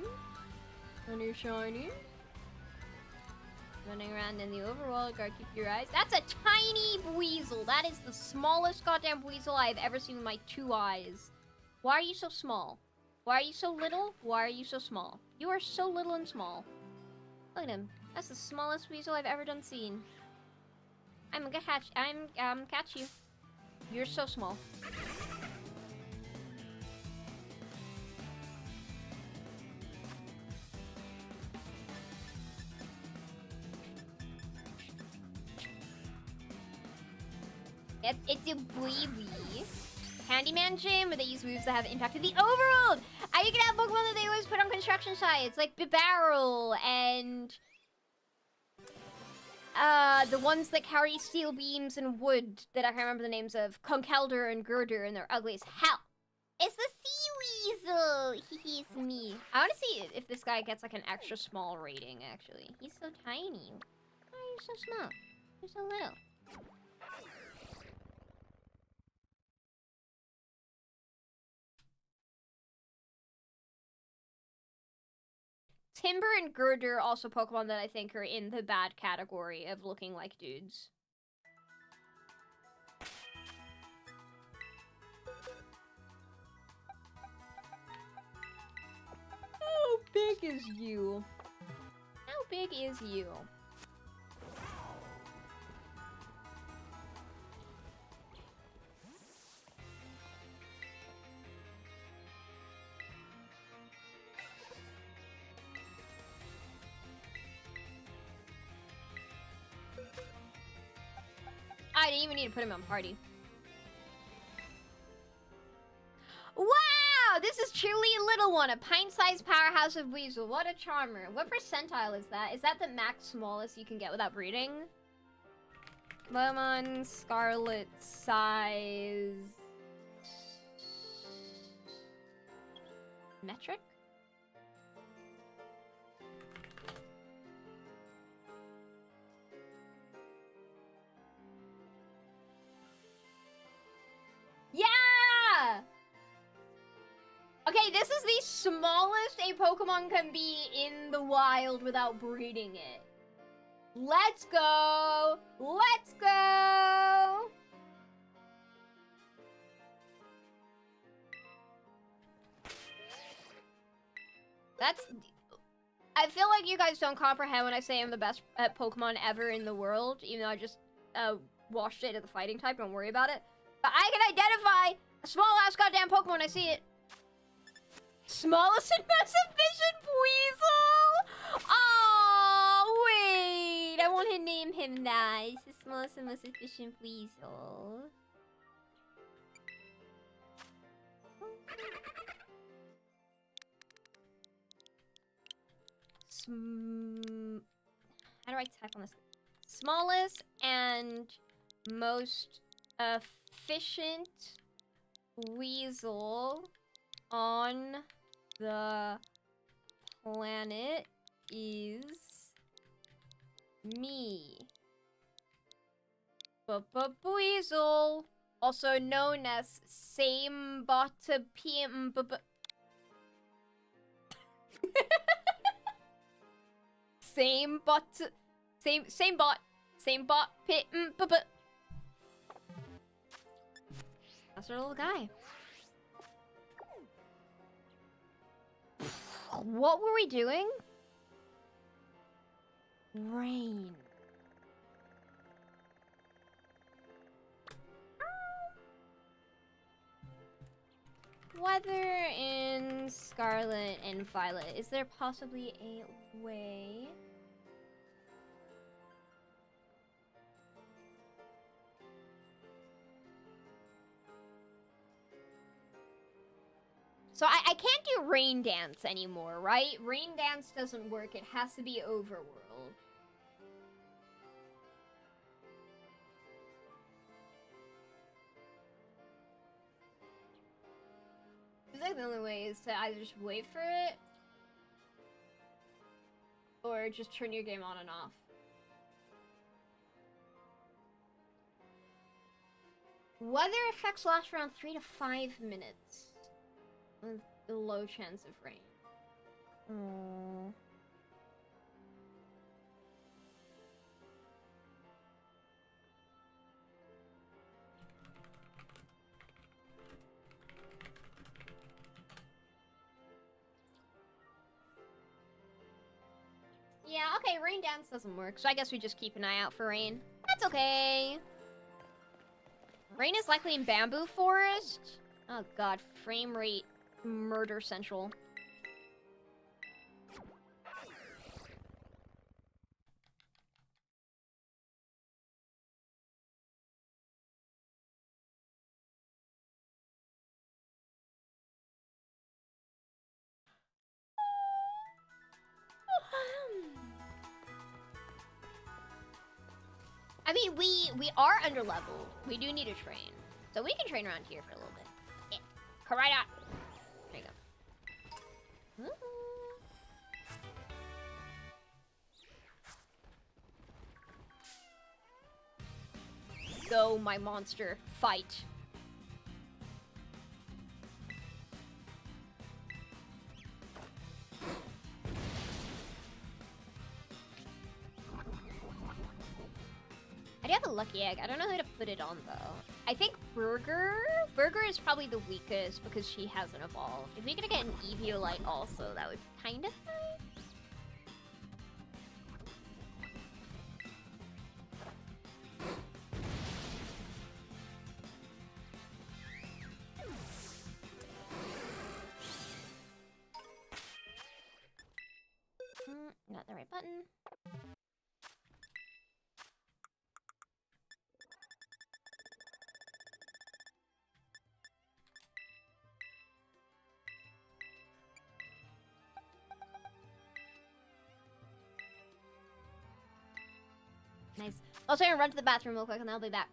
Speaker 1: Any shiny? Running around in the overworld, gotta keep your eyes. That's a tiny Weasel. That is the smallest goddamn Weasel I've ever seen with my 2 eyes. Why are you so small? Why are you so little? Why are you so small? You are so little and small. Look at him. That's the smallest Weasel I've ever done seen. I'm gonna catch you. You're so small. It's a baby. Handyman gym, where they use moves that have impacted the overworld. You can have Pokemon that they always put on construction sites, like Bibarel and the ones that carry steel beams and wood that I can't remember the names of. Conkeldurr and Girder, and they're ugly as hell. It's the Sea Weasel. It's me. I want to see if this guy gets like an extra small rating. Actually, he's so tiny. Why are you so small? You're so little. Timber and Girder also Pokemon that I think are in the bad category of looking like dudes. How big is you? How big is you? I didn't even need to put him on party. Wow! This is truly a little one. A pint-sized powerhouse of Weasel. What a charmer. What percentile is that? Is that the max smallest you can get without breeding? Lemon, Scarlet, size... metric? Yeah! Okay, this is the smallest a Pokemon can be in the wild without breeding it. Let's go! Let's go! That's... I feel like you guys don't comprehend when I say I'm the best at Pokemon ever in the world, even though I just washed it at the fighting type, don't worry about it. But I can identify a small-ass goddamn Pokemon when I see it. smallest and most efficient Weasel! Oh, wait! I want to name him that. He's the smallest and most efficient Weasel. How do I type on this? Smallest and most efficient Weasel on the planet is me. Weasel, also known as same bot PM. Same bot pit. That's our little guy. What were we doing? Rain. Weather in Scarlet and Violet. Is there possibly a way? So I can't do Rain Dance anymore, right? Rain Dance doesn't work. It has to be Overworld. It's like the only way is to either just wait for it or just turn your game on and off. Weather effects last around 3 to 5 minutes. With a low chance of rain. Aww. Yeah, okay, Rain Dance doesn't work, so I guess we just keep an eye out for rain. That's okay. Rain is likely in Bamboo Forest. Oh god, frame rate murder central. I mean, we are under leveled. We do need to train. So we can train around here for a little bit. Yeah. Come right out. There you go. Go, my monster. Fight. I do have a lucky egg. I don't know who to put it on, though. I think Burger? Burger is probably the weakest because she hasn't evolved. If we could get an Eviolite also, that would be kind of nice. Not the right button. Nice. Also, I'm gonna run to the bathroom real quick and I'll be back.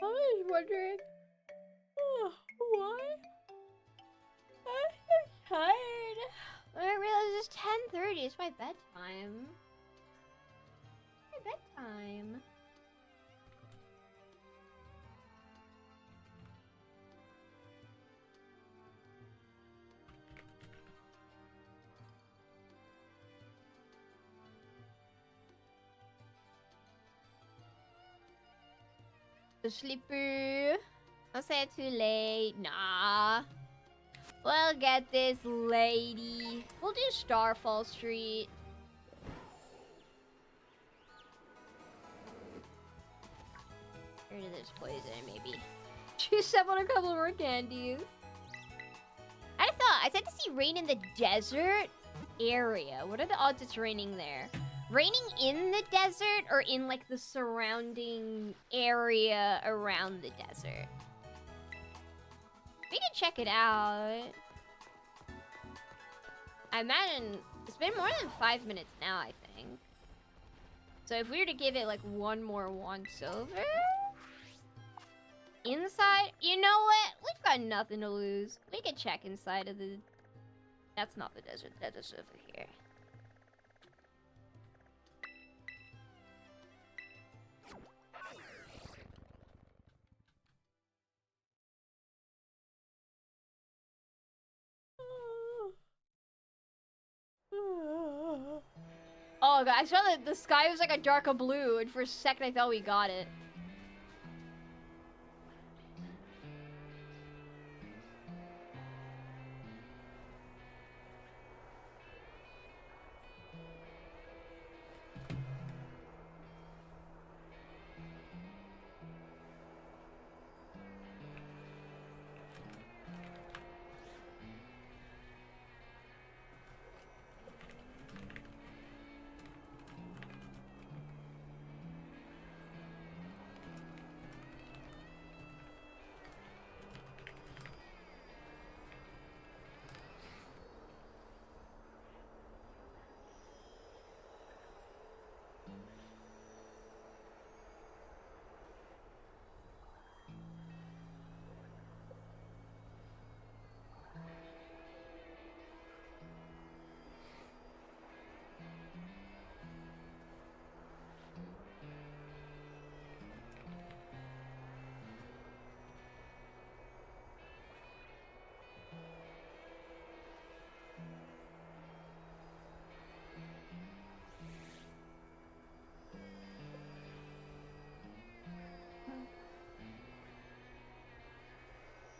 Speaker 1: was wondering why I'm so tired. I realized it's 10:30. It's my bedtime. It's my bedtime. Sleepy. Don't say it too late. Nah. We'll get this lady. We'll do Starfall Street. Rid of this poison, maybe. Choose up on a couple more candies. I said to see rain in the desert area. What are the odds it's raining there? Raining in the desert or in like the surrounding area around the desert? We can check it out. I imagine it's been more than 5 minutes now, I think. So if we were to give it like one more once over. Inside? You know what? We've got nothing to lose. We can check inside of the... That's not the desert. That is over here. Oh god, I saw that the sky was like a darker blue, and for a second I thought we got it.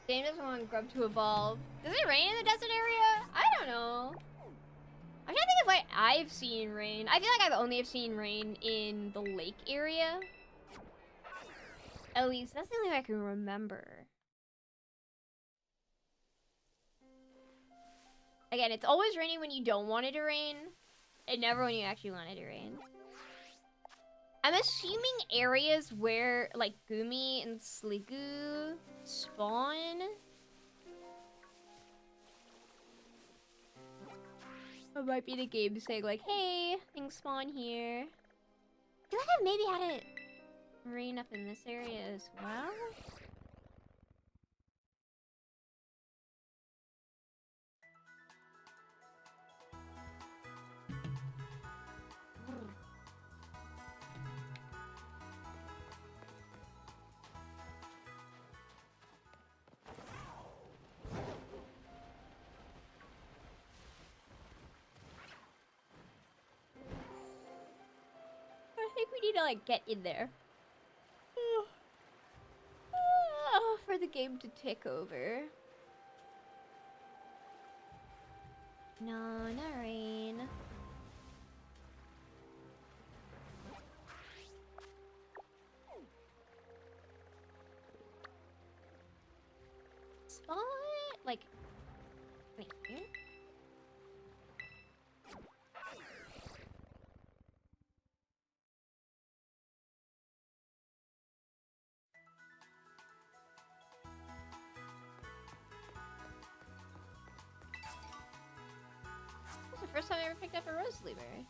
Speaker 1: Game doesn't want Grub to evolve. Does it rain in the desert area? I don't know. I'm trying to think of what I've seen rain. I feel like I've only seen rain in the lake area. At least that's the only thing I can remember. Again, it's always raining when you don't want it to rain, and never when you actually want it to rain. I'm assuming areas where, like, Gumi and Sliggoo spawn. It might be the game saying, like, hey, things spawn here. I feel like I've maybe had it rain up in this area as well. I think we need to, like, get in there. For the game to tick over. No, not rain. Spot? Like, right here? First time I ever picked up a rose berry.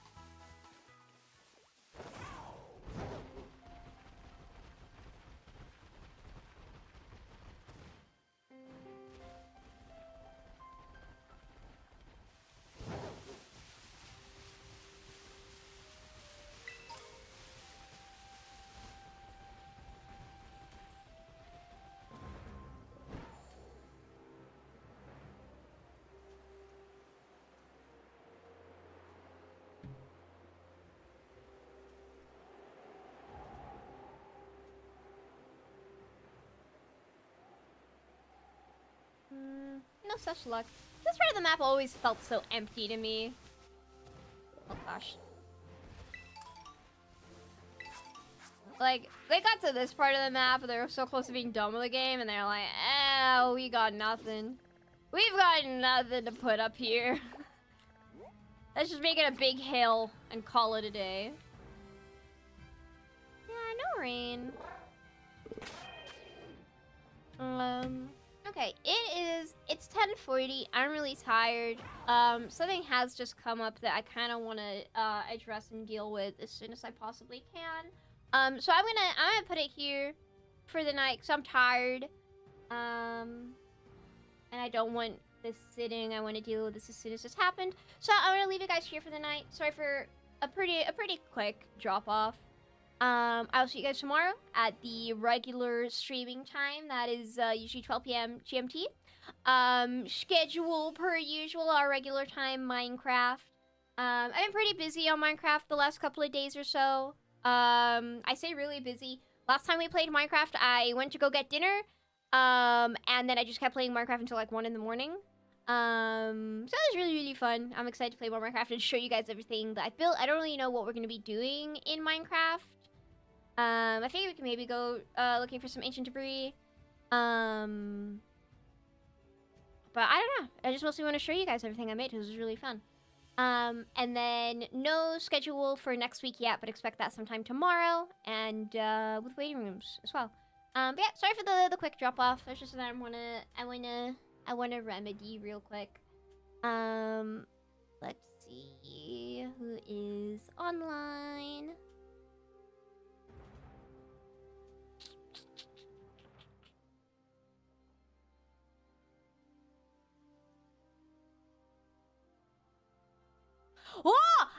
Speaker 1: no such luck. This part of the map always felt so empty to me. Oh gosh. Like, they got to this part of the map, they were so close to being done with the game, and they're like, oh, we got nothing. We've got nothing to put up here. Let's just make it a big hill and call it a day. Yeah, no rain. Okay, it's 10:40. I'm really tired. Something has just come up that I kind of want to address and deal with as soon as I possibly can. So I'm gonna put it here for the night because I'm tired. And I don't want this sitting. I want to deal with this as soon as this happened. So I'm gonna leave you guys here for the night. Sorry for a pretty quick drop off. I'll see you guys tomorrow at the regular streaming time. That is usually 12 p.m. GMT. Schedule per usual, our regular time Minecraft. I've been pretty busy on Minecraft the last couple of days or so. I say really busy. Last time we played Minecraft, I went to go get dinner. And then I just kept playing Minecraft until like 1 in the morning. So it was really fun. I'm excited to play more Minecraft and show you guys everything that I built. I don't really know what we're gonna be doing in Minecraft. I think we can maybe go looking for some ancient debris. But I don't know. I just mostly want to show you guys everything I made because it was really fun. And then no schedule for next week yet, but expect that sometime tomorrow, and with waiting rooms as well. But yeah, sorry for the quick drop off. It's just that I wanna remedy real quick. Let's see who is online. Whoa!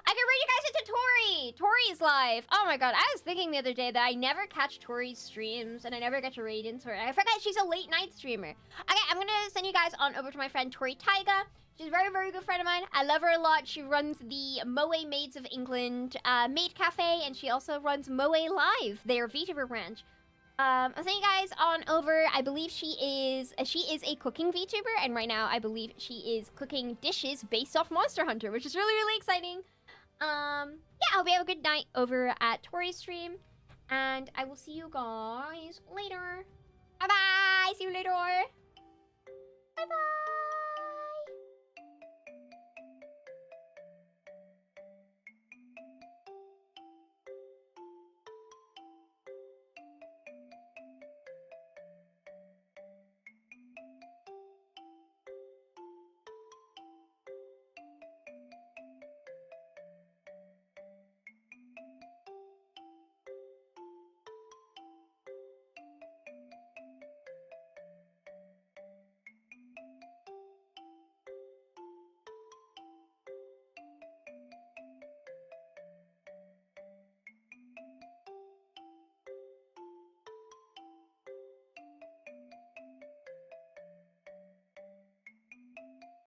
Speaker 1: I can bring you guys into Tori! Tori's live! Oh my god, I was thinking the other day that I never catch Tori's streams and I never get to raid into her. I forgot she's a late night streamer. Okay, I'm gonna send you guys on over to my friend Tori Taiga. She's a very good friend of mine. I love her a lot. She runs the Moe Maids of England Maid Cafe, and she also runs Moe Live, their VTuber branch. I'll send you guys on over. I believe she is a cooking VTuber, and right now I believe she is cooking dishes based off Monster Hunter, which is really exciting. Yeah, I hope you have a good night over at Tori's stream, and I will see you guys later. Bye bye. See you later. Bye bye.